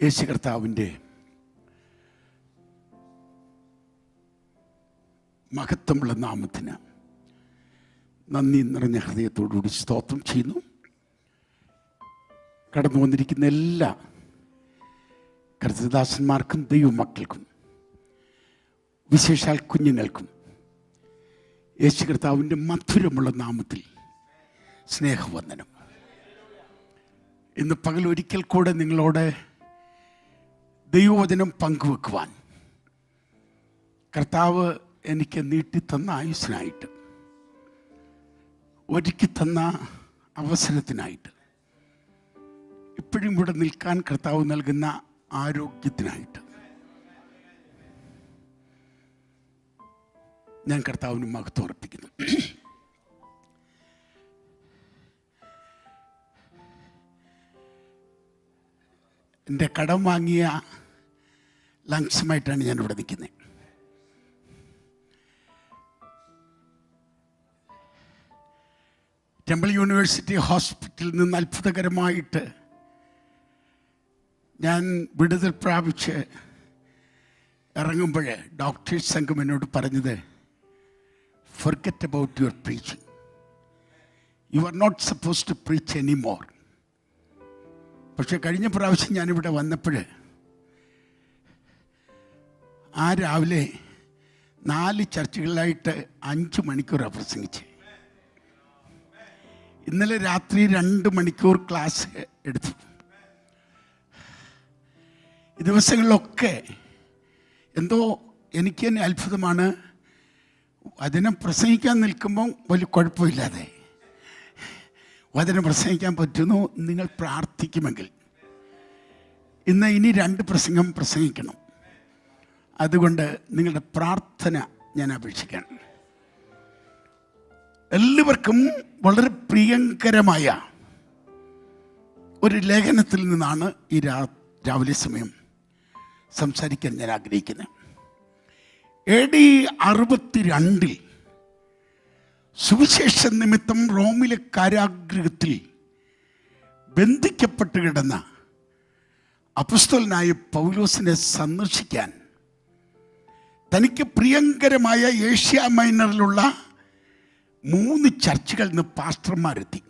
യേശു കർത്താവിൻ്റെ മഹത്വമുള്ള നാമത്തിന് നന്ദി നിറഞ്ഞ ഹൃദയത്തോടുകൂടി സ്തോത്രം ചെയ്യുന്നു. കടന്നു വന്നിരിക്കുന്ന എല്ലാ കർത്തൃദാസന്മാർക്കും ദൈവമക്കൾക്കും വിശേഷാൽ കുഞ്ഞുങ്ങൾക്കും യേശു കർത്താവിൻ്റെ മധുരമുള്ള നാമത്തിൽ സ്നേഹവന്ദനം. ഇന്ന് പകൽ ഒരിക്കൽ കൂടെ നിങ്ങളോട് ദൈവവചനം പങ്കുവെക്കുവാൻ കർത്താവ് എനിക്ക് നീട്ടിത്തന്ന ആയുസ്സിനായിട്ട്, ഒരുക്കി തന്ന അവസരത്തിനായിട്ട്, ഇപ്പോഴും ഇവിടെ നിൽക്കാൻ കർത്താവ് നൽകുന്ന ആരോഗ്യത്തിനായിട്ട് ഞാൻ കർത്താവിന് മഹത്വം അർപ്പിക്കുന്നു. എൻ്റെ കടം വാങ്ങിയ ലങ്സുമായിട്ടാണ് ഞാനിവിടെ നിൽക്കുന്നത്. ടെമ്പിൾ യൂണിവേഴ്സിറ്റി ഹോസ്പിറ്റലിൽ നിന്ന് അത്ഭുതകരമായിട്ട് ഞാൻ വിടുതൽ പ്രാപിച്ച് ഇറങ്ങുമ്പോൾ ഡോക്ടേഴ്സ് സംഘം എന്നോട് പറഞ്ഞത്, forget about your preaching. You are not supposed to preach anymore. പക്ഷെ കഴിഞ്ഞ പ്രാവശ്യം ഞാനിവിടെ വന്നപ്പോൾ രാവിലെ 4 ചർച്ചുകളിലായിട്ട് 5 മണിക്കൂറാണ് പ്രസംഗിച്ച്. ഇന്നലെ രാത്രി 2 മണിക്കൂർ ക്ലാസ് എടുത്തു. ഈ ദിവസങ്ങളിലൊക്കെ എന്തോ എനിക്ക് തന്നെ അത്ഭുതമാണ്. വചനം പ്രസംഗിക്കാൻ നിൽക്കുമ്പം വലിയ കുഴപ്പമില്ലാതെ വചനം പ്രസംഗിക്കാൻ പറ്റുന്നു. നിങ്ങൾ പ്രാർത്ഥിക്കുമെങ്കിൽ ഇനി 2 പ്രസംഗം പ്രസംഗിക്കണം. അതുകൊണ്ട് നിങ്ങളുടെ പ്രാർത്ഥന ഞാൻ അപേക്ഷിക്കണം. എല്ലാവർക്കും വളരെ പ്രിയങ്കരമായ ഒരു ലേഖനത്തിൽ നിന്നാണ് ഈ രാവിലെ സമയം സംസാരിക്കാൻ ഞാൻ ആഗ്രഹിക്കുന്നത്. AD 62 സുവിശേഷ നിമിത്തം റോമിലെ കാരാഗൃഹത്തിൽ ബന്ധിക്കപ്പെട്ട് കിടന്ന അപ്പോസ്തലനായ പൗലോസിനെ സന്ദർശിക്കാൻ തനിക്ക് പ്രിയങ്കരമായ ഏഷ്യ മൈനറിലുള്ള 3 ചർച്ചുകളിൽ നിന്ന് പാസ്റ്റർമാരെത്തി.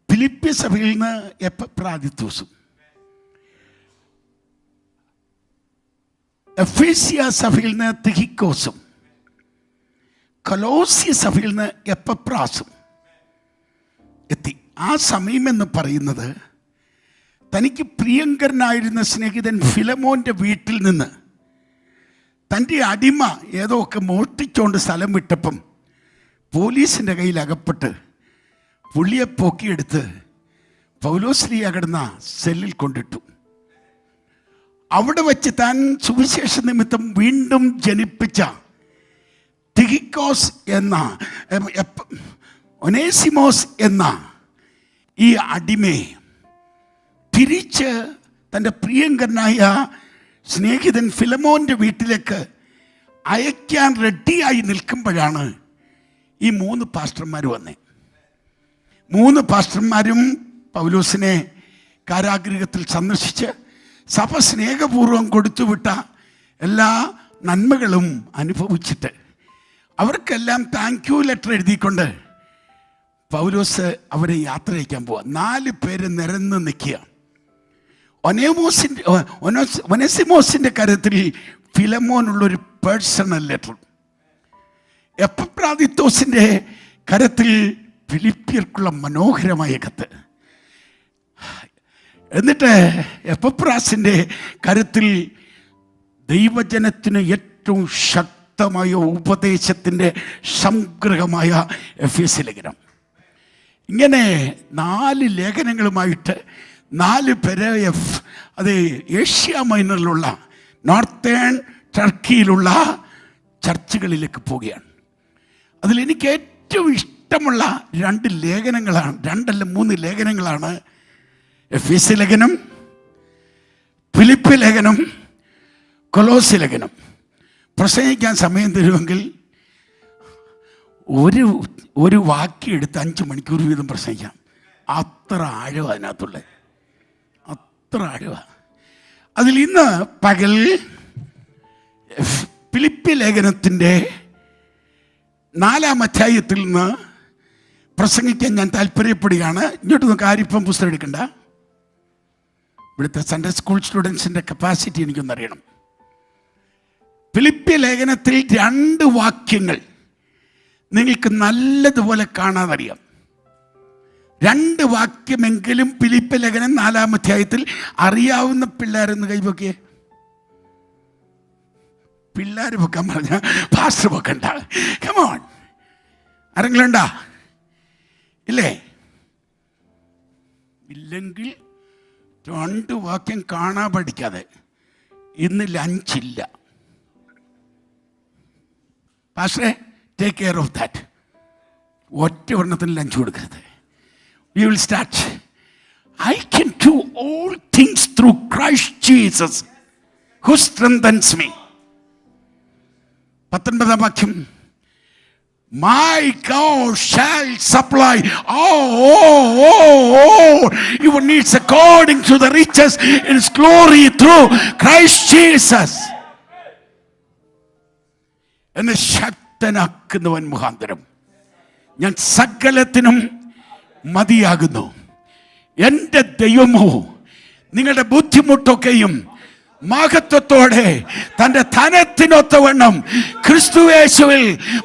ഫിലിപ്പി സഭയിൽ നിന്ന് എപ്പഫ്രാദിത്തോസും, എഫേസ്യ സഭയിൽ നിന്ന് തിഹിക്കോസും, കൊലോസ്യ സഭയിൽ നിന്ന് എപ്പഫ്രാസും എത്തി. ആ സമയമെന്ന് പറയുന്നത് തനിക്ക് പ്രിയങ്കരനായിരുന്ന സ്നേഹിതൻ ഫിലമോൻ്റെ വീട്ടിൽ നിന്ന് തൻ്റെ അടിമ ഏതോ ഒക്കെ മോഷ്ടിച്ചുകൊണ്ട് സ്ഥലം വിട്ടപ്പം പോലീസിൻ്റെ കയ്യിൽ അകപ്പെട്ട് പുള്ളിയെ പൊക്കിയെടുത്ത് പൗലോസ്ലീഹ കിടന്ന സെല്ലിൽ കൊണ്ടിട്ടു. അവിടെ വച്ച് താൻ സുവിശേഷ നിമിത്തം വീണ്ടും ജനിപ്പിച്ച തിഹിക്കോസ് എന്ന ഒനേസിമോസ് എന്ന ഈ അടിമയെ തിരിച്ച് തൻ്റെ പ്രിയങ്കരനായ സ്നേഹിതൻ ഫിലമോൻ്റെ വീട്ടിലേക്ക് അയക്കാൻ റെഡിയായി നിൽക്കുമ്പോഴാണ് ഈ 3 പാസ്റ്റർമാർ വന്നേ. 3 പാസ്റ്റർമാരും പൗലോസിനെ കാരാഗൃഹത്തിൽ സന്ദർശിച്ച് സഭ സ്നേഹപൂർവ്വം കൊടുത്തുവിട്ട എല്ലാ നന്മകളും അനുഭവിച്ചിട്ട് അവർക്കെല്ലാം താങ്ക് യു ലെറ്റർ എഴുതിക്കൊണ്ട് പൗലോസ് അവരെ യാത്ര അയക്കാൻ പോവുക. 4 പേര് നിരന്ന് നിൽക്കുക. ഒനേസിമോസിൻ്റെ കാര്യത്തിൽ ഫിലമോനുള്ളൊരു പേഴ്സണൽ ലെറ്റർ, എപ്പഫ്രാദിത്തോസിൻ്റെ കരത്തിൽ ഫിലിപ്പിയർക്കുള്ള മനോഹരമായ കത്ത്, എന്നിട്ട് എപ്പഫ്രാസിൻ്റെ കരത്തിൽ ദൈവജനത്തിന് ഏറ്റവും ശക്തമായ ഉപദേശത്തിൻ്റെ സംഗ്രഹമായ എഫേസ്യ ലേഖനം. ഇങ്ങനെ 4 ലേഖനങ്ങളുമായിട്ട് 4 പേര് അത് ഏഷ്യ മൈനറിലുള്ള നോർത്തേൺ ടർക്കിയിലുള്ള ചർച്ചുകളിലേക്ക് പോവുകയാണ്. അതിലെനിക്ക് ഏറ്റവും ഇഷ്ടമുള്ള 2 ലേഖനങ്ങളാണ്, 2 അല്ല 3 ലേഖനങ്ങളാണ് എഫേസ്യ ലേഖനം, ഫിലിപ്പി ലേഖനം, കൊലോസ്യ ലേഖനം. പ്രസംഗിക്കാൻ സമയം തരുമെങ്കിൽ ഒരു വാക്യം എടുത്ത് 5 മണിക്കൂർ വീതം പ്രസംഗിക്കാം. അത്ര ആഴം അതിനകത്തുള്ളത്, അത്ര ആഴമാണ്. അതിൽ ഇന്ന് പകൽ ഫിലിപ്പി ലേഖനത്തിൻ്റെ 4-ാം അധ്യായത്തിൽ നിന്ന് പ്രസംഗിക്കാൻ ഞാൻ താല്പര്യപ്പെടുകയാണ്. ഇങ്ങോട്ട് നമുക്ക് ആരിപ്പം പുസ്തകം എടുക്കണ്ട. ഇവിടുത്തെ സൺഡേ സ്കൂൾ സ്റ്റുഡൻസിൻ്റെ കപ്പാസിറ്റി എനിക്കൊന്നറിയണം. ഫിലിപ്പി ലേഖനത്തിൽ 2 വാക്യങ്ങൾ നിങ്ങൾക്ക് നല്ലതുപോലെ കാണാതറിയാം. 2 വാക്യമെങ്കിലും ഫിലിപ്പി ലേഖനം 4-ാം അധ്യായത്തിൽ അറിയാവുന്ന പിള്ളേരെന്ന് കൈപൊക്കിയേ. പിള്ളേർ പൊക്കാൻ പറഞ്ഞ പാസ്റ്റർ പൊക്കണ്ട. കമോൺ, ആരെങ്കിലും ഉണ്ടാ? ഇല്ലേ? ഇല്ലെങ്കിൽ 2 വാക്യം കാണാൻ പഠിക്കാതെ ഇന്ന് ലഞ്ചില്ല. പാസ്റ്ററെ, ടേക്ക് കെയർ ഓഫ് ദാറ്റ്. ഒറ്റ ഒരെണ്ണത്തിന് ലഞ്ച് കൊടുക്കരുത്. We will start. I can do all things through Christ Jesus who strengthens me. 19-ാം വാക്യം, My God shall supply all your needs according to the riches in His glory through Christ Jesus. എന്നെ ശക്തനാക്കുന്നവൻ മുഖാന്തരം ഞാൻ സകലത്തിനും മതിയാകുന്നു. എൻ്റെ ദൈവമോ നിങ്ങളുടെ ബുദ്ധിമുട്ടൊക്കെയും മഹത്വത്തോടെ തൻ്റെ ധനത്തിനൊത്തവണ്ണം ക്രിസ്തുയേശുവിൽ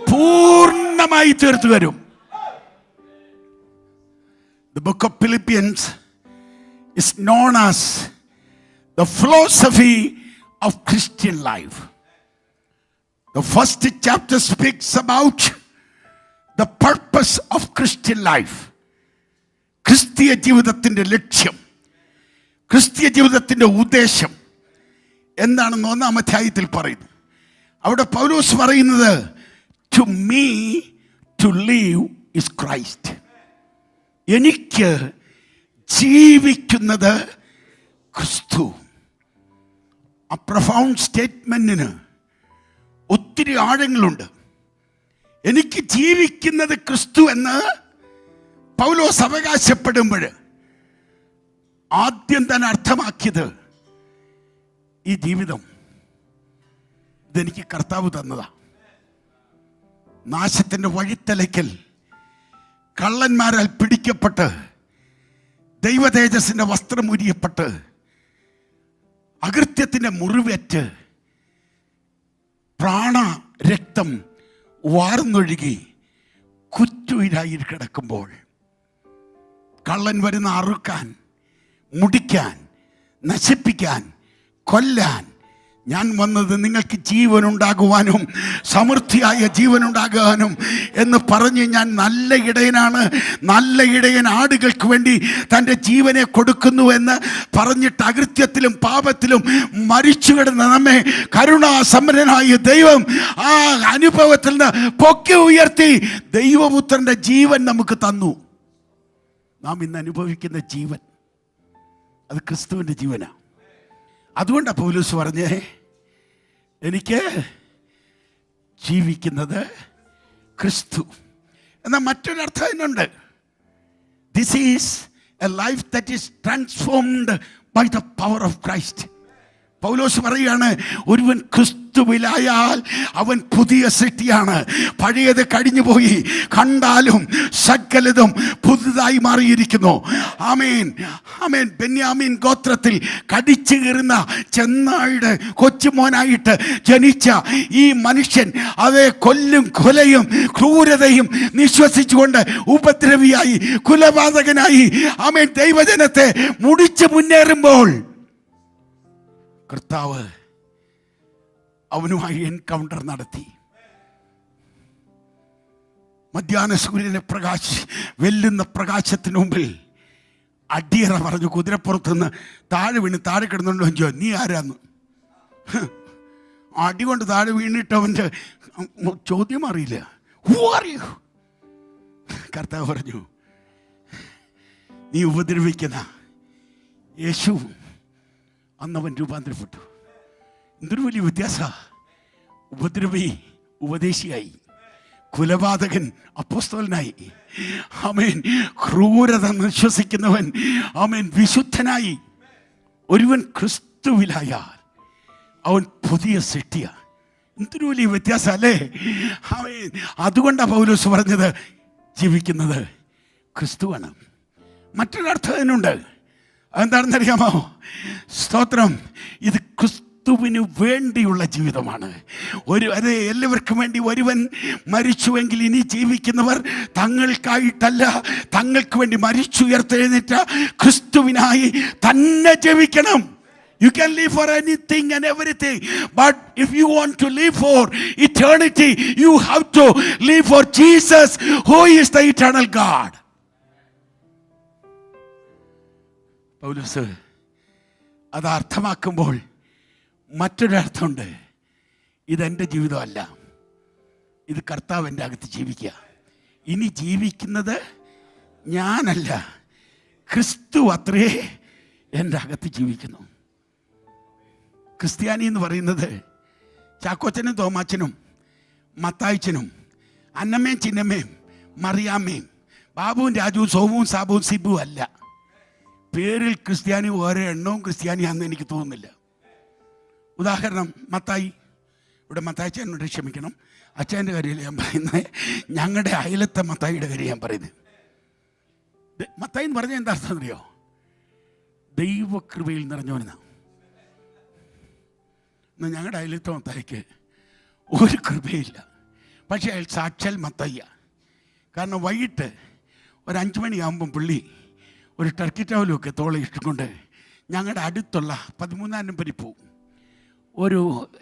പൂർണ്ണമായി തീർത്തു വരും. The book of Philippians is known as the philosophy of Christian life. The first chapter speaks about the purpose of Christian life. ക്രിസ്തീയ ജീവിതത്തിൻ്റെ ലക്ഷ്യം, ക്രിസ്തീയ ജീവിതത്തിൻ്റെ ഉദ്ദേശം എന്താണെന്ന് 1-ാം അധ്യായത്തിൽ പറയുന്നു. അവിടെ പൗലോസ് പറയുന്നത്, to me to live is Christ. എനിക്ക് ജീവിക്കുന്നത് ക്രിസ്തു. ആ പ്രൊഫൗണ്ട് സ്റ്റേറ്റ്മെന്റിന് ഒത്തിരി ആഴങ്ങളുണ്ട്. എനിക്ക് ജീവിക്കുന്നത് ക്രിസ്തു എന്ന് പൗലോസ് അവകാശപ്പെടുമ്പോൾ ആദ്യം തന്നെ അർത്ഥമാക്കിയത്, ഈ ജീവിതം ഇതെനിക്ക് കർത്താവ് തന്നതാ. നാശത്തിൻ്റെ വഴിത്തലയ്ക്കൽ കള്ളന്മാരാൽ പിടിക്കപ്പെട്ട് ദൈവതേജസ്സിൻ്റെ വസ്ത്രം ഉരിയപ്പെട്ട് അകൃത്യത്തിൻ്റെ മുറിവേറ്റ് പ്രാണരക്തം വാർന്നൊഴുകി കുറ്റുയിരായി കിടക്കുമ്പോൾ കള്ളൻ വരുന്ന അറുക്കാൻ, മുടിക്കാൻ, നശിപ്പിക്കാൻ, കൊല്ലാൻ ഞാൻ വന്നത് നിങ്ങൾക്ക് ജീവനുണ്ടാകുവാനും സമൃദ്ധിയായ ജീവനുണ്ടാകാനും എന്ന് പറഞ്ഞ് ഞാൻ നല്ല ഇടയനാണ്, നല്ല ഇടയൻ ആടുകൾക്ക് വേണ്ടി തൻ്റെ ജീവനെ കൊടുക്കുന്നു എന്ന് പറഞ്ഞിട്ട് അകൃത്യത്തിലും പാപത്തിലും മരിച്ചു കിടന്ന നമ്മെ കരുണാസമ്പന്നനായ ദൈവം ആ അനുഭവത്തിൽ നിന്ന് പൊക്കി ഉയർത്തി ദൈവപുത്രൻ്റെ ജീവൻ നമുക്ക് തന്നു. നാം ഇന്ന് അനുഭവിക്കുന്ന ജീവൻ അത് ക്രിസ്തുവിൻ്റെ ജീവനാണ്. അതുകൊണ്ടാണ് പൗലോസ് പറഞ്ഞേ, എനിക്ക് ജീവിക്കുന്നത് ക്രിസ്തു. എന്നാൽ മറ്റൊരർത്ഥം അതിനുണ്ട്. This is a life that is transformed by the power of Christ. Paulose പറയുകയാണ്, ഒരുവൻ ക്രിസ്തുവിലായാൽ അവൻ പുതിയ സൃഷ്ടിയാണ്. പഴയത് കഴിഞ്ഞുപോയി, കണ്ടാലും സകലതും പുതുതായി മാറിയിരിക്കുന്നു. ആമേൻ, ആമേൻ. ബെന്യാമീൻ ഗോത്രത്തിൽ കടിച്ചു കീറുന്ന ചെന്നായുടെ കൊച്ചുമോനായിട്ട് ജനിച്ച ഈ മനുഷ്യൻ അതേ കൊല്ലും കൊലയും ക്രൂരതയും നിശ്വസിച്ചുകൊണ്ട് ഉപദ്രവിയായി, കുലപാതകനായി, ആമേൻ, ദൈവജനത്തെ മുടിച്ചു മുന്നേറുമ്പോൾ കർത്താവ് അവനുമായി എൻകൗണ്ടർ നടത്തി. മധ്യാഹ്ന സൂര്യനെ വെല്ലുന്ന പ്രകാശത്തിന് മുമ്പിൽ അടിയറ പറഞ്ഞു കുതിരപ്പുറത്തുനിന്ന് താഴെ വീണ് താഴെ കിടന്നുണ്ടോ ചോ, നീ ആരാന്ന്? അടി കൊണ്ട് താഴെ വീണിട്ട് അവൻ്റെ ചോദ്യം അറിയില്ല. Who are you? കർത്താവ് പറഞ്ഞു, നീ ഉപദ്രവിക്കുന്ന യേശു. അന്നവൻ രൂപാന്തരപ്പെട്ടു. എന്തൊരു വലിയ വ്യത്യാസ! ഉപദ്രവി ഉപദേശിയായി, കുലപാതകൻ അപ്പോസ്തലനായി, ആമേൻ, ക്രൂരത വിശ്വസിക്കുന്നവൻ ആമേൻ വിശുദ്ധനായി. ഒരുവൻ ക്രിസ്തുവിലായാൽ അവൻ പുതിയ സൃഷ്ടിയ. എന്തൊരു വലിയ വ്യത്യാസം അല്ലേ? അതുകൊണ്ടാണ് പൗലോസ് പറഞ്ഞത് ജീവിക്കുന്നത് ക്രിസ്തുവാണ്. മറ്റൊരർത്ഥം അതിനുണ്ട്. അതെന്താണെന്നറിയാമോ? സ്തോത്രം, ഇത് ക്രിസ്തുവിന് വേണ്ടിയുള്ള ജീവിതമാണ്. അത് എല്ലാവർക്കും വേണ്ടി ഒരുവൻ മരിച്ചുവെങ്കിൽ ഇനി ജീവിക്കുന്നവർ തങ്ങൾക്കായിട്ടല്ല, തങ്ങൾക്ക് വേണ്ടി മരിച്ചുയർത്തെഴുന്നേറ്റ ക്രിസ്തുവിനായി തന്നെ ജീവിക്കണം. You can live for anything and everything, but if you want to live for eternity, you have to live for Jesus, who is the eternal God. പൗലോസ് അത് അർത്ഥമാക്കുമ്പോൾ മറ്റൊരർത്ഥമുണ്ട്. ഇതെൻ്റെ ജീവിതമല്ല, ഇത് കർത്താവ് എൻ്റെ അകത്ത് ജീവിക്കുക. ഇനി ജീവിക്കുന്നത് ഞാനല്ല, ക്രിസ്തു അത്രേ എൻ്റെ അകത്ത് ജീവിക്കുന്നു. ക്രിസ്ത്യാനി എന്ന് പറയുന്നത് ചാക്കോച്ചനും തോമാച്ചനും മത്തായിച്ചനും അന്നമ്മയും ചിന്നമ്മയും മറിയാമ്മയും ബാബുവും രാജുവും സോമുവും സാബുവും സിബുവും അല്ല. പേരിൽ ക്രിസ്ത്യാനി ഓരോ എണ്ണവും ക്രിസ്ത്യാനിയാണെന്ന് എനിക്ക് തോന്നുന്നില്ല. ഉദാഹരണം, മത്തായി. ഇവിടെ മത്തായിച്ചനോട് ക്ഷമിക്കണം, അച്ഛൻ്റെ കാര്യമല്ല ഞാൻ പറയുന്നത്, ഞങ്ങളുടെ അയലത്തെ മത്തായിയുടെ കാര്യം ഞാൻ പറയുന്നത്. മത്തായി എന്ന് പറഞ്ഞാൽ എന്താ അർത്ഥം അറിയോ? ദൈവകൃപയിൽ നിറഞ്ഞവനാണ്. ഞങ്ങളുടെ അയലത്തെ മത്തായിക്ക് ഒരു കൃപയില്ല, പക്ഷേ അയാൾ സാക്ഷാൽ മത്തായിയ. കാരണം വൈകിട്ട് ഒരു 5 മണിയാകുമ്പം പുള്ളി ഒരു ടർക്കി ടവലുമൊക്കെ തോളെ ഇട്ടുകൊണ്ട് ഞങ്ങളുടെ അടുത്തുള്ള 13 പരിപ്പും ഒരു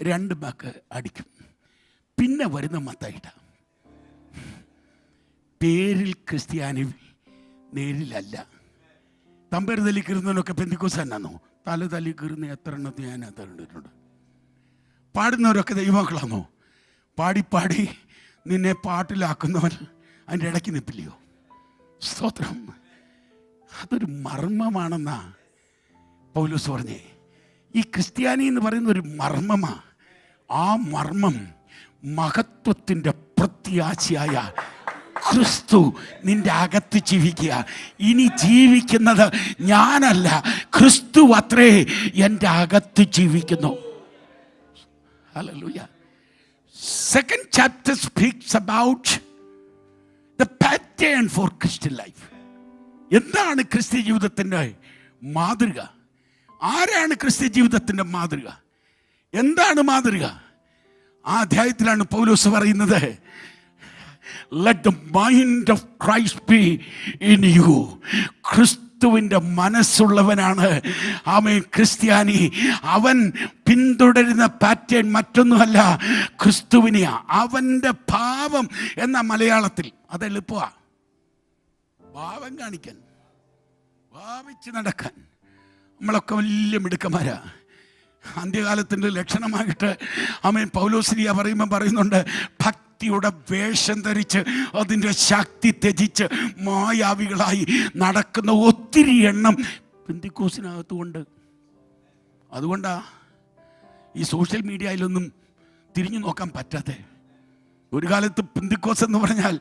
2 ബാക്ക് അടിക്കും. പിന്നെ വരുന്ന മത്തായിട്ട. പേരിൽ ക്രിസ്ത്യാനി, നേരിലല്ല. തമ്പേര് തല്ലി കീറുന്നവനൊക്കെ പെന്തിക്കോസ് എന്നാണോ? തല തല്ലി കീറുന്ന എത്ര എണ്ണത്തിൽ ഞാൻ അത് കണ്ടിട്ടുണ്ട്. പാടുന്നവരൊക്കെ ദൈവമക്കളാണോ? പാടി നിന്നെ പാട്ടിലാക്കുന്നവൻ അതിൻ്റെ ഇടയ്ക്ക് നിൽപ്പില്ലയോ? സ്തോത്രം. അതൊരു മർമ്മമാണെന്നാ പൗലോസ് പറഞ്ഞേ. ഈ ക്രിസ്ത്യാനി എന്ന് പറയുന്ന ഒരു മർമ്മമാ. ആ മർമ്മം മഹത്വത്തിൻ്റെ പ്രത്യാശയായ ക്രിസ്തു നിന്റെ അകത്ത് ജീവിക്കുക. ഇനി ജീവിക്കുന്നത് ഞാനല്ല, ക്രിസ്തു അത്രേ എൻ്റെ അകത്ത് ജീവിക്കുന്നു. Hallelujah. Second chapter speaks about the pattern for Christian life. എന്താണ് ക്രിസ്ത്യ ജീവിതത്തിൻ്റെ മാതൃക? ആരാണ് ക്രിസ്ത്യ ജീവിതത്തിൻ്റെ മാതൃക? എന്താണ് മാതൃക? ആ അധ്യായത്തിലാണ് പൗലോസ് പറയുന്നത്, let the mind of Christ be in you. ക്രിസ്തുവിൻ്റെ മനസ്സുള്ളവനാണ് ആമേൻ ക്രിസ്ത്യാനി. അവൻ പിന്തുടരുന്ന പാറ്റേൺ മറ്റൊന്നുമല്ല, ക്രിസ്തുവിനെയാ. അവൻ്റെ ഭാവം എന്ന മലയാളത്തിൽ അത് എളുപ്പമാണ്. ഭാവം കാണിക്കാൻ, ഭാവിച്ച് നടക്കാൻ നമ്മളൊക്കെ വലിയ മിടുക്കന്മാരാ. അന്ത്യകാലത്തിൻ്റെ ലക്ഷണമായിട്ട് ആമേൻ പൗലോസ്ലിയ പറയുന്നുണ്ട്, ഭക്തിയുടെ വേഷം ധരിച്ച് അതിൻ്റെ ശക്തി ത്യജിച്ച് മായാവികളായി നടക്കുന്ന ഒത്തിരി എണ്ണം പെന്തിക്കോസിനകത്തുകൊണ്ട്. അതുകൊണ്ടാ ഈ സോഷ്യൽ മീഡിയയിലൊന്നും തിരിഞ്ഞു നോക്കാൻ പറ്റാതെ. ഒരു കാലത്ത് പെന്തിക്കോസ് എന്ന് പറഞ്ഞാൽ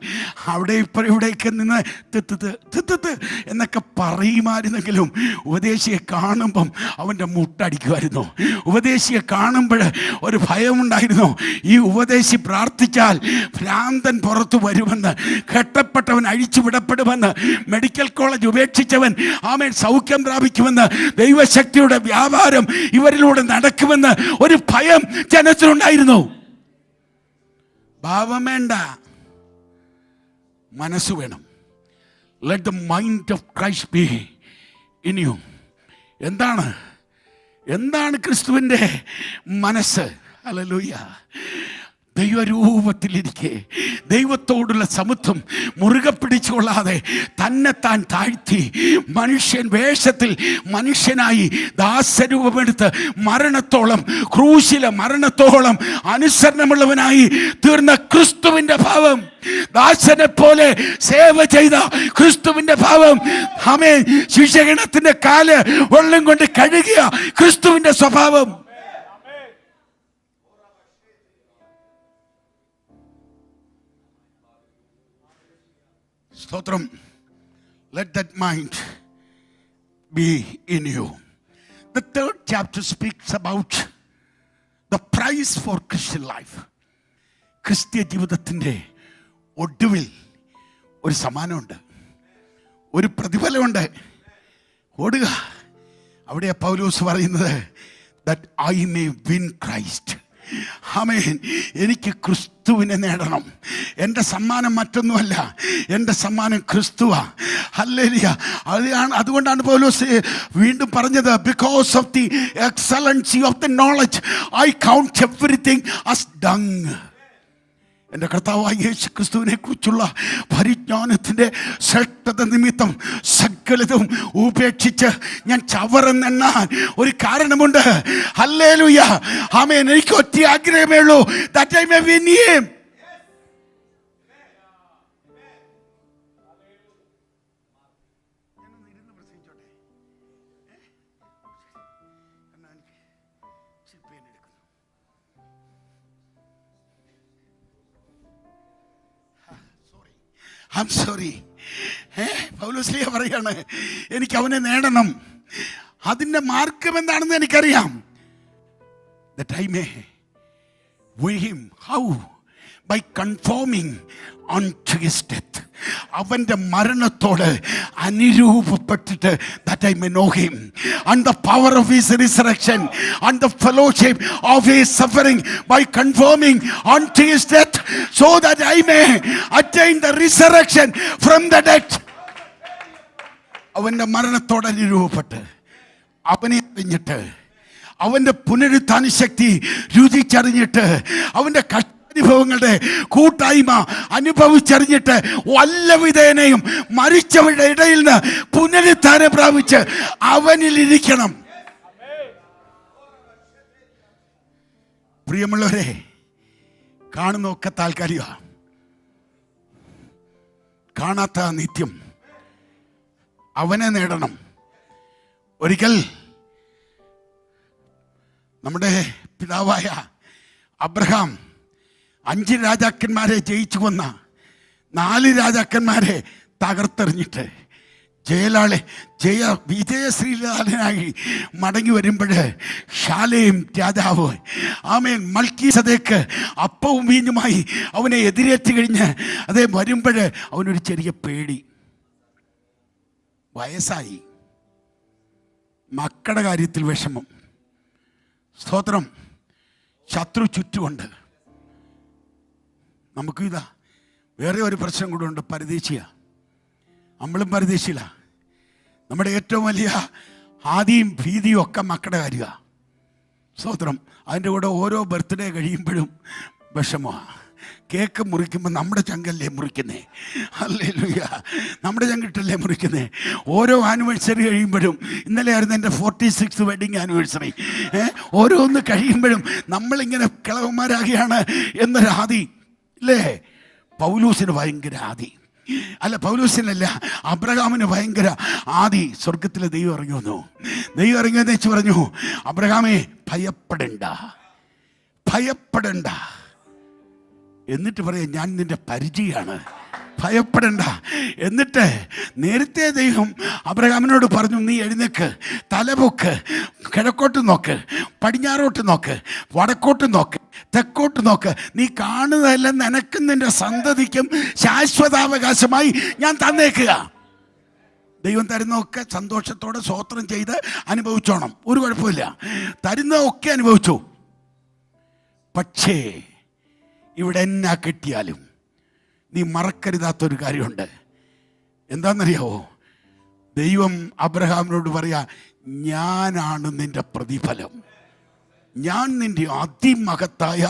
അവിടെ ഇവിടെയൊക്കെ നിന്ന് തിത്ത് എന്നൊക്കെ പറയുമായിരുന്നെങ്കിലും ഉപദേശിയെ കാണുമ്പം അവൻ്റെ മുട്ടടിക്കുമായിരുന്നു. ഉപദേശിയെ കാണുമ്പോൾ ഒരു ഭയമുണ്ടായിരുന്നു. ഈ ഉപദേശി പ്രാർത്ഥിച്ചാൽ ഭ്രാന്തൻ പുറത്തു വരുമെന്ന്, കെട്ടപ്പെട്ടവൻ അഴിച്ചുവിടപ്പെടുമെന്ന്, മെഡിക്കൽ കോളേജ് ഉപേക്ഷിച്ചവൻ ആമേൻ സൗഖ്യം പ്രാപിക്കുമെന്ന്, ദൈവശക്തിയുടെ വ്യാപാരം ഇവരിലൂടെ നടക്കുമെന്ന് ഒരു ഭയം ജനത്തിനുണ്ടായിരുന്നു. ഭാവം വേണ്ട, മനസ്സ് വേണം. Let the mind of Christ be in you. എന്താണ് ക്രിസ്തുവിൻ്റെ മനസ്സ്? ഹല്ലേലൂയ. ദൈവരൂപത്തിലിരിക്കെ ദൈവത്തോടുള്ള സമത്വം മുറുകെ പിടിച്ചുകൊള്ളാതെ തന്നെ താൻ താഴ്ത്തി മനുഷ്യൻ വേഷത്തിൽ മനുഷ്യനായി ദാസരൂപമെടുത്ത് മരണത്തോളം, ക്രൂശിലെ മരണത്തോളം അനുസരണമുള്ളവനായി തീർന്ന ക്രിസ്തുവിൻ്റെ ഭാവം, ദാസനെ പോലെ സേവ ചെയ്ത ക്രിസ്തുവിൻ്റെ ഭാവം, ആമേൻ ശിഷ്യഗണത്തിൻ്റെ കാല് വെള്ളം കൊണ്ട് കഴുകിയ ക്രിസ്തുവിൻ്റെ സ്വഭാവം. സ്തോത്രം. Let that mind be in you. The third chapter speaks about the price for Christian life. ക്രിസ്തീയ ജീവിതത്തിൻ്റെ ഒടുവിൽ ഒരു സമ്മാനമുണ്ട്, ഒരു പ്രതിഫലമുണ്ട്. ഓടുക. അവിടെ പൗലോസ് പറയുന്നത് that I may win Christ. ആമേൻ. എനിക്ക് ക്രിസ്തുവിനെ നേടണം. എൻ്റെ സമ്മാനം മറ്റൊന്നുമല്ല, എൻ്റെ സമ്മാനം ക്രിസ്തുവാ. ഹല്ലേലൂയ. അതുകൊണ്ടാണ് പൗലോസ് വീണ്ടും പറഞ്ഞത്, because of the excellency of the knowledge I count everything as dung. എൻ്റെ കർത്താവായ യേശു ക്രിസ്തുവിനെ കുറിച്ചുള്ള പരിജ്ഞാനത്തിൻ്റെ ശ്രേഷ്ഠത നിമിത്തം സകലതും ഉപേക്ഷിച്ച് ഞാൻ ചവറെന്നെണ്ണാൻ ഒരു കാരണമുണ്ട്. ഹല്ലേലൂയ. ആമേൻ. എനിക്ക് ഒറ്റ ആഗ്രഹമേ ഉള്ളൂ, that I may win him. I'm sorry. Paulose Sleeha പറയാണ്, എനിക്ക് അവനെ നേടണം. അതിൻ്റെ മാർഗം എന്താണെന്ന് എനിക്കറിയാം. That I may win him. How? By conforming unto his death. അവൻ്റെ മരണത്തോട് അനുരൂപപ്പെട്ടിട്ട്, that I may know him and the power of his resurrection and the fellowship of his suffering, by conforming unto his death, so that I may attain the resurrection from the dead. അവൻ്റെ മരണത്തോട് അനുരൂപപ്പെട്ട് അവനെ അറിഞ്ഞിട്ട്, അവൻ്റെ പുനരുത്ഥാന ശക്തി രുചിച്ചറിഞ്ഞിട്ട്, അവൻ്റെ അനുഭവങ്ങളുടെ കൂട്ടായ്മ അനുഭവിച്ചറിഞ്ഞിട്ട്, വല്ലവിധേനയും മരിച്ചവരുടെ ഇടയിൽ നിന്ന് പുനരുത്ഥാനം പ്രാപിച്ച് അവനിലിരിക്കണം. പ്രിയമുള്ളവരെ, കാണുന്നൊക്കെ താൽക്കാലിക, കാണാത്ത നിത്യം. അവനെ നേടണം. ഒരിക്കൽ നമ്മുടെ പിതാവായ അബ്രഹാം 5 രാജാക്കന്മാരെ ജയിച്ചു വന്ന 4 രാജാക്കന്മാരെ തകർത്തെറിഞ്ഞിട്ട് വിജയശ്രീലാലനായി മടങ്ങി വരുമ്പോൾ ശാലേം രാജാവ്, ആമേൻ, മൽക്കീസദേക്ക് അപ്പവും വീഞ്ഞുമായി അവനെ എതിരേറ്റ് കഴിഞ്ഞ് അതേ വരുമ്പോൾ അവനൊരു ചെറിയ പേടി. വയസ്സായി, മക്കളുടെ കാര്യത്തിൽ വിഷമം, സ്തോത്രം, ശത്രു ചുറ്റുമുണ്ട്. നമുക്ക് ഇതാ വേറെ ഒരു പ്രശ്നം കൂടെ ഉണ്ട്, പരദേശിയ. നമ്മളും പരദേശിയില്ല. നമ്മുടെ ഏറ്റവും വലിയ ആദിയും ഭീതിയും ഒക്കെ മക്കളുടെ കാര്യമാണ്. സ്തോത്രം. അതിൻ്റെ കൂടെ ഓരോ ബർത്ത്ഡേ കഴിയുമ്പോഴും വിഷമമാണ്. കേക്ക് മുറിക്കുമ്പോൾ നമ്മുടെ ചങ്കല്ലേ മുറിക്കുന്നേ? ഹല്ലേലൂയ. നമ്മുടെ ചങ്കിട്ടല്ലേ മുറിക്കുന്നേ? ഓരോ ആനിവേഴ്സറി കഴിയുമ്പോഴും, ഇന്നലെ ആയിരുന്നു എൻ്റെ 46th വെഡിങ് ആനിവേഴ്സറി, ഓരോന്ന് കഴിയുമ്പോഴും നമ്മളിങ്ങനെ കിളവന്മാരാകുകയാണ് എന്നൊരാദി അല്ലേ? പൗലോസിന് ഭയങ്കര ആദി. അല്ല, പൗലോസിനല്ല, അബ്രഹാമിന് ഭയങ്കര ആദി. സ്വർഗത്തിലെ ദൈവം ഇറങ്ങി വന്നു. ദൈവം ഇറങ്ങിയെന്ന് വെച്ച് പറഞ്ഞു, അബ്രഹാമേ ഭയപ്പെടണ്ട, ഭയപ്പെടണ്ട. എന്നിട്ട് പറയാം, ഞാൻ നിന്റെ പരിചയമാണ്, ഭയപ്പെടണ്ട. എന്നിട്ട് നേരത്തെ ദൈവം അബ്രഹാമിനോട് പറഞ്ഞു, നീ എഴുന്നേക്ക്, തലപൊക്ക്, കിഴക്കോട്ട് നോക്ക്, പടിഞ്ഞാറോട്ട് നോക്ക്, വടക്കോട്ട് നോക്ക്, തെക്കോട്ട് നോക്ക്. നീ കാണുന്നതെല്ലാം നിനക്കും നിന്റെ സന്തതിക്കും ശാശ്വതാവകാശമായി ഞാൻ തന്നേക്കുക. ദൈവം തരുന്നതൊക്കെ സന്തോഷത്തോടെ സ്തോത്രം ചെയ്ത് അനുഭവിച്ചോണം, ഒരു കുഴപ്പമില്ല. തരുന്നതൊക്കെ അനുഭവിച്ചു. പക്ഷേ ഇവിടെ എന്നാ കിട്ടിയാലും നീ മറക്കരുതാത്തൊരു കാര്യമുണ്ട്. എന്താണെന്നറിയാവോ? ദൈവം അബ്രഹാമിനോട് പറയാ, ഞാനാണ് നിന്റെ പ്രതിഫലം, ഞാൻ നിന്റെ അതിമഹത്തായ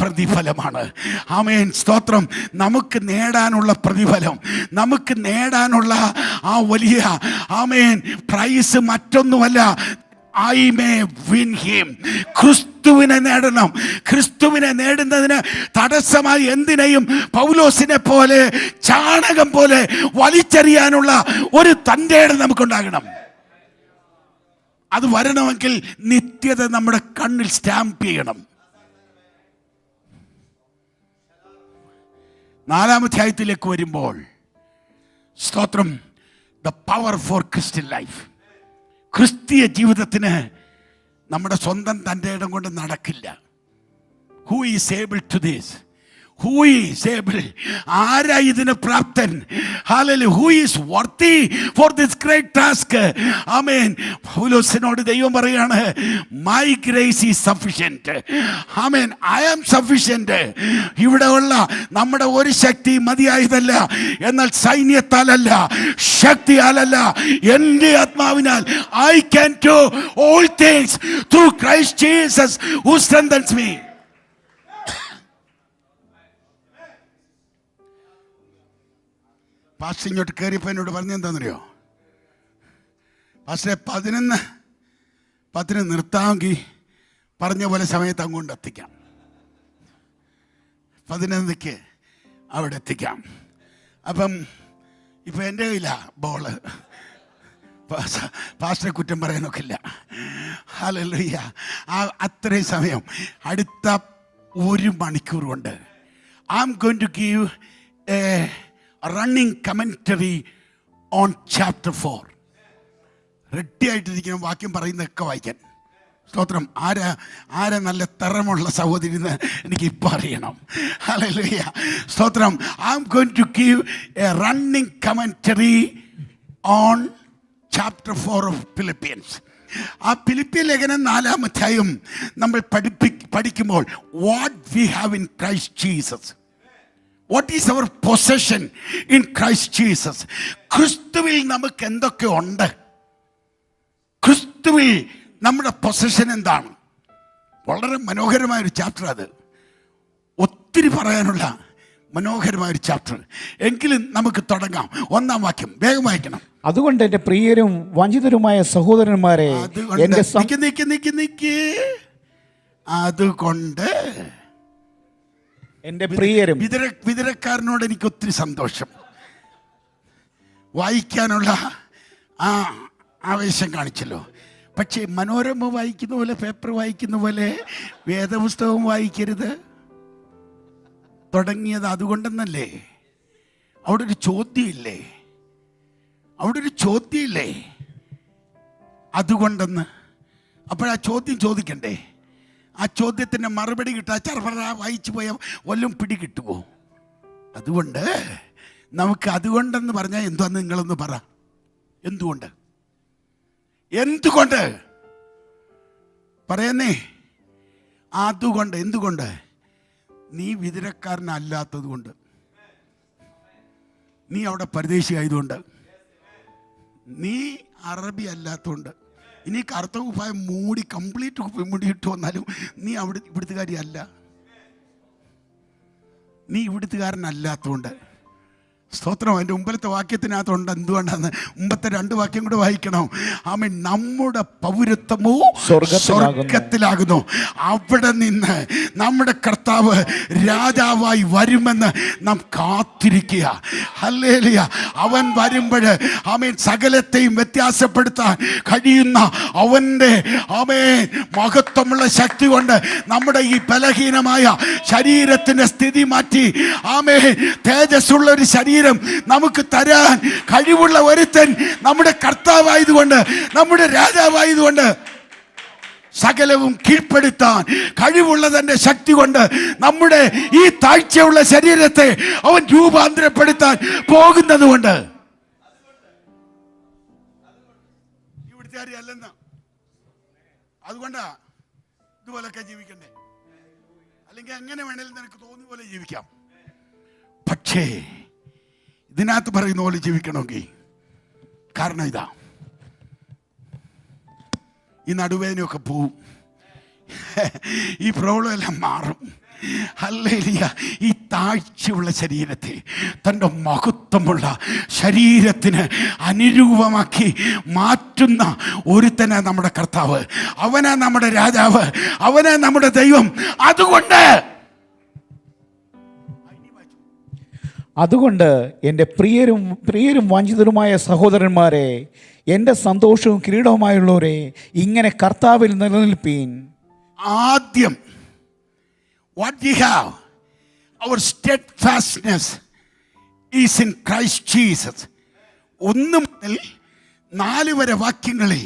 പ്രതിഫലമാണ്. ആമേൻ, സ്തോത്രം. നമുക്ക് നേടാനുള്ള പ്രതിഫലം, നമുക്ക് നേടാനുള്ള ആ വലിയ ആമേൻ പ്രൈസ് മറ്റൊന്നുമല്ല. I may win him. ക്രിസ്തുവിനെ നേടണം. ക്രിസ്തുവിനെ നേടുന്നതിന് തടസ്സമായി എന്തിനേയും പൗലോസിനെ പോലെ ചാണകം പോലെ വലിച്ചെറിയാനുള്ള ഒരു തൻ്റെ ഇടം നമുക്കുണ്ടാകണം. അത് വരണമെങ്കിൽ നിത്യത നമ്മുടെ കണ്ണിൽ സ്റ്റാമ്പ് ചെയ്യണം. 4-ാം അധ്യായത്തിലേക്ക് വരുമ്പോൾ, സ്തോത്രം, the power for Christian life. ക്രിസ്തീയ ജീവിതത്തിന് നമ്മുടെ സ്വന്തം തൻ്റെ ഇടം കൊണ്ട് നടക്കില്ല. Who is able to this? Who is able? ആരാ ഇതിന് പ്രാപ്തൻ? ഹല്ലേലൂയ. Who is worthy for this great task? ആമേൻ. പൗലോസിനോട് ദൈവം പറയാണ്, my grace is sufficient. Amen. I am sufficient. ഇവിടെ ഉള്ള നമ്മുടെ ഒരു ശക്തി മതിയായതല്ല, എന്നാൽ സൈന്യത്താലല്ല, ശക്തിയാലല്ല, എൻ്റെ ആത്മാവിനാൽ I can do all things through Christ Jesus who strengthens me. Pastor ഇങ്ങോട്ട് കയറിയപ്പോൾ എന്നോട് പറഞ്ഞെന്താണെന്നറിയോ? പാസ്റ്ററെ 11 നിർത്താമെങ്കിൽ പറഞ്ഞ പോലെ സമയത്ത് അങ്ങോട്ട് എത്തിക്കാം, 11 അവിടെ എത്തിക്കാം. അപ്പം ഇപ്പം എൻ്റെ കയ്യിലാണ് ബോള്. പാസ്റ്ററെ കുറ്റം പറയാനൊക്കില്ല. ഹല്ലേലൂയ. അത്രയും സമയം, അടുത്ത 1 മണിക്കൂർ കൊണ്ട് I am going to give a running commentary on chapter 4. Ready ആയിട്ടിരിക്കുന്ന വാക്യം പറയുന്നതൊക്കെ വായിക്കാൻ. സ്തോത്രം. ആരാ നല്ല തരമുള്ള സഹോദരി എന്ന് എനിക്ക് ഇപ്പം അറിയണം. ഹല്ലേലൂയ. സ്തോത്രം. I am going to give a running commentary on chapter 4 of Philippians. ആ ഫിലിപ്പിയ ലേഖനം 4-ാം അധ്യായം നമ്മൾ പഠിക്കുമ്പോൾ what we have in Christ Jesus. What is our possession in Christ Jesus? ക്രിസ്തുവിൽ നമുക്ക് എന്തൊക്കെ ഉണ്ട്? ക്രിസ്തുവിൽ നമ്മുടെ പൊസഷൻ എന്താണ്? വളരെ മനോഹരമായൊരു ചാപ്റ്റർ അത്. ഒത്തിരി പറയാനുള്ള മനോഹരമായൊരു ചാപ്റ്റർ. എങ്കിലും നമുക്ക് തുടങ്ങാം. 1-ാം വാക്യം വേഗം വായിക്കണം. അതുകൊണ്ട് എൻ്റെ പ്രിയരും വഞ്ചിതരുമായ സഹോദരന്മാരെ, അതുകൊണ്ട് എൻ്റെ പ്രിയരും. വിതരക്കാരനോട് എനിക്ക് ഒത്തിരി സന്തോഷം. വായിക്കാനുള്ള ആ ആവേശം കാണിച്ചല്ലോ. പക്ഷേ മനോരമ വായിക്കുന്ന പോലെ, പേപ്പർ വായിക്കുന്ന പോലെ വേദപുസ്തകം വായിക്കരുത്. തുടങ്ങിയത് അതുകൊണ്ടെന്നല്ലേ? അവിടെ ഒരു ചോദ്യമില്ലേ? അതുകൊണ്ടെന്ന്. അപ്പോഴാ ചോദ്യം ചോദിക്കണ്ടേ? ആ ചോദ്യത്തിന് മറുപടി കിട്ടാ ചെറുപ്പ വായിച്ചു പോയാൽ വല്ലതും പിടി കിട്ടുമോ? അതുകൊണ്ട് നമുക്ക് അതുകൊണ്ടെന്ന് പറഞ്ഞാൽ എന്താന്ന് നിങ്ങളൊന്ന് പറ. എന്തുകൊണ്ട് പറയുന്നേ? അതുകൊണ്ട്. എന്തുകൊണ്ട്? നീ വിതരക്കാരനല്ലാത്തത് കൊണ്ട്, നീ അവിടെ പരദേശി ആയതുകൊണ്ട്, നീ അറബി അല്ലാത്തതുകൊണ്ട്, ഇനി കറുത്ത കുപ്പായം മൂടി കംപ്ലീറ്റ് മൂടിയിട്ട് വന്നാലും നീ ഇവിടുത്തുകാരിയല്ല. നീ ഇവിടുത്തുകാരനല്ലാത്തതുകൊണ്ട്. സ്തോത്രം. അതിൻ്റെ മുമ്പത്തെ വാക്യത്തിനകത്തുണ്ട് എന്തുകൊണ്ടാന്ന്. മുമ്പത്തെ 2 വാക്യം കൂടെ വായിക്കണം. ആമേൻ. നമ്മുടെ പൗരത്വമോ സ്വർഗത്തിലാകുന്നു. അവിടെ നിന്ന് നമ്മുടെ കർത്താവ് രാജാവായി വരുമെന്ന് നാം കാത്തിരിക്കുക. ഹല്ലേലൂയ. അവൻ വരുമ്പോൾ ആമേൻ സകലത്തെയും വ്യത്യാസപ്പെടുത്താൻ കഴിയുന്ന അവൻ്റെ ആമേൻ മഹത്വമുള്ള ശക്തി കൊണ്ട് നമ്മുടെ ഈ ബലഹീനമായ ശരീരത്തിൻ്റെ സ്ഥിതി മാറ്റി ആമേൻ തേജസ്സുള്ള ഒരു ശരീരം നമുക്ക് തരാൻ കഴിവുള്ള ഒരുത്തൻ നമ്മുടെ കർത്താവായതുകൊണ്ട്, നമ്മുടെ രാജാവായതുകൊണ്ട്, സകലവും കീഴ്പ്പെടുത്താൻ കഴിവുള്ള തന്റെ ശക്തി കൊണ്ട് നമ്മുടെ ഈ താഴ്ചയുള്ള ശരീരത്തെ അവൻ രൂപാന്തരപ്പെടുത്താൻ പോകുന്നത് കൊണ്ട്. ഇവിടുത്തെ അല്ലെന്ന അതുകൊണ്ടാ ഇതുപോലൊക്കെ ജീവിക്കണ്ടേ? അല്ലെങ്കിൽ എങ്ങനെ വേണേലും നിനക്ക് തോന്നിയ പോലെ ജീവിക്കാം. പക്ഷേ ഇതിനകത്ത് പറയുന്ന പോലെ ജീവിക്കണമെങ്കിൽ കാരണം ഇതാ, ഈ നടുവേദനയൊക്കെ പോവും, ഈ പ്രോബ്ലം എല്ലാം മാറും. ഹല്ലേലൂയ. ഈ താഴ്ചയുള്ള ശരീരത്തെ തൻ്റെ മഹത്വമുള്ള ശരീരത്തിന് അനുരൂപമാക്കി മാറ്റുന്ന ഒരുത്തനാ നമ്മുടെ കർത്താവ്. അവനാ നമ്മുടെ രാജാവ്, അവനാ നമ്മുടെ ദൈവം. അതുകൊണ്ട് എൻ്റെ പ്രിയരും വഞ്ചിതരുമായ സഹോദരന്മാരെ, എൻ്റെ സന്തോഷവും കിരീടവുമായുള്ളവരെ, ഇങ്ങനെ കർത്താവിൽ നിലനിൽപ്പീൻ. ആദ്യം what we have, our steadfastness is in Christ Jesus. 1 മുതൽ 4 വരെ വാക്യങ്ങളിൽ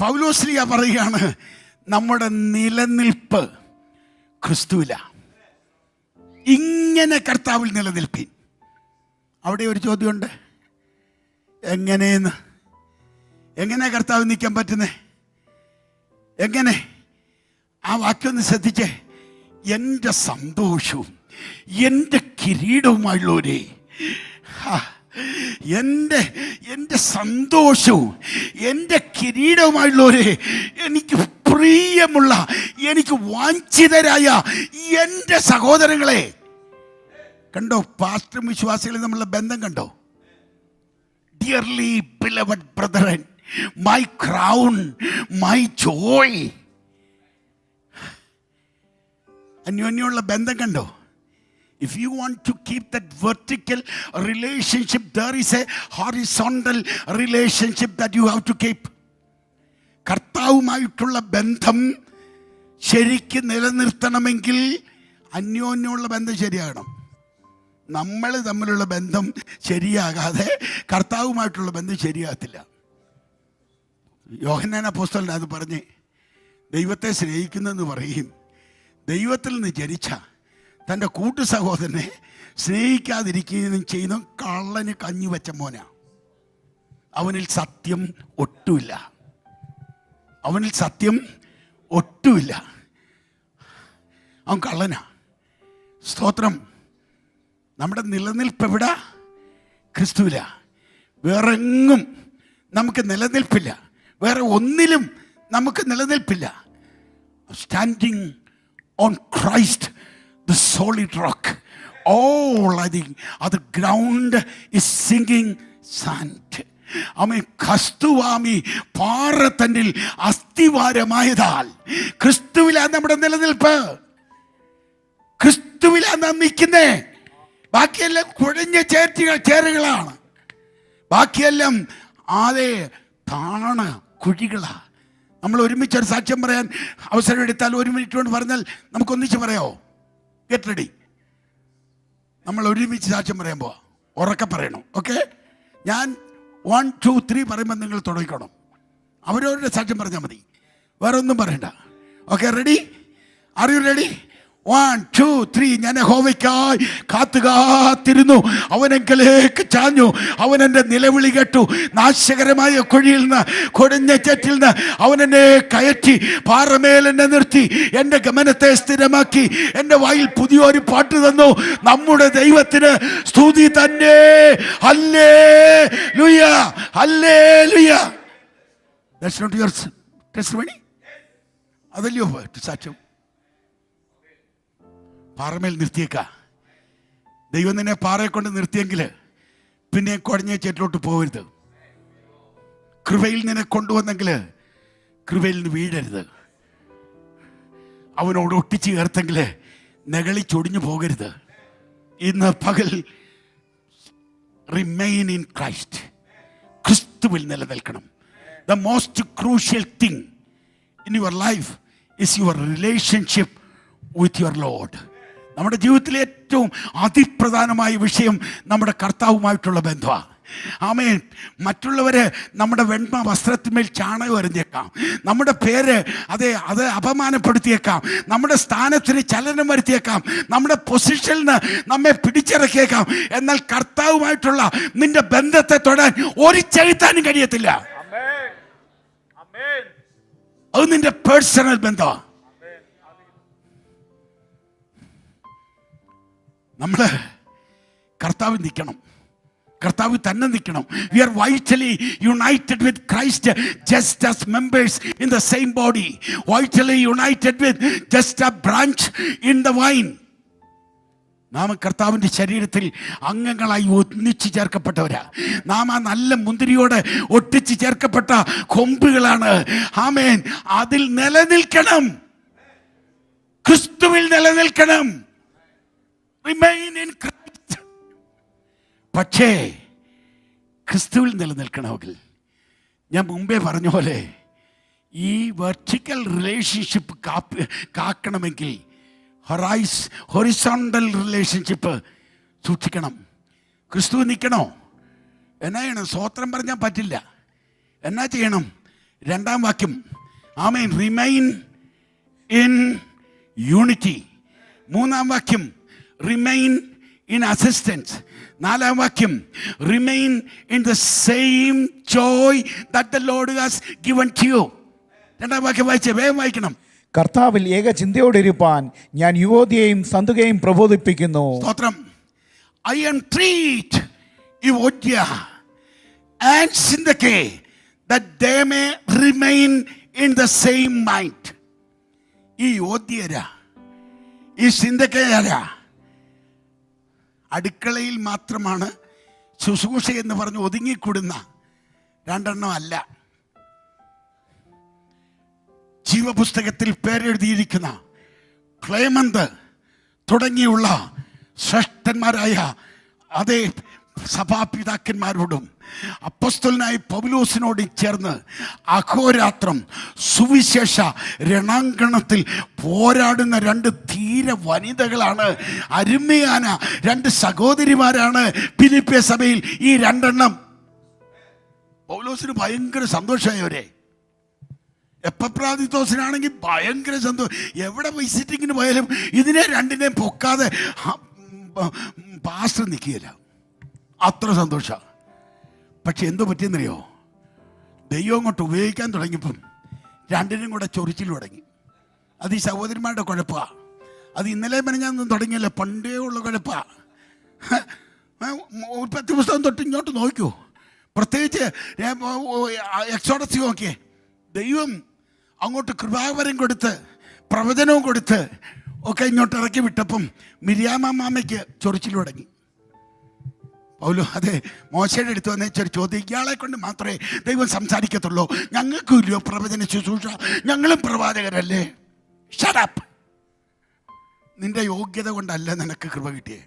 പൗലോസ്ലീഹ പറയുകയാണ്, നമ്മുടെ നിലനിൽപ്പ് ക്രിസ്തുവില. ഇങ്ങനെ കർത്താവിൽ നിലനിൽപ്പിൻ. അവിടെ ഒരു ചോദ്യമുണ്ട്, എങ്ങനെ കർത്താവിൽ നിൽക്കാൻ പറ്റുന്നേ? എങ്ങനെ? ആ വാക്യം ഒന്ന് ശ്രദ്ധിച്ചേ. എൻ്റെ സന്തോഷവും എൻ്റെ കിരീടവുമായുള്ളവരെ, എൻ്റെ സന്തോഷവും എൻ്റെ കിരീടവുമായുള്ളവരെ, എനിക്ക് പ്രിയമുള്ള, എനിക്ക് വാഞ്ചിതരായ എൻ്റെ സഹോദരങ്ങളെ. കണ്ടോ പാസ്റ്ററും വിശ്വാസികളും തമ്മിലുള്ള ബന്ധം കണ്ടോ? Dearly beloved brethren, my crown, my joy. അന്യോന്യമുള്ള ബന്ധം കണ്ടോ? If you want to keep that vertical relationship, there is a horizontal relationship that you have to keep. കർത്താവുമായിട്ടുള്ള ബന്ധം ശരിക്ക് നിലനിർത്തണമെങ്കിൽ അന്യോന്യമുള്ള ബന്ധം ശരിയാകണം. നമ്മൾ തമ്മിലുള്ള ബന്ധം ശരിയാകാതെ കർത്താവുമായിട്ടുള്ള ബന്ധം ശരിയാകത്തില്ല. യോഹന്നാൻ അപ്പോസ്തലൻ അത് പറഞ്ഞ്, ദൈവത്തെ സ്നേഹിക്കുന്നെന്ന് പറയും, ദൈവത്തിൽ നിന്ന് ജനിച്ച തൻ്റെ കൂട്ടു സഹോദരനെ സ്നേഹിക്കാതിരിക്കുകയും ചെയ്യുന്ന കള്ളന് കഞ്ഞി വെച്ച മോനാ. അവനിൽ സത്യം ഒട്ടുമില്ല. അവൻ കള്ളനാ. സ്തോത്രം. നമ്മുടെ നിലനിൽപ്പ് എവിടെ? ക്രിസ്തുവില. വേറെങ്ങും നമുക്ക് നിലനിൽപ്പില്ല. വേറെ ഒന്നിലും നമുക്ക് നിലനിൽപ്പില്ല. Standing on Christ, the solid rock, all the ground is singing sand. ആമേൻ. ക്രിസ്തുവാമി പാറത്തണ്ടിൽ അസ്ഥിവാരമായതാൽ ക്രിസ്തുവിലാണ് നമ്മുടെ നിലനിൽപ്പ്. ക്രിസ്തുവിലാണ് നാം നിൽക്കുന്നേ. ബാക്കിയെല്ലാം കുഴഞ്ഞ ചേറുകളാണ്. ബാക്കിയെല്ലാം താണ കുഴികളാ. നമ്മൾ ഒരുമിച്ചൊരു സാക്ഷ്യം പറയാൻ അവസരം എടുത്താൽ 1 മിനിറ്റ് കൊണ്ട് പറഞ്ഞാൽ നമുക്കൊന്നിച്ച് പറയാമോ? Get ready. നമ്മൾ ഒരുമിച്ച് സാക്ഷ്യം പറയാൻ പോവാ. ഉറക്കെ പറയണം. ഓക്കെ? ഞാൻ 1, 2, 3 പറയുമ്പോൾ നിങ്ങൾ തുടങ്ങിക്കണം. അവരവരുടെ സാക്ഷ്യം പറഞ്ഞാൽ മതി, വേറെ ഒന്നും പറയണ്ട. Okay? Ready? Are you ready? 1, 2, 3. ഞാൻ യഹോവയ്ക്കായി കാത്തിരുന്നു, അവനെങ്കിലേക്ക് ചാഞ്ഞു, അവൻ എൻ്റെ നിലവിളി കേട്ടു. നാശകരമായ കുഴിയിൽ നിന്ന്, കൊടിഞ്ഞ ചേറ്റിൽ നിന്ന് അവൻ എന്നെ കയറ്റി, പാറമേൽ എന്നെ നിർത്തി, എൻ്റെ ഗമനത്തെ സ്ഥിരമാക്കി, എൻ്റെ വായിൽ പുതിയൊരു പാട്ട് തന്നു. നമ്മുടെ ദൈവത്തിന് സ്തുതി തന്നെ. Hallelujah, hallelujah. That's not your testimony? അതല്ലയോ സാക്ഷ്യം? പാറമേൽ നിർത്തിയേക്ക. ദൈവം നിന്നെ പാറയെ കൊണ്ട് നിർത്തിയെങ്കിൽ പിന്നെ കുഴഞ്ഞ ചേറ്റിലോട്ട് പോകരുത്. കൃപയിൽ നിന്നെ കൊണ്ടുവന്നെങ്കിൽ കൃപയിൽ നിന്ന് വീഴരുത്. അവനോട് ഒട്ടിച്ച് ചേർത്തെങ്കിൽ നെകളിച്ചൊടിഞ്ഞു പോകരുത്. ഇന്ന് പകൽ റിമെയിൻ ഇൻ ക്രൈസ്റ്റ്. ക്രിസ്തുവിൽ നിലനിൽക്കണം. The most crucial thing in your life is your relationship with your Lord. നമ്മുടെ ജീവിതത്തിലെ ഏറ്റവും അതിപ്രധാനമായ വിഷയം നമ്മുടെ കർത്താവുമായിട്ടുള്ള ബന്ധമാണ്. ആമേൻ. മറ്റുള്ളവരെ നമ്മുടെ വെണ്മ വസ്ത്രത്തിന്മേൽ ചാണകം എറിഞ്ഞേക്കാം, നമ്മുടെ പേര് അത് അപമാനപ്പെടുത്തിയേക്കാം, നമ്മുടെ സ്ഥാനത്തിന് ചലനം വരുത്തിയേക്കാം, നമ്മുടെ പൊസിഷനിൽ നമ്മെ പിടിച്ചിറക്കിയേക്കാം. എന്നാൽ കർത്താവുമായിട്ടുള്ള നിന്റെ ബന്ധത്തെ തൊടാൻ ഒരു ചെലുത്താനും കഴിയത്തില്ല. അത് നിന്റെ പേഴ്സണൽ ബന്ധമാണ്. നമ്മൾ കർത്താവിൽ നിൽക്കണം, കർത്താവിൽ തന്നെ നിൽക്കണം. We are vitally united with Christ, just as members in the same body, vitally united with just a branch in the vine. നാം കർത്താവിൻ്റെ ശരീരത്തിൽ അംഗങ്ങളായി ഒന്നിച്ചു ചേർക്കപ്പെട്ടവരാ. നാം ആ നല്ല മുന്തിരിയോട് ഒട്ടിച്ചു ചേർക്കപ്പെട്ട കൊമ്പുകളാണ്. ആമേൻ. അതിൽ നിലനിൽക്കണം, ക്രിസ്തുവിൽ നിലനിൽക്കണം. Remain in Christ. പക്ഷേ ക്രിസ്തുവിൽ നിലനിൽക്കണമെങ്കിൽ ഞാൻ മുമ്പേ പറഞ്ഞ പോലെ ഈ വെർട്ടിക്കൽ റിലേഷൻഷിപ്പ് കാക്കണമെങ്കിൽ ഹൊറിസോണ്ടൽ റിലേഷൻഷിപ്പ് സൂക്ഷിക്കണം. ക്രിസ്തു നിൽക്കണോ? എന്നാ ചെയ്യണം? സ്വോത്രം പറഞ്ഞാൽ പറ്റില്ല. എന്നാ ചെയ്യണം? രണ്ടാം വാക്യം ആമേൻ റിമൈൻ ഇൻ യൂണിറ്റി. മൂന്നാം വാക്യം റിമൈൻ ഇൻ അസിസ്റ്റൻസ്. നാലാം വാക്യം remain in the same joy that the Lord has given to you. രണ്ടാം വാക്യം വായിച്ചേ, വേഗം വായിക്കണം. കർത്താവിൽ ഏക ചിന്തയോടിരിപ്പാൻ ഞാൻ യുവതിയെയും സന്തുകയും പ്രബോധിപ്പിക്കുന്നു. സ്തോത്രം. I entreat Euodia and Syntyche that they may remain in the same mind. ഈ യോദ്യരാ ഈ സിന്തക്കയാരാ? അടുക്കളയിൽ മാത്രമാണ് ശുശ്രൂഷ എന്ന് പറഞ്ഞ് ഒതുങ്ങിക്കൂടുന്ന രണ്ടെണ്ണം അല്ല. ജീവപുസ്തകത്തിൽ പേരെഴുതിയിരിക്കുന്ന ക്ലേമന്ത് തുടങ്ങിയുള്ള ശ്രേഷ്ഠന്മാരായ അതേ സഭാപിതാക്കന്മാരോടും അപ്പോസ്തലനായ പൗലോസിനോടും ചേർന്ന് അഹോരാത്രം സുവിശേഷ രണാങ്കണത്തിൽ പോരാടുന്ന രണ്ട് ധീര വനിതകളാണ്, അരുമയാന രണ്ട് സഹോദരിമാരാണ് ഫിലിപ്പിയ സഭയിൽ ഈ രണ്ടെണ്ണം. പൗലോസിന് ഭയങ്കര സന്തോഷമായവരെ. എപ്പപ്രാദിത്തോസിനാണെങ്കിൽ ഭയങ്കര സന്തോഷം. എവിടെ വിസിറ്റിങ്ങിന് പോയാലും ഇതിനെ രണ്ടിനെയും പൊക്കാതെ പാസ്റ്റർ നിൽക്കുകയില്ല, അത്ര സന്തോഷമാണ്. പക്ഷെ എന്തോ പറ്റിയെന്നറിയോ, ദൈവം അങ്ങോട്ട് ഉപയോഗിക്കാൻ തുടങ്ങിയപ്പം രണ്ടിനും കൂടെ ചൊറിച്ചിൽ തുടങ്ങി. അത് ഈ സഹോദരിമാരുടെ കുഴപ്പമാണ്. അത് ഇന്നലെ മെനഞ്ഞാന്നും തുടങ്ങിയല്ല, പണ്ടേ ഉള്ള കുഴപ്പമാണ്. ഉൽപ്പത്തി പുസ്തകം തൊട്ട് ഇങ്ങോട്ട് നോക്കൂ, പ്രത്യേകിച്ച് എക്സോഡസ് നോക്കിയേ. ദൈവം അങ്ങോട്ട് കൃപാവരം കൊടുത്ത് പ്രവചനവും കൊടുത്ത് ഒക്കെ ഇങ്ങോട്ട് ഇറക്കി വിട്ടപ്പം മിര്യാമ്മയ്ക്ക് ചൊറിച്ചിൽ തുടങ്ങി. പൗലോ അതെ മോശയുടെ അടുത്ത് വന്നേച്ചൊരു ചോദ്യം, ഇയാളെ കൊണ്ട് മാത്രമേ ദൈവം സംസാരിക്കത്തുള്ളൂ, ഞങ്ങൾക്കും ഇല്ലയോ പ്രവചന ശുശ്രൂഷ? ഞങ്ങളും പ്രവാചകരല്ലേ? Shut up. നിന്റെ യോഗ്യത കൊണ്ടല്ല നിനക്ക് കൃപ കിട്ടിയേ.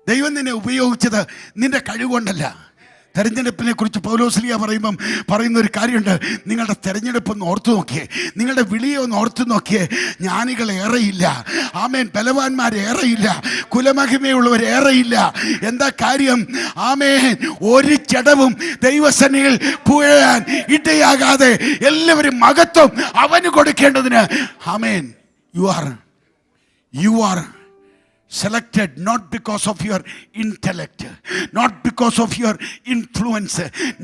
ദൈവം നിന്നെ ഉപയോഗിച്ചത് നിന്റെ കഴിവുകൊണ്ടല്ല. തെരഞ്ഞെടുപ്പിനെ കുറിച്ച് പൗലോസ്ലീഹ പറയുന്ന ഒരു കാര്യമുണ്ട്. നിങ്ങളുടെ തെരഞ്ഞെടുപ്പ് ഒന്ന് ഓർത്തു നോക്കിയേ, നിങ്ങളുടെ വിളിയെ ഒന്ന് ഓർത്തു നോക്കിയേ. ജ്ഞാനികൾ ഏറെയില്ല, ആമേൻ, ബലവാന്മാർ ഏറെയില്ല, കുലമഹിമയുള്ളവർ ഏറെയില്ല. എന്താ കാര്യം? ആമേൻ, ഒരു ജഡവും ദൈവസന്നിധിയിൽ പുഴയാൻ ഇടയാകാതെ എല്ലാവരും മഹത്വം അവന് കൊടുക്കേണ്ടതിന് ആമേൻ you are selected not because of your intellect, not because of your influence,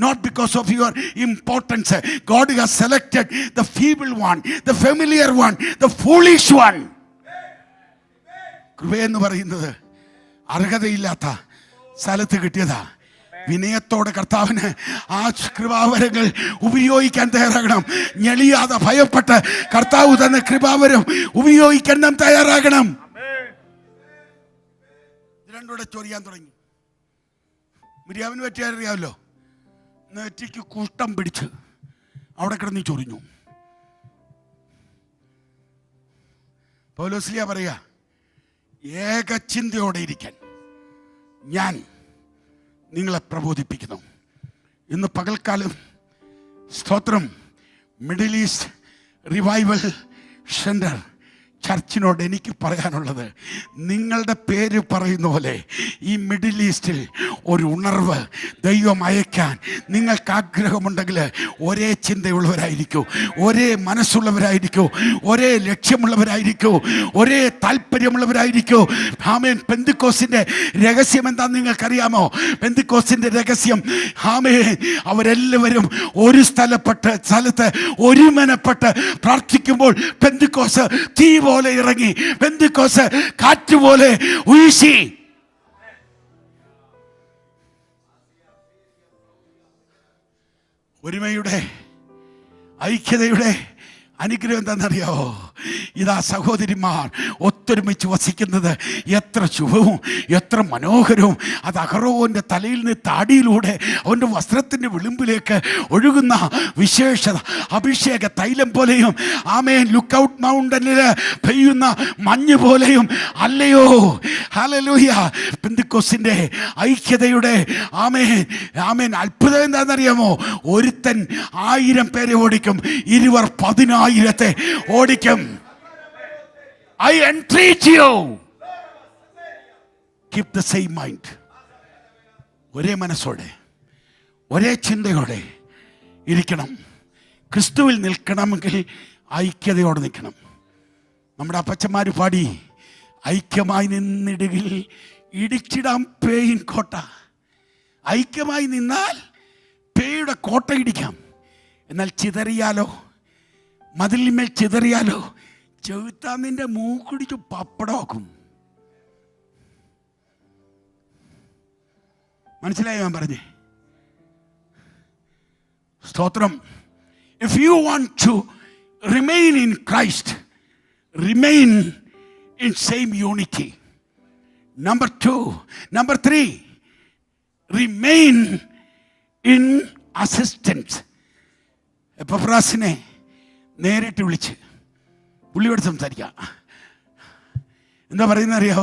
not because of your importance. God has selected the feeble one, the familiar one, the foolish one. കൃപയെന്ന് പറയുന്നത് അർഹതയില്ലാത്ത സ്ഥലത്ത് കിട്ടിയതാ. വിനയത്തോടെ കർത്താവിന് ആ കൃപാവരങ്ങൾ ഉപയോഗിക്കാൻ തയ്യാറാകണം. ഞെളിയാതെ ഭയപ്പെട്ട് കർത്താവ് തന്നെ കൃപാവരം ഉപയോഗിക്കാൻ നാം തയ്യാറാകണം. രണ്ടൂടെ ചൊറിയാൻ തുടങ്ങി. മിര്യാമിന് പറ്റിയറിയാമല്ലോ, നെറ്റിക്ക് കുഷ്ഠം പിടിച്ച് അവിടെ കിടന്ന് ചൊറിഞ്ഞു. പൗലോസ്ലീഹ പറയാ, ഏകചിന്തയോടെ ഇരിക്കാൻ ഞാൻ നിങ്ങളെ പ്രബോധിപ്പിക്കുന്നു. ഇന്ന് പകൽക്കാലം സ്തോത്രം മിഡിൽ ഈസ്റ്റ് റിവൈവൽ സെന്റർ ചർച്ചിനോട് എനിക്ക് പറയാനുള്ളത്, നിങ്ങളുടെ പേര് പറയുന്ന പോലെ ഈ മിഡിൽ ഈസ്റ്റിൽ ഒരു ഉണർവ് ദൈവം അയക്കാൻ നിങ്ങൾക്ക് ആഗ്രഹമുണ്ടെങ്കിൽ ഒരേ ചിന്തയുള്ളവരായിരിക്കൂ, ഒരേ മനസ്സുള്ളവരായിരിക്കൂ, ഒരേ ലക്ഷ്യമുള്ളവരായിരിക്കൂ, ഒരേ താല്പര്യമുള്ളവരായിരിക്കൂ. ആമേൻ. പെന്തിക്കോസിന്റെ രഹസ്യം എന്താണെന്ന് നിങ്ങൾക്കറിയാമോ? പെന്തിക്കോസിന്റെ രഹസ്യം ആമേൻ, അവരെല്ലാവരും ഒരു സ്ഥലത്ത് ഒരുമനപ്പെട്ട് പ്രാർത്ഥിക്കുമ്പോൾ പെന്തിക്കോസ് തീ പോലെ ഇറങ്ങി, പെന്തിക്കോസ് കാറ്റ് പോലെ വീശി. ഒരുമയുടെ ഐക്യതയുടെ അനുഗ്രഹം എന്താണെന്നറിയാവോ? ഇതാ സഹോദരിമാർ ഒത്തൊരുമിച്ച് വസിക്കുന്നത് എത്ര ശുഭവും എത്ര മനോഹരവും. അത് അഹറോന്റെ തലയിൽ നിന്ന് താടിയിലൂടെ അവൻ്റെ വസ്ത്രത്തിൻ്റെ വിളിമ്പിലേക്ക് ഒഴുകുന്ന വിശേഷത അഭിഷേക തൈലം പോലെയും ആമേൻ ലുക്കൗട്ട് മൗണ്ടനിൽ പെയ്യുന്ന മഞ്ഞ് പോലെയും അല്ലയോ? ഹല്ലേലൂയ. പെന്തിക്കോസിന്റെ ഐക്യതയുടെ ആമേൻ അത്ഭുതം എന്താണെന്നറിയാമോ? ഒരുത്തൻ 1000 പേരെ ഓടിക്കും, 20 10,000 ഓടിക്കും. I entreat you, keep the same mind. ഒരേ മനസ്സോടെ ഒരേ ചിന്തയോടെ ഇരിക്കണം. ക്രിസ്തുവിൽ നിൽക്കണമെങ്കിൽ ഐക്യതയോടെ നിൽക്കണം. നമ്മുടെ അപ്പച്ചന്മാർ പാടി, ഐക്യമായി നിന്നിടുകിൽ ഇടിച്ചിടാം പേയിൻ കോട്ട. ഐക്യമായി നിന്നാൽ പേയുടെ കോട്ട ഇടിക്കാം. എന്നാൽ ചിതറിയാലോ, മതിലിന്മേൽ ചിതറിയാലോ, ചെവുത്താൻ നിന്റെ മൂക്കുടിച്ച് പപ്പടമാക്കും. മനസ്സിലായോ ഞാൻ പറഞ്ഞേ? സ്തോത്രം. If you want to remain in Christ, remain in same unity. Number 2, number 3, remain in assistance. എപ്പഫ്രാസിനെ നേരിട്ട് വിളിച്ച് പുള്ളിയോട് സംസാരിക്കാം. എന്താ പറയുന്നത് അറിയോ?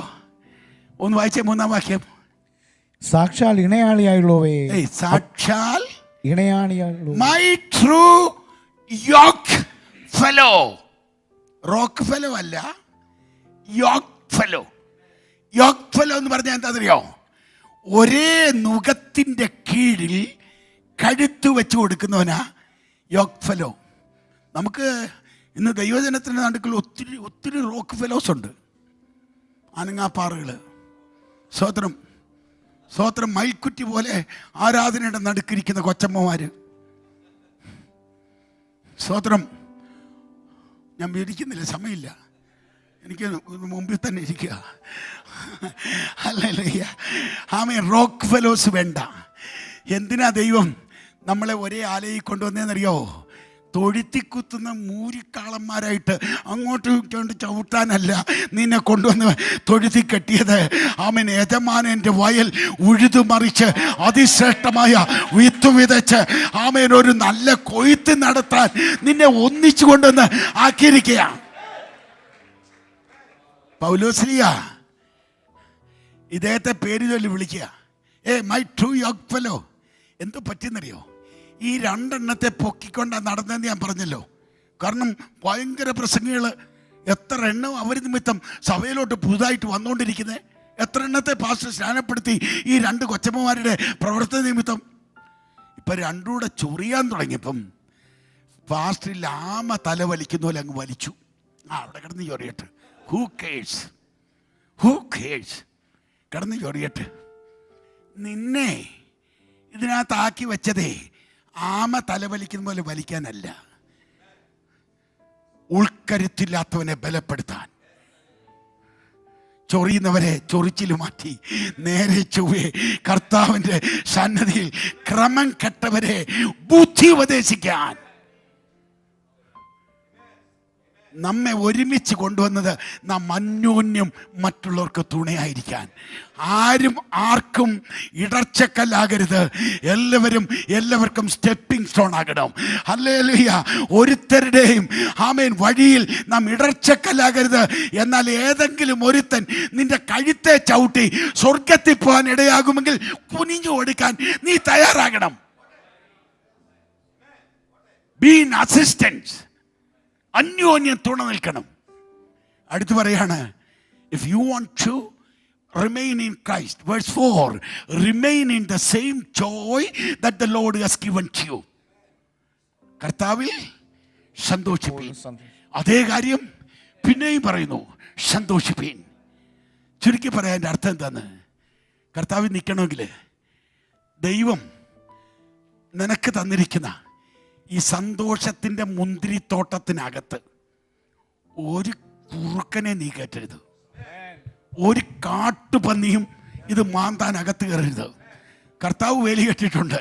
ഒന്ന് വായിച്ചേ, 3-ാം വാക്യം. സാക്ഷാൽ ഇണയാളിയായുള്ളവയെ, സാക്ഷാൽ ഇണയാളിയായുള്ളൂ, my true yoke fellow. Rock fellow അല്ല, യോക്ക് ഫെലോ. യോക്ക് ഫെലോ എന്ന് പറഞ്ഞാൽ എന്താണെന്നറിയോ? ഒരേ നുകത്തിൻ്റെ കീഴിൽ കഴുത്ത് വെച്ച് കൊടുക്കുന്നവനാ യോക്ക് ഫെലോ. നമുക്ക് ഇന്ന് ദൈവജനത്തിൻ്റെ നടുക്കിൽ ഒത്തിരി ഒത്തിരി റോക്ക് ഫെലോസ് ഉണ്ട്, അനങ്ങാപ്പാറകൾ. സ്വോത്രം, സ്വോത്രം. മയിൽക്കുറ്റി പോലെ ആരാധനയുടെ നടുക്കിരിക്കുന്ന കൊച്ചമ്മമാർ. സ്വോത്രം. ഞാൻ വിവരിക്കുന്നില്ല, സമയമില്ല, എനിക്ക് മുമ്പിൽ തന്നെ ഇരിക്കുക. ഹല്ലേലൂയ. ആമേൻ. റോക്ക് ഫെലോസ് വേണ്ട. എന്തിനാ ദൈവം നമ്മളെ ഒരേ ആലയിൽ കൊണ്ടുവന്നതെന്നറിയോ? തൊഴുത്തിക്കുത്തുന്ന മൂരിക്കാളന്മാരായിട്ട് അങ്ങോട്ടും ഇങ്ങോട്ട് ചവിട്ടാനല്ല നിന്നെ കൊണ്ടുവന്ന് തൊഴുത്തി കെട്ടിയത്. ആമേൻ. യജമാനൻ്റെ വയൽ ഉഴുതുമറിച്ച് അതിശ്രേഷ്ഠമായ വിത്ത് വിതച്ച് ആമേൻ ഒരു നല്ല കൊയ്ത്ത് നടത്താൻ നിന്നെ ഒന്നിച്ചു കൊണ്ടുവന്ന് ആക്കിയിരിക്കുകയാണ്. പൗലോസ്ലിയ ഇദ്ദേഹത്തെ പേര് ചൊല്ലി വിളിക്കുക, മൈ ട്രൂ യോക്ക് ഫെലോ. എന്തോ പറ്റിയെന്നറിയോ? ഈ 2 എണ്ണത്തെ പൊക്കിക്കൊണ്ടാണ് നടന്നതെന്ന് ഞാൻ പറഞ്ഞല്ലോ. കാരണം ഭയങ്കര പ്രസംഗികൾ എത്ര എണ്ണം അവർ നിമിത്തം സഭയിലോട്ട് പുതുതായിട്ട് വന്നുകൊണ്ടിരിക്കുന്നത്. എത്ര എണ്ണത്തെ പാസ്റ്റർ സ്നാനപ്പെടുത്തി ഈ 2 കൊച്ചമ്മമാരുടെ പ്രവർത്തന നിമിത്തം. ഇപ്പം 2 കൂടെ ചൊറിയാൻ തുടങ്ങിയപ്പം പാസ്റ്റർ ലാമ തല വലിക്കുന്ന പോലെ അങ്ങ് വലിച്ചു. അവിടെ കിടന്ന് ചൊറിയട്ടെ, ഹൂ കേഴ്സ്, കിടന്ന് ചൊറിയട്ടെ. നിന്നെ ഇതിനകത്താക്കി വെച്ചതേ ആമ തലവലിക്കുന്ന പോലെ വലിക്കാനല്ല, ഉൾക്കരുത്തില്ലാത്തവനെ ബലപ്പെടുത്താൻ, ചൊറിയുന്നവരെ ചൊറിച്ചിൽ മാറ്റി നേരെ ചൊവ്വേ കർത്താവിൻ്റെ സന്നദ്ധിയിൽ ക്രമം കെട്ടവരെ ബുദ്ധി ഉപദേശിക്കാൻ. നമ്മെ ഒരുമിച്ച് കൊണ്ടുവന്നത് നാം അന്യോന്യം മറ്റുള്ളവർക്ക് തുണയായിരിക്കാൻ. ആരും ആർക്കും ഇടർച്ചക്കല്ലാകരുത്. എല്ലാവർക്കും സ്റ്റെപ്പിംഗ് സ്റ്റോൺ ആകണം. ഹല്ലേലൂയ. ഒരുത്തരുടെയും ആമേൻ വഴിയിൽ നാം ഇടർച്ചക്കല്ലാകരുത്. എന്നാൽ ഏതെങ്കിലും ഒരുത്തൻ നിന്റെ കഴുത്തെ ചവിട്ടി സ്വർഗത്തിൽ പോകാൻ ഇടയാകുമെങ്കിൽ കുനിഞ്ഞു കൊടുക്കാൻ നീ തയ്യാറാകണം. Be in assistance. അന്യോന്യം തുണ നിൽക്കണം. അടുത്ത് പറയാണ്, if you want to remain in Christ, verse 4, remain in the same joy that the Lord has given to you. കർത്താവിൽ സന്തോഷിപ്പീൻ. അതേ കാര്യം പിന്നെയും പറയുന്നു, സന്തോഷിപ്പീൻ. ചുരുക്കി പറയാൻ എൻ്റെ അർത്ഥം എന്താന്ന്? കർത്താവിൽ നിൽക്കണമെങ്കിൽ ദൈവം നിനക്ക് തന്നിരിക്കുന്ന ഈ സന്തോഷത്തിൻ്റെ മുന്തിരിത്തോട്ടത്തിനകത്ത് ഒരു കുറുക്കനെ നീ കയറ്റരുത്. ഒരു കാട്ടുപന്നിയും ഇത് മാന്താൻ അകത്ത് കയറരുത്. കർത്താവ് വേലി കെട്ടിയിട്ടുണ്ട്.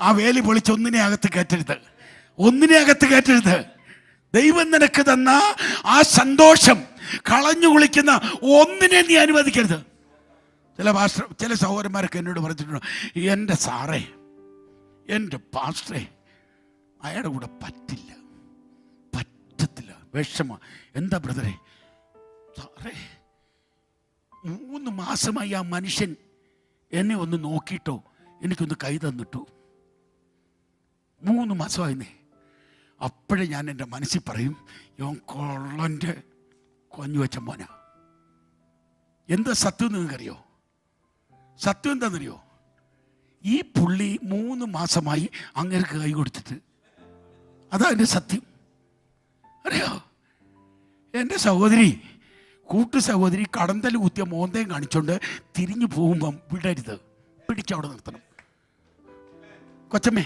ആ വേലി പൊളിച്ച് ഒന്നിനെ അകത്ത് കയറ്റരുത്. ദൈവം നിനക്ക് തന്ന ആ സന്തോഷം കളഞ്ഞു കുളിക്കുന്ന ഒന്നിനെ നീ അനുവദിക്കരുത്. ചില സഹോദരന്മാരൊക്കെ എന്നോട് പറഞ്ഞിട്ടുണ്ട്, എൻ്റെ സാറേ, എൻ്റെ പാസ്റ്ററെ, അയാളുടെ കൂടെ പറ്റത്തില്ല, വിഷമ. എന്താ ബ്രദറെ? സാറേ, 3 മാസമായി ആ മനുഷ്യൻ എന്നെ ഒന്ന് നോക്കിയിട്ടോ എനിക്കൊന്ന് കൈ തന്നിട്ടു. 3 മാസമായിരുന്നേ. അപ്പോഴേ ഞാൻ എൻ്റെ മനസ്സിൽ പറയും, യോൻ കൊള്ളൻ്റെ കൊഞ്ഞു വെച്ച മോന. എന്താ സത്യം നിങ്ങൾക്കറിയോ? സത്യം എന്താണെന്നറിയോ? ഈ പുള്ളി 3 മാസമായി അങ്ങേർക്ക് കൈ കൊടുത്തിട്ട് അതാ എൻ്റെ സത്യം. അറിയോ, എൻ്റെ സഹോദരി, കൂട്ടു സഹോദരി കടന്തൽ കുത്തിയ മോന്തയും കാണിച്ചുകൊണ്ട് തിരിഞ്ഞു പോകുമ്പം വിടരുത്, പിടിച്ചവിടെ നിർത്തണം. കൊച്ചമ്മേ,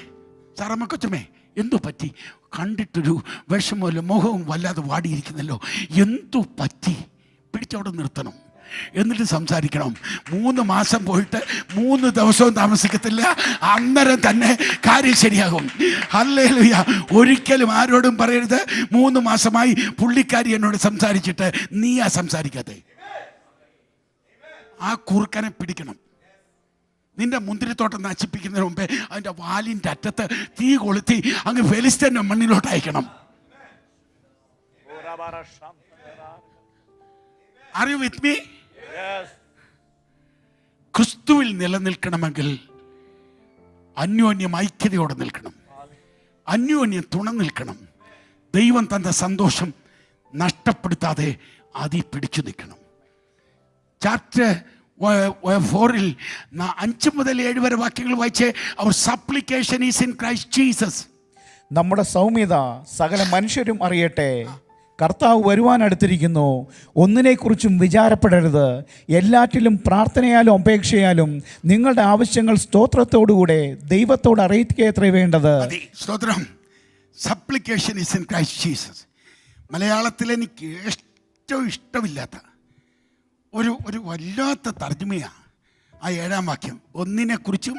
സാറമ്മ കൊച്ചമ്മേ, എന്തു പറ്റി? കണ്ടിട്ടൊരു വിഷമമല്ലോ, മുഖവും വല്ലാതെ വാടിയിരിക്കുന്നല്ലോ, എന്തു പറ്റി? പിടിച്ചവിടെ നിർത്തണം. എന്നിട്ട് സംസാരിക്കണം. 3 മാസം പോയിട്ട് 3 ദിവസവും താമസിക്കത്തില്ല, അന്നേരം തന്നെ കാര്യം ശരിയാകും. ഹല്ലേലൂയ. ഒരിക്കലും ആരോടും പറയരുത് 3 മാസമായി പുള്ളിക്കാരി എന്നോട് സംസാരിച്ചിട്ട് നീയാ സംസാരിക്കാതെ. ആ കുറുക്കനെ പിടിക്കണം. നിന്റെ മുന്തിരിത്തോട്ടം നശിപ്പിക്കുന്നതിന് മുമ്പേ അതിൻ്റെ വാലിൻ്റെ അറ്റത്ത് തീ കൊളുത്തി അങ്ങ് ഫെലിസ്തീൻ്റെ മണ്ണിലോട്ട് അയക്കണം. Are you with me? ക്രിസ്തുവിൽ നിലനിൽക്കണമെങ്കിൽ അന്യോന്യം ഐക്യതയോടെ നിൽക്കണം, അന്യോന്യം തുണ നിൽക്കണം. ദൈവം തന്ന സന്തോഷം നഷ്ടപ്പെടുത്താതെ അതിൽ പിടിച്ചു നിൽക്കണം. ചാപ്റ്റർ 4 5 മുതൽ 7 വരെ വാക്യങ്ങൾ വായിച്ച്, our supplication is in Christ Jesus. നമ്മുടെ സൗമ്യത സകല മനുഷ്യരും അറിയട്ടെ. കർത്താവ് വരുവാനടുത്തിരിക്കുന്നു. ഒന്നിനെക്കുറിച്ചും വിചാരപ്പെടരുത്. എല്ലാറ്റിലും പ്രാർത്ഥനയാലും അപേക്ഷയാലും നിങ്ങളുടെ ആവശ്യങ്ങൾ സ്തോത്രത്തോടുകൂടെ ദൈവത്തോട് അറിയിക്കുകയത്രേ വേണ്ടത്. സ്തോത്രം. Supplication is in Christ Jesus. മലയാളത്തിൽ എനിക്ക് ഏറ്റവും ഇഷ്ടമില്ലാത്ത ഒരു വല്ലാത്ത തർജ്ജമയാണ് ആ 7-ാം വാക്യം. ഒന്നിനെക്കുറിച്ചും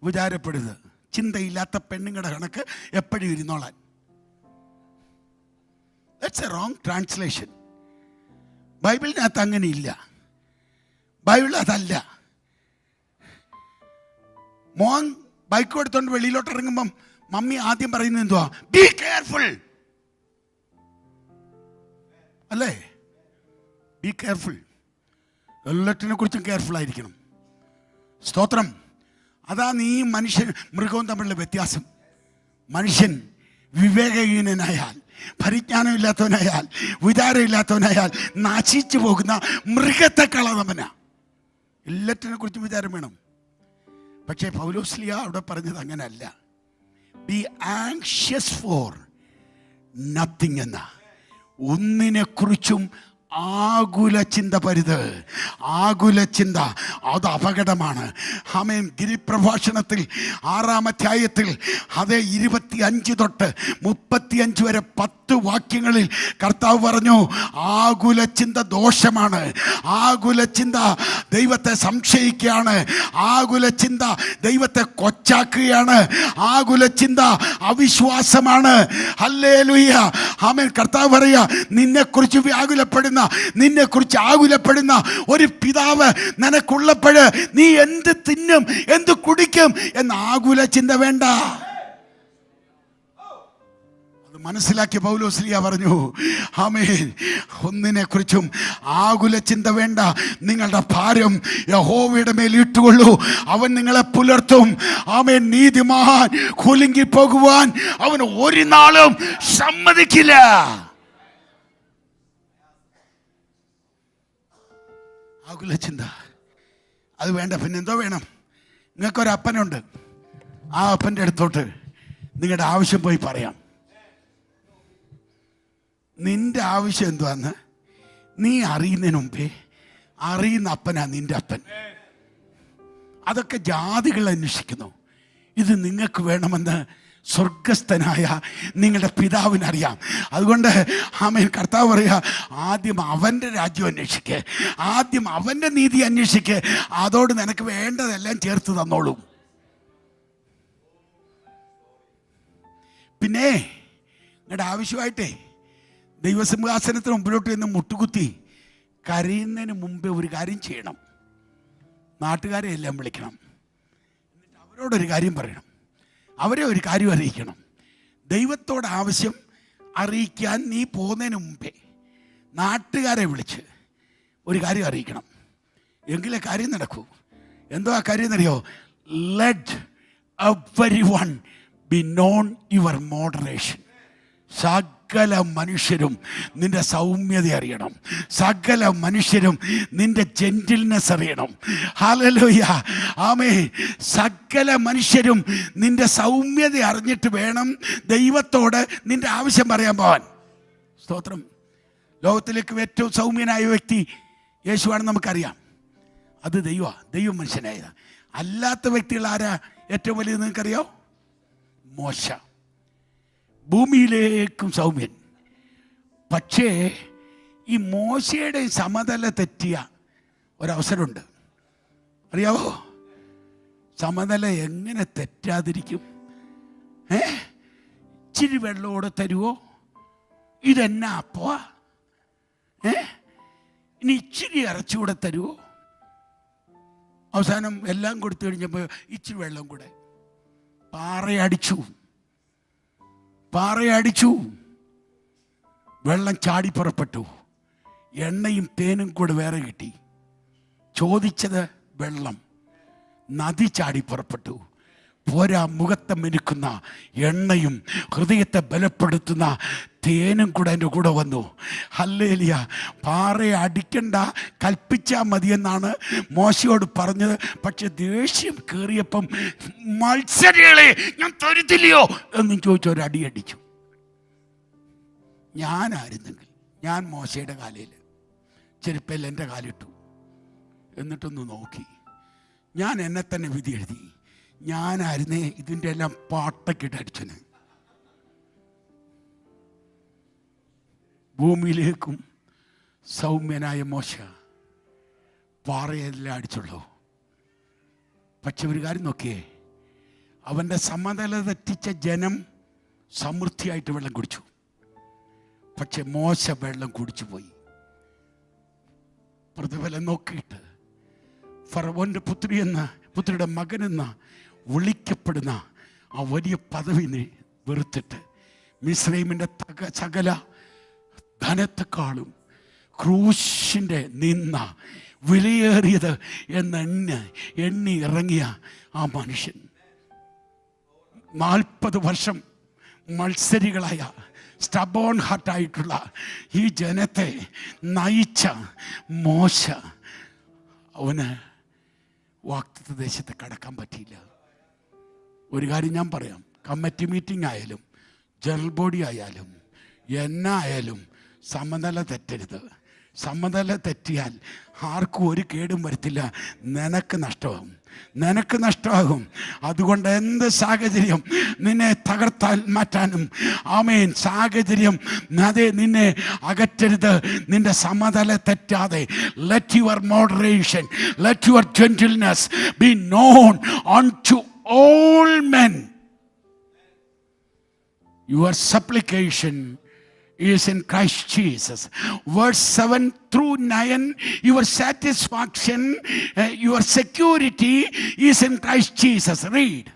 വിചാരപ്പെടരുത്. ചിന്തയില്ലാത്ത പെണ്ണുങ്ങളുടെ കണക്ക് എപ്പോഴും ഇരുന്നോളാൻ. That's a wrong translation. ബൈബിളിനകത്ത് അങ്ങനെയില്ല. ബൈബിൾ അതല്ല. മോൻ ബൈക്ക് എടുത്തോണ്ട് വെളിയിലോട്ട് ഇറങ്ങുമ്പം മമ്മി ആദ്യം പറയുന്നത് എന്തുവാ? ബി കെയർഫുൾ അല്ലേ? Be careful. എല്ലാറ്റിനെ കുറിച്ചും കെയർഫുൾ ആയിരിക്കണം. സ്തോത്രം. അതാ നീ മനുഷ്യൻ മൃഗവും തമ്മിലുള്ള വ്യത്യാസം. മനുഷ്യൻ വിവേകഹീനനായാൽ, പരിജ്ഞാനമില്ലാത്തവനായാൽ, വിചാരമില്ലാത്തവനായാൽ നശിച്ചു പോകുന്ന മൃഗത്തെക്കാൾ അവനാ. എല്ലാറ്റിനെ കുറിച്ചും വിചാരം വേണം. പക്ഷേ പൗലോസ്ലിയ അവിടെ പറഞ്ഞത് അങ്ങനെയല്ല. ബി ആങ്ഷ്യസ് ഫോർ നത്തിങ് എന്ന ഒന്നിനെക്കുറിച്ചും ആകുല ചിന്ത പരുത്. ആകുല ചിന്ത അത് അപകടമാണ്. ആമേൻ. ഗിരിപ്രഭാഷണത്തിൽ 6-ാം അധ്യായത്തിൽ അതേ 25 തൊട്ട് 35 വരെ 10 വാക്യങ്ങളിൽ കർത്താവ് പറഞ്ഞു, ആകുല ചിന്ത ദോഷമാണ്. ആകുല ചിന്ത ദൈവത്തെ സംശയിക്കുകയാണ്. ആകുല ചിന്ത ദൈവത്തെ കൊച്ചാക്കുകയാണ്. ആകുല ചിന്ത അവിശ്വാസമാണ്. ഹല്ലേലൂയ. ആമേൻ. കർത്താവ് പറയുക, നിന്നെക്കുറിച്ച് വ്യാകുലപ്പെടുന്ന, നിന്നെക്കുറിച്ച് ആകുലപ്പെടുന്ന ഒരു പിതാവ് നിനക്കുള്ളപ്പോൾ നീ എന്ത് തിന്നും, എന്ത് കുടിക്കും എന്ന ആകുല ചിന്ത വേണ്ട. അത് മനസ്സിലാക്കിയ പൗലോസ്ലിയ പറഞ്ഞു, ആമേൻ, ഒന്നിനെക്കുറിച്ചും ആകുല ചിന്ത വേണ്ട. നിങ്ങളുടെ ഭാരം യഹോവയുടെ മേൽ ഇട്ടുകൊള്ളൂ, അവൻ നിങ്ങളെ പുലർത്തും. ആമേൻ. നീതിമാൻ കുലുങ്ങി പോകുവാൻ അവൻ ഒരു നാളും സമ്മതിക്കില്ല. ആകുല ചിന്ത അത് വേണ്ട. പിന്നെന്തോ വേണം? നിങ്ങൾക്കൊരപ്പനുണ്ട്. ആ അപ്പൻ്റെ അടുത്തോട്ട് നിങ്ങളുടെ ആവശ്യം പോയി പറയാം. നിന്റെ ആവശ്യം എന്തുവാന്ന് നീ അറിയുന്നതിന് മുമ്പേ അറിയുന്ന അപ്പനാ നിന്റെ അപ്പൻ. അതൊക്കെ ജാതികൾ അന്വേഷിക്കുന്നു. ഇത് നിങ്ങൾക്ക് വേണമെന്ന് സ്വർഗസ്ഥനായ നിങ്ങളുടെ പിതാവിനറിയാം. അതുകൊണ്ട് ആമേൻ. കർത്താവ് പറയുക, ആദ്യം അവൻ്റെ രാജ്യം അന്വേഷിക്കുക, ആദ്യം അവൻ്റെ നീതി അന്വേഷിക്കുക, അതോട് നിനക്ക് വേണ്ടതെല്ലാം ചേർത്ത് തന്നോളും. പിന്നെ നിങ്ങളുടെ ആവശ്യമായിട്ടേ ദൈവസിംഹാസനത്തിന് മുമ്പിലോട്ട് നിന്ന് മുട്ടുകുത്തി കരയുന്നതിന് മുമ്പേ ഒരു കാര്യം ചെയ്യണം. നാട്ടുകാരെ എല്ലാം വിളിക്കണം. എന്നിട്ട് അവരോടൊരു കാര്യം പറയണം. അവരെ ഒരു കാര്യം അറിയിക്കണം. ദൈവത്തോട് ആവശ്യം അറിയിക്കാൻ നീ പോകുന്നതിന് മുമ്പേ നാട്ടുകാരെ വിളിച്ച് ഒരു കാര്യം അറിയിക്കണം. എങ്കിലേ കാര്യം നടക്കൂ. എന്തോ ആ കാര്യം എന്നറിയോ? Let everyone B non your moderation. സകല മനുഷ്യരും നിന്റെ സൗമ്യത അറിയണം. സകല മനുഷ്യരും നിന്റെ ജെന്റിൽനെസ് അറിയണം. ഹല്ലേലൂയ, ആമേൻ. സകല മനുഷ്യരും നിന്റെ സൗമ്യത അറിഞ്ഞിട്ട് വേണം ദൈവത്തോട് നിന്റെ ആവശ്യം പറയാൻ പോവാൻ. സ്തോത്രം. ലോകത്തിലേക്ക് ഏറ്റവും സൗമ്യനായ വ്യക്തി യേശുവാണെന്ന് നമുക്കറിയാം. അത് ദൈവം മനുഷ്യനായതാ. അല്ലാത്ത വ്യക്തികൾ ആരാ ഏറ്റവും വലിയത് നിങ്ങൾക്കറിയോ? മോശ. ഭൂമിയിലേക്കും സൗമ്യൻ. പക്ഷേ ഈ മോശയുടെ സമതല തെറ്റിയ ഒരവസരമുണ്ട്. അറിയാവോ? സമതല എങ്ങനെ തെറ്റാതിരിക്കും? ഇച്ചിരി വെള്ളമോടെ തരുമോ? ഇതെന്നാ അപ്പോ? ഇനി ഇച്ചിരി ഇറച്ചുകൂടെ തരുമോ? അവസാനം എല്ലാം കൊടുത്തു കഴിഞ്ഞപ്പോൾ ഇച്ചിരി വെള്ളം കൂടെ. പാറയടിച്ചു, വെള്ളം ചാടി പുറപ്പെട്ടു. എണ്ണയും തേനും കൂടെ വേറെ കിട്ടി. ചോദിച്ചത് വെള്ളം, നദി ചാടി പുറപ്പെട്ടു. പോരാ, മുഖത്തെ മിനുക്കുന്ന എണ്ണയും ഹൃദയത്തെ ബലപ്പെടുത്തുന്ന തേനും കൂടെ എൻ്റെ കൂടെ വന്നു. ഹല്ലേലൂയ. പാറയെ അടിക്കണ്ട, കൽപ്പിച്ചാൽ മതിയെന്നാണ് മോശയോട് പറഞ്ഞത്. പക്ഷെ ദേഷ്യം കയറിയപ്പം മത്സരികളെ ഞാൻ തരുത്തില്ലയോ എന്നും ചോദിച്ചു ഒരടി അടിച്ചു. ഞാനായിരുന്നെങ്കിൽ ഞാൻ മോശയുടെ കാലയിൽ ചെരുപ്പയിൽ എൻ്റെ കാലിട്ടു, എന്നിട്ടൊന്ന് നോക്കി. ഞാൻ എന്നെ തന്നെ വിധി എഴുതി. ഞാനായിരുന്നേ ഇതിൻ്റെ എല്ലാം പാട്ടക്കിട്ട് അടിച്ചന്. ഭൂമിയിലേക്കും സൗമ്യനായ മോശ പാറയെല്ലാം അടിച്ചുള്ളൂ. പക്ഷെ ഒരു കാര്യം നോക്കിയേ, അവൻ്റെ സമതല തെറ്റിച്ച ജനം സമൃദ്ധിയായിട്ട് വെള്ളം കുടിച്ചു. പക്ഷെ മോശ വെള്ളം കുടിച്ചു പോയി. പ്രതിഫലം നോക്കിയിട്ട് ഫറവോന്റെ പുത്രിയുടെ മകനെന്ന വിളിക്കപ്പെടുന്ന ആ വലിയ പദവിനെ വെറുത്തിട്ട് മിസ്രൈമിൻ്റെ സകല ധനത്തെക്കാളും ക്രൂശിൻ്റെ നിന്ന വിലയേറിയത് എണ്ണി ഇറങ്ങിയ ആ മനുഷ്യൻ 40 വർഷം മത്സരികളായ സ്റ്റബോൺ ഹാർട്ടായിട്ടുള്ള ഈ ജനത്തെ നയിച്ച മോശ, അവന് വാഗ്ദത്ത ദേശത്ത് കടക്കാൻ പറ്റിയില്ല. ഒരു കാര്യം ഞാൻ പറയാം, കമ്മിറ്റി മീറ്റിംഗ് ആയാലും ജനറൽ ബോഡി ആയാലും എന്നായാലും സമനില തെറ്റരുത്. സമനില തെറ്റിയാൽ ആർക്കും ഒരു കേടും വരത്തില്ല, നിനക്ക് നഷ്ടമാകും. അതുകൊണ്ട് എന്ത് സാഹചര്യം നിന്നെ തകർത്താൽ മാറ്റാനും, ആമേൻ, സാഹചര്യം അതേ നിന്നെ അകറ്റരുത്. നിന്റെ സമനില തെറ്റാതെ let your moderation, let your gentleness B non unto all men. Your supplication is in Christ Jesus. Verse 7 through 9, your satisfaction, your security is in Christ Jesus. Read.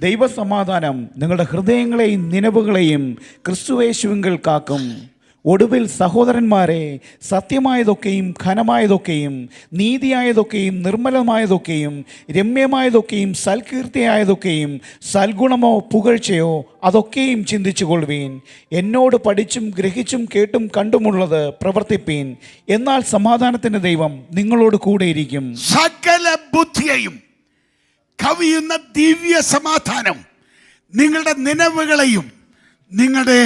ദൈവസമാധാനം നിങ്ങളുടെ ഹൃദയങ്ങളെയും നിലവുകളെയും ക്രിസ്തുയേശുവിങ്കൽ കാക്കും. ഒടുവിൽ സഹോദരന്മാരെ, സത്യമായതൊക്കെയും ഘനമായതൊക്കെയും നീതിയായതൊക്കെയും നിർമ്മലമായതൊക്കെയും രമ്യമായതൊക്കെയും സൽകീർത്തിയായതൊക്കെയും സൽഗുണമോ പുകഴ്ചയോ അതൊക്കെയും ചിന്തിച്ചുകൊള്ളുവീൻ. എന്നോട് പഠിച്ചും ഗ്രഹിച്ചും കേട്ടും കണ്ടുമുള്ളത് പ്രവർത്തിപ്പീൻ. എന്നാൽ സമാധാനത്തിന്റെ ദൈവം നിങ്ങളോട് കൂടെയിരിക്കും. സകല ബുദ്ധിയെയും കവിയുന്ന ദിവ്യ സമാധാനം നിങ്ങളുടെ നിലവുകളെയും നിങ്ങളുടെ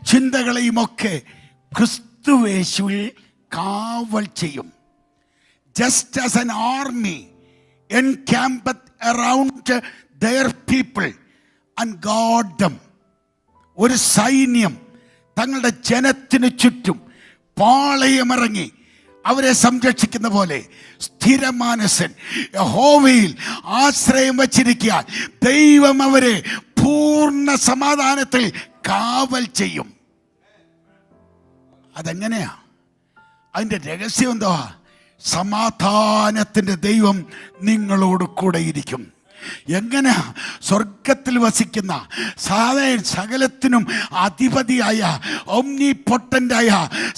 ചിന്തകളെയും ഒക്കെ ക്രിസ്തുയേശുവിൽ കാവൽ ചെയ്യും. Just as an army encampeth around their people and guard them. ഒരു സൈന്യം തങ്ങളുടെ ജനത്തിന് ചുറ്റും പാളയമിറങ്ങി അവരെ സംരക്ഷിക്കുന്ന പോലെ സ്ഥിരമാനസൻ യഹോവയിൽ ആശ്രയം വച്ചിരിക്കാൻ ദൈവം അവരെ പൂർണ്ണ സമാധാനത്തിൽ കാവൽ ചെയ്യും. അതെങ്ങനെയാ? അതിൻ്റെ രഹസ്യം എന്താ? സമാധാനത്തിൻ്റെ ദൈവം നിങ്ങളോട് കൂടെ ഇരിക്കും. എങ്ങനെ? സ്വർഗത്തിൽ വസിക്കുന്ന സകലത്തിനും അധിപതിയായ ഒംനിപൊട്ടൻ്റായ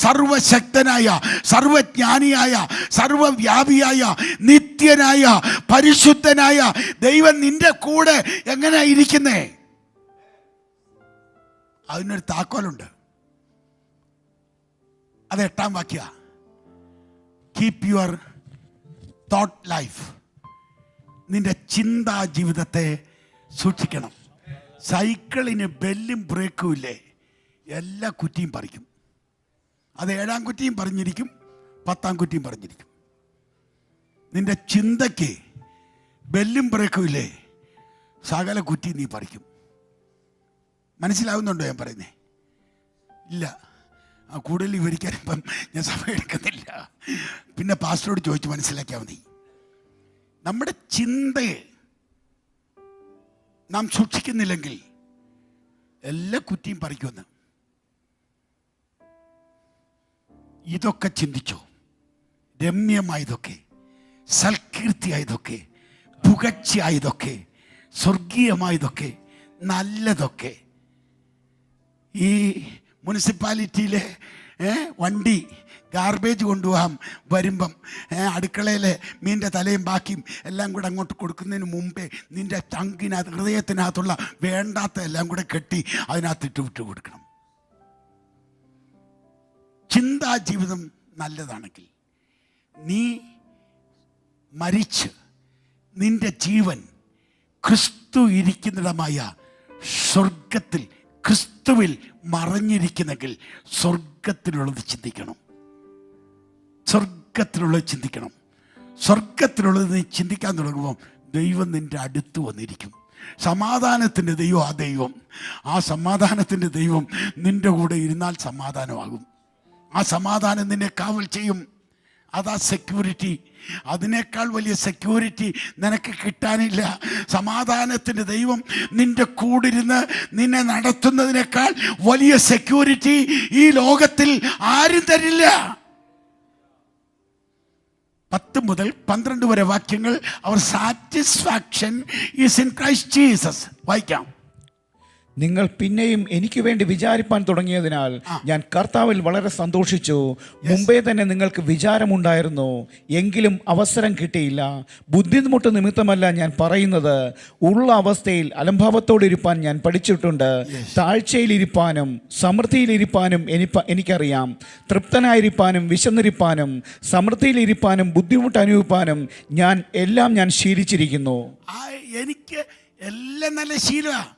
സർവശക്തനായ സർവജ്ഞാനിയായ സർവവ്യാപിയായ നിത്യനായ പരിശുദ്ധനായ ദൈവം നിന്റെ കൂടെ എങ്ങനെയാ ഇരിക്കുന്നേ? അതിനൊരു താക്കോലുണ്ട്. അത് 8-ാം വാക്യ. Keep your thought life. നിന്റെ ചിന്താ ജീവിതത്തെ സൂക്ഷിക്കണം. സൈക്കിളിന് ബെല്ലും ബ്രേക്കും ഇല്ലേ, എല്ലാ കുറ്റിയും പറിക്കും. അത് 7-ാം കുറ്റിയും പറഞ്ഞിരിക്കും, 10-ാം കുറ്റിയും പറഞ്ഞിരിക്കും. നിന്റെ ചിന്തയ്ക്ക് ബെല്ലും ബ്രേക്കും ഇല്ലേ, സകല കുറ്റി നീ പറിക്കും. മനസ്സിലാവുന്നുണ്ടോ ഞാൻ പറയുന്നേ? ഇല്ല, കൂടുതൽ വിവരിക്കാൻ ഇപ്പം ഞാൻ സമയം എടുക്കുന്നില്ല. പിന്നെ പാസ്റ്ററോട് ചോദിച്ച് മനസ്സിലാക്കിയാൽ മതി. നമ്മുടെ ചിന്തയെ നാം സൂക്ഷിക്കുന്നില്ലെങ്കിൽ എല്ലാ കുറ്റിയും പറിക്കുമെന്ന്. ഇതൊക്കെ ചിന്തിച്ചോ. രമ്യമായതൊക്കെ, സൽകീർത്തിയായതൊക്കെ, പുകഴ്ചയായതൊക്കെ, സ്വർഗീയമായതൊക്കെ, നല്ലതൊക്കെ. ഈ മുനിസിപ്പാലിറ്റിയിലെ വണ്ടി ഗാർബേജ് കൊണ്ടുപോകാൻ വരുമ്പം അടുക്കളയിലെ മീൻ്റെ തലയും ബാക്കിയും എല്ലാം കൂടെ അങ്ങോട്ട് കൊടുക്കുന്നതിന് മുമ്പേ നിൻ്റെ ചങ്കിനകത്ത്, ഹൃദയത്തിനകത്തുള്ള വേണ്ടാത്ത എല്ലാം കൂടെ കെട്ടി അതിനകത്ത് വിട്ട് കൊടുക്കണം. ചിന്താ ജീവിതം നല്ലതാണെങ്കിൽ നീ മരിച്ച് നിന്റെ ജീവൻ ക്രിസ്തു ഇരിക്കുന്നിടമായ സ്വർഗത്തിൽ ക്രിസ്തുവിൽ മറഞ്ഞിരിക്കുന്നെങ്കിൽ സ്വർഗത്തിലുള്ളത് ചിന്തിക്കണം. സ്വർഗത്തിലുള്ളത് ചിന്തിക്കണം. സ്വർഗത്തിലുള്ളത് നീ ചിന്തിക്കാൻ തുടങ്ങുമ്പോൾ ദൈവം നിൻ്റെ അടുത്ത് വന്നിരിക്കും. സമാധാനത്തിൻ്റെ ദൈവം ആ ദൈവം. ആ സമാധാനത്തിൻ്റെ ദൈവം നിൻ്റെ കൂടെ ഇരുന്നാൽ സമാധാനമാകും. ആ സമാധാനം നിന്നെ കാവൽ ചെയ്യും. അതാ സെക്യൂരിറ്റി. അതിനേക്കാൾ വലിയ സെക്യൂരിറ്റി നിനക്ക് കിട്ടാനില്ല. സമാധാനത്തിൻ്റെ ദൈവം നിന്റെ കൂടിരുന്ന് നിന്നെ നടത്തുന്നതിനേക്കാൾ വലിയ സെക്യൂരിറ്റി ഈ ലോകത്തിൽ ആരും തരില്ല. 10 മുതൽ 12 വരെ വാക്യങ്ങൾ. Our satisfaction is in Christ Jesus. വായിക്കാം. നിങ്ങൾ പിന്നെയും എനിക്ക് വേണ്ടി വിചാരിപ്പാൻ തുടങ്ങിയതിനാൽ ഞാൻ കർത്താവിൽ വളരെ സന്തോഷിച്ചു. മുമ്പേ തന്നെ നിങ്ങൾക്ക് വിചാരമുണ്ടായിരുന്നു, എങ്കിലും അവസരം കിട്ടിയില്ല. ബുദ്ധിമുട്ട് നിമിത്തമല്ല ഞാൻ പറയുന്നത്, ഉള്ള അവസ്ഥയിൽ അലംഭാവത്തോടിരിപ്പാൻ ഞാൻ പഠിച്ചിട്ടുണ്ട്. താഴ്ചയിലിരിപ്പാനും സമൃദ്ധിയിലിരിപ്പാനും എനിക്കറിയാം. തൃപ്തനായിരിക്കാനും വിശന്നിരിപ്പാനും സമൃദ്ധിയിലിരിപ്പാനും ബുദ്ധിമുട്ട് അനുഭവിപ്പാനും എല്ലാം ഞാൻ ശീലിച്ചിരിക്കുന്നു. എനിക്ക് എല്ലാം നല്ല ശീലമാണ്.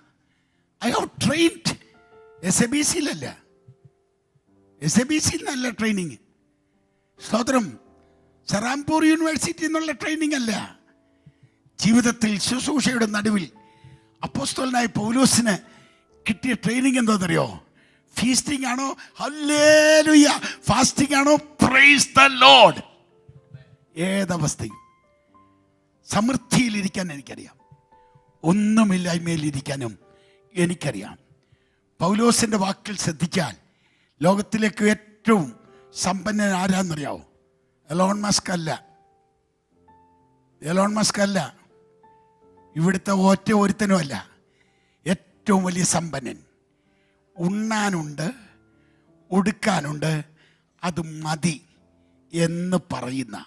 I have trained. SABC-ലല്ല, SABC നല്ല ട്രെയിനിങ്. സ്തോത്രം. സറാംപൂർ യൂണിവേഴ്സിറ്റി എന്നുള്ള ട്രെയിനിങ് അല്ല. ജീവിതത്തിൽ ശുശ്രൂഷയുടെ നടുവിൽ അപ്പോസ്തലനായ പൗലോസിന് കിട്ടിയ ട്രെയിനിങ് എന്താണെന്നറിയോ? ഫീസ്റ്റിംഗ് ആണോ? ഹല്ലേലൂയ. ഫാസ്റ്റിംഗ് ആണോ? Praise the Lord. ഏതവസ്ഥയും സമൃദ്ധിയിലിരിക്കാൻ എനിക്കറിയാം, ഒന്നുമില്ലായ്മയിലിരിക്കാനും എനിക്കറിയാം. പൗലോസിൻ്റെ വാക്കിൽ ശ്രദ്ധിച്ചാൽ ലോകത്തിലേക്ക് ഏറ്റവും സമ്പന്നൻ ആരാന്നറിയാവോ? എലോൺ മസ്ക് അല്ല, ഇവിടുത്തെ ഒറ്റ ഒരുത്തനുമല്ല. ഏറ്റവും വലിയ സമ്പന്നൻ. ഉണ്ണാനുണ്ട്, ഉടുക്കാനുണ്ട്, അത് മതി എന്ന് പറയുന്ന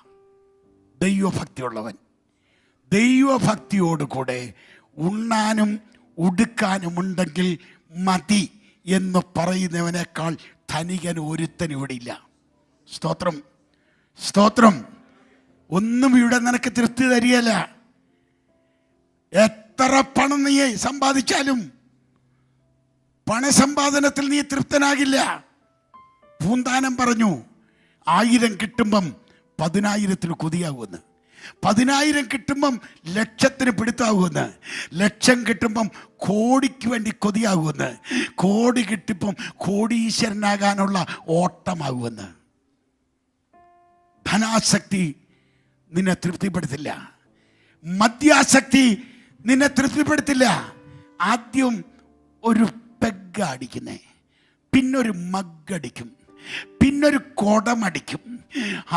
ദൈവഭക്തിയുള്ളവൻ. ദൈവഭക്തിയോടുകൂടെ ഉണ്ണാനും ഉടുക്കാനുമുണ്ടെങ്കിൽ മതി എന്ന് പറയുന്നവനേക്കാൾ ധനികൻ ഒരുത്തൻ ഇവിടെ ഇല്ല. സ്തോത്രം, സ്തോത്രം. ഒന്നും ഇവിടെ നിനക്ക് തൃപ്തി തരികയില്ല. എത്ര പണം നീ സമ്പാദിച്ചാലും പണസമ്പാദനത്തിൽ നീ തൃപ്തനാകില്ല. പൂന്താനം പറഞ്ഞു, 1000 കിട്ടുമ്പം 10,000 കൊതിയാകുമെന്ന്. 10,000 കിട്ടുമ്പം 1,00,000 പിടുത്താകുമെന്ന്. 1,00,000 കിട്ടുമ്പം കോടിക്ക് വേണ്ടി കൊതിയാകുമെന്ന്. കോടി കിട്ടിപ്പം കോടീശ്വരനാകാനുള്ള ഓട്ടമാകുമെന്ന്. ധനാസക്തി നിന്നെ തൃപ്തിപ്പെടുത്തില്ല. മദ്യാസക്തി നിന്നെ തൃപ്തിപ്പെടുത്തില്ല. ആദ്യം ഒരു പെഗ് അടിക്കുന്നേ, പിന്നൊരു മഗ് അടിക്കും, പിന്നൊരു കുടമടിക്കും.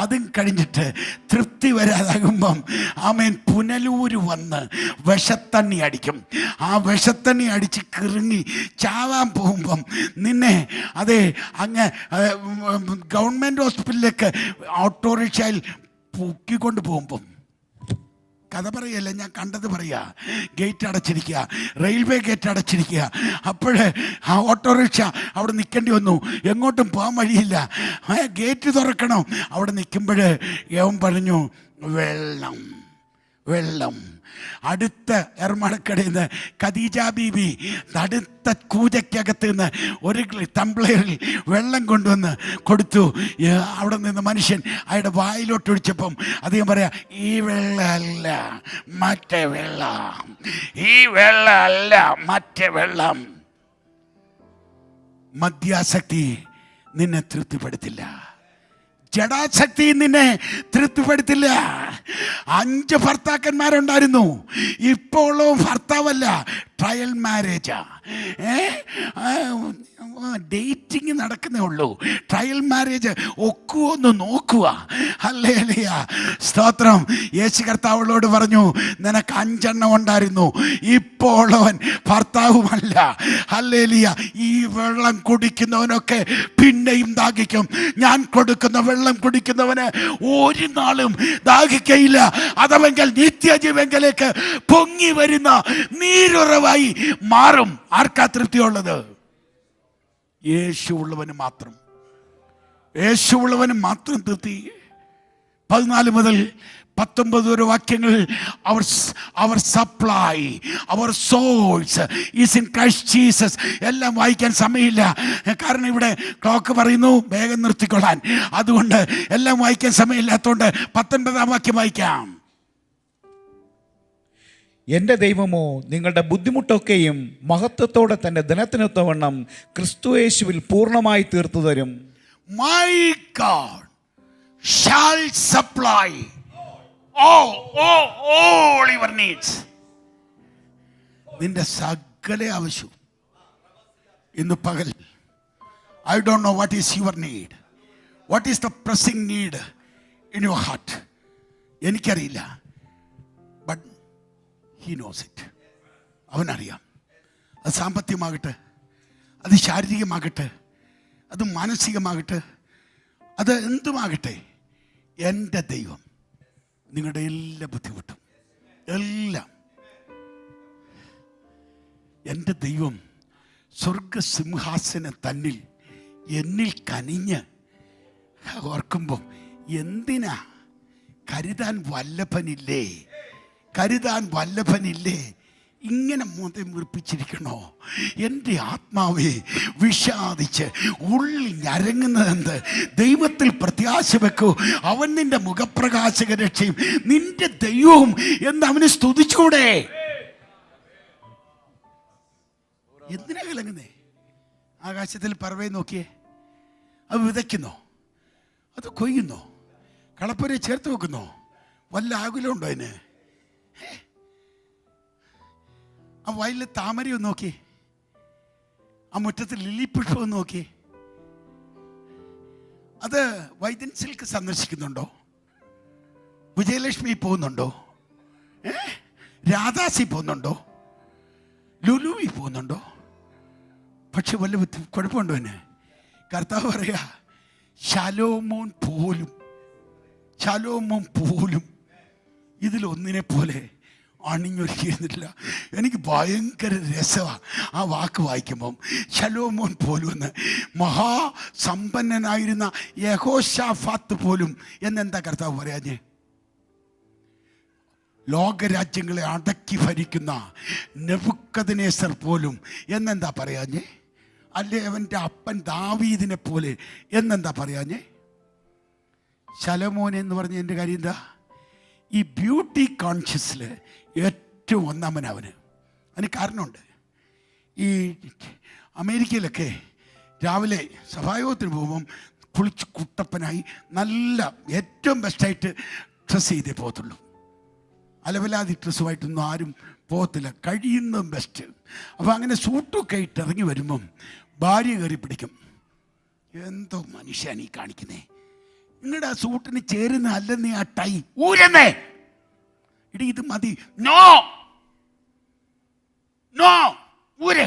അതും കഴിഞ്ഞിട്ട് തൃപ്തി വരാതാകുമ്പം ആമേൻ പുനലൂര് വന്ന് വിഷത്തണ്ണി അടിക്കും. ആ വിഷത്തണ്ണി അടിച്ച് കിറുങ്ങി ചാവാൻ പോകുമ്പം നിന്നെ അങ്ങ് ഗവൺമെൻറ് ഹോസ്പിറ്റലിലേക്ക് ഓട്ടോറിക്ഷയിൽ പൊക്കിക്കൊണ്ട് പോകുമ്പം കഥ പറയല്ല, ഞാൻ കണ്ടത് പറയാ. ഗേറ്റ് അടച്ചിരിക്കുക, റെയിൽവേ ഗേറ്റ് അടച്ചിരിക്കുക. അപ്പോഴേ ആ ഓട്ടോറിക്ഷ അവിടെ നിൽക്കേണ്ടി വന്നു, എങ്ങോട്ടും പോകാൻ വഴിയില്ല. ഗേറ്റ് തുറക്കണം. അവിടെ നിൽക്കുമ്പോൾ യവൻ പറഞ്ഞു, വെള്ളം വെള്ളം. അടുത്ത എർമടക്കടയിൽ നിന്ന് ഖദീജ ബീബി അടുത്ത കൂജയ്ക്കകത്ത് നിന്ന് ഒരു ടംബ്ലറിൽ വെള്ളം കൊണ്ടുവന്ന് കൊടുത്തു. അവിടെ നിന്ന് മനുഷ്യൻ അയാളുടെ വായിലോട്ടൊഴിച്ചപ്പം അദ്ദേഹം പറയാ, ഈ വെള്ളമല്ല മറ്റേ വെള്ളം, ഈ വെള്ളമല്ല മറ്റേ വെള്ളം. മദ്യാസക്തി നിന്നെ തൃപ്തിപ്പെടുത്തില്ല, ജഡാശക്തി നിന്നെ തൃപ്തിപ്പെടുത്തില്ല. 5 ഭർത്താക്കന്മാരുണ്ടായിരുന്നു, ഇപ്പോൾ ഭർത്താവല്ല, ട്രയൽ മാരേജാ. ഡേറ്റിങ് നടക്കുന്നേ ഉള്ളൂ, ട്രയൽ മാരേജ് ഒക്കുവോന്ന് നോക്കുക. ഹല്ലേലൂയ, സ്തോത്രം. യേശു കർത്താവളോട് പറഞ്ഞു, നിനക്ക് 5 എണ്ണം ഉണ്ടായിരുന്നു, ഇപ്പോൾ അവൻ ഭർത്താവുമല്ല. ഹല്ലേലൂയ. ഈ വെള്ളം കുടിക്കുന്നവനൊക്കെ പിന്നെയും ദാഹിക്കും. ഞാൻ കൊടുക്കുന്ന വെള്ളം കുടിക്കുന്നവന് ഒരു നാളും ദാഹിക്കയില്ല. അതവെങ്കിൽ നിത്യജീവങ്കലേക്ക് പൊങ്ങി വരുന്ന നീരുറവായി മാറും. ആർക്കാ തൃപ്തിയുള്ളത്? യേശുവുള്ളവന് മാത്രം, യേശുവുള്ളവന് മാത്രം തൃപ്തി. 14 മുതൽ 19 വരെ വാക്യങ്ങൾ, our supply, our source is in Christ Jesus. എല്ലാം വായിക്കാൻ സമയമില്ല, കാരണം ഇവിടെ ക്ലോക്ക് പറയുന്നു വേഗം നിർത്തിക്കൊള്ളാൻ. അതുകൊണ്ട് എല്ലാം വായിക്കാൻ സമയമില്ലാത്തതുകൊണ്ട് 19-ാം വാക്യം വായിക്കാം. എൻ്റെ ദൈവമോ നിങ്ങളുടെ ബുദ്ധിമുട്ടൊക്കെയും മഹത്വത്തോടെ തൻ്റെ ധനത്തിനൊത്തവണ്ണം ക്രിസ്തുയേശുവിൽ പൂർണ്ണമായി തീർത്തു തരും. My God shall supply all your needs. നിന്റെ സകല ആവശ്യവും ഇന്ന് പകൽ. I don't know what is your need. What is the pressing need in your heart? എനിക്കറിയില്ല, but he knows it. അവനറിയാം. അത് സാമ്പത്തികമാകട്ടെ, അത് ശാരീരികമാകട്ടെ, അത് മാനസികമാകട്ടെ, അത് എന്തുമാകട്ടെ, എൻ്റെ ദൈവം നിങ്ങളുടെ എല്ലാ ബുദ്ധിമുട്ടും എല്ലാം, എൻ്റെ ദൈവം സ്വർഗസിംഹാസനം തന്നിൽ എന്നിൽ കനിഞ്ഞ് ഓർക്കുമ്പോൾ എന്തിനാ? കരുതാൻ വല്ലഭനില്ലേ, കരുതാൻ വല്ലഭനില്ലേ? ഇങ്ങനെ മുതൽ വീർപ്പിച്ചിരിക്കണോ? എൻ്റെ ആത്മാവെ വിഷാദിച്ച് ഉള്ളിൽ ഞരങ്ങുന്നതെന്ത്? ദൈവത്തിൽ പ്രത്യാശ വെക്കൂ, അവൻ നിന്റെ മുഖപ്രകാശക രക്ഷയും നിന്റെ ദൈവവും എന്ന് അവനെ സ്തുതിച്ചൂടെ? എന്തിനാ കിളങ്ങുന്നേ? ആകാശത്തിൽ പറവയെ നോക്കിയേ, അത് വിതയ്ക്കുന്നോ, അത് കൊയ്യുന്നോ, കളപ്പുരെ ചേർത്ത് വെക്കുന്നോ? വല്ല ആകുലമുണ്ടോ അതിന്? ആ വയലിൽ താമരയൊന്ന് നോക്കി, ആ മുറ്റത്ത് ലില്ലി പുഷ്പം നോക്കി. അത് വൈദ്യൻ സിൽക്ക് സന്ദർശിക്കുന്നുണ്ടോ? വിജയലക്ഷ്മി പോകുന്നുണ്ടോ? രാധാസി പോകുന്നുണ്ടോ? ലുലുവി പോകുന്നുണ്ടോ? പക്ഷെ വല്ല കുഴപ്പമുണ്ടോ? എന്നെ കർത്താവ് പറയാ, ശലോമോൻ പോലും ഇതിലൊന്നിനെ പോലെ അണിഞ്ഞൊരുക്കിയിരുന്നില്ല. എനിക്ക് ഭയങ്കര രസമാണ് ആ വാക്ക് വായിക്കുമ്പം. ശലോമോൻ പോലും എന്ന്, മഹാസമ്പന്നനായിരുന്ന യഹോശാഫാത്ത് പോലും എന്നെന്താ കർത്താവ് പറയാഞ്ഞേ? ലോകരാജ്യങ്ങളെ അടക്കി ഭരിക്കുന്ന നെബൂഖദ്നേസർ പോലും എന്നെന്താ പറയാഞ്ഞേ? അല്ലേ അവൻ്റെ അപ്പൻ ദാവീദിനെ പോലെ എന്നെന്താ പറയാഞ്ഞേ? ശലോമോൻ എന്ന് പറഞ്ഞ എൻ്റെ കാര്യം എന്താ? ഈ ബ്യൂട്ടി കോൺഷ്യസിൽ ഏറ്റവും ഒന്നാമനവന്. അതിന് കാരണമുണ്ട്. ഈ അമേരിക്കയിലൊക്കെ രാവിലെ സഭായോഗത്തിന് പോകുമ്പം കുളിച്ച് കുട്ടപ്പനായി നല്ല ഏറ്റവും ബെസ്റ്റായിട്ട് ഡ്രസ്സ് ചെയ്തേ പോകത്തുള്ളൂ. അലവലാതി ഡ്രസ്സുമായിട്ടൊന്നും ആരും പോകത്തില്ല, കഴിയുന്നതും ബെസ്റ്റ്. അപ്പോൾ അങ്ങനെ സൂട്ടൊക്കെ ഇട്ട് ഇറങ്ങി വരുമ്പം ഭാര്യ കയറി പിടിക്കും. എന്തോ മനുഷ്യനീ കാണിക്കുന്നേ, നിങ്ങളുടെ ആ സൂട്ടിന് ചേരുന്ന അല്ലെന്നേ ആ ടൈ ഊരുന്നേ, ഇടി ഇത് മതി, നോ നോ ഊര്.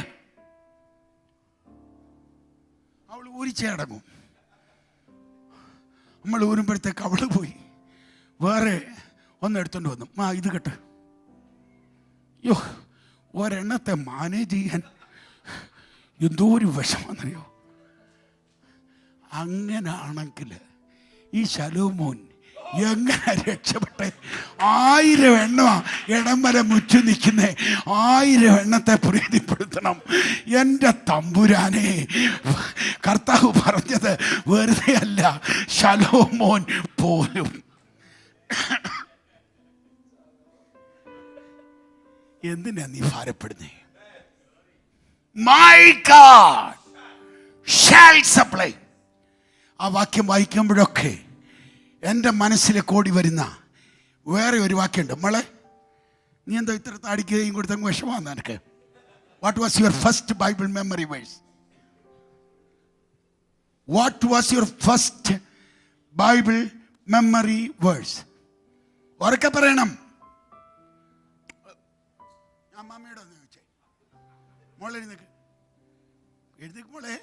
അവൾ ഊരിച്ചേ അടങ്ങും. നമ്മൾ ഊരുമ്പോഴത്തേക്ക് അവള് പോയി വേറെ ഒന്ന് എടുത്തോണ്ട് വന്നു. ഇത് കേട്ട്, യോ ഒരെണ്ണത്തെ മാനേജ് ചെയ്യാൻ എന്തോ ഒരു വിഷമാണെന്നറിയോ. അങ്ങനാണെങ്കിൽ ഈ ശലോമോൻ എങ്ങനെ രക്ഷപ്പെട്ടെ? 1000 എണ്ണ ഇടം വരെ മുച്ചു നിൽക്കുന്നേ, 1000 എണ്ണത്തെ പ്രീതിപ്പെടുത്തണം. എൻ്റെ തമ്പുരാനെ, കർത്താവ് പറഞ്ഞത് വെറുതെ അല്ല. ശലോമോൻ പോലും എന്തിനാ നീ ഭാരപ്പെടുന്നേ? My God shall supply. ആ വാക്യം വായിക്കുമ്പോഴൊക്കെ എൻ്റെ മനസ്സിലേക്ക് ഓടി വരുന്ന വേറെ ഒരു വാക്യമുണ്ട്. മോളെ, നീ എന്താ ഇത്ര താടിക്കുകയും കൊടുത്തങ്ങ് വിഷമാന്ന് എനിക്ക്? What was your first Bible memory verse? What was your first Bible memory verse? ഉറക്കെ പറയണം. അമ്മമ്മയോട് ഒന്ന് ചോദിച്ചേ. മോളെ എഴുന്നേക്ക്, എഴുന്നേക്ക് മോളെ.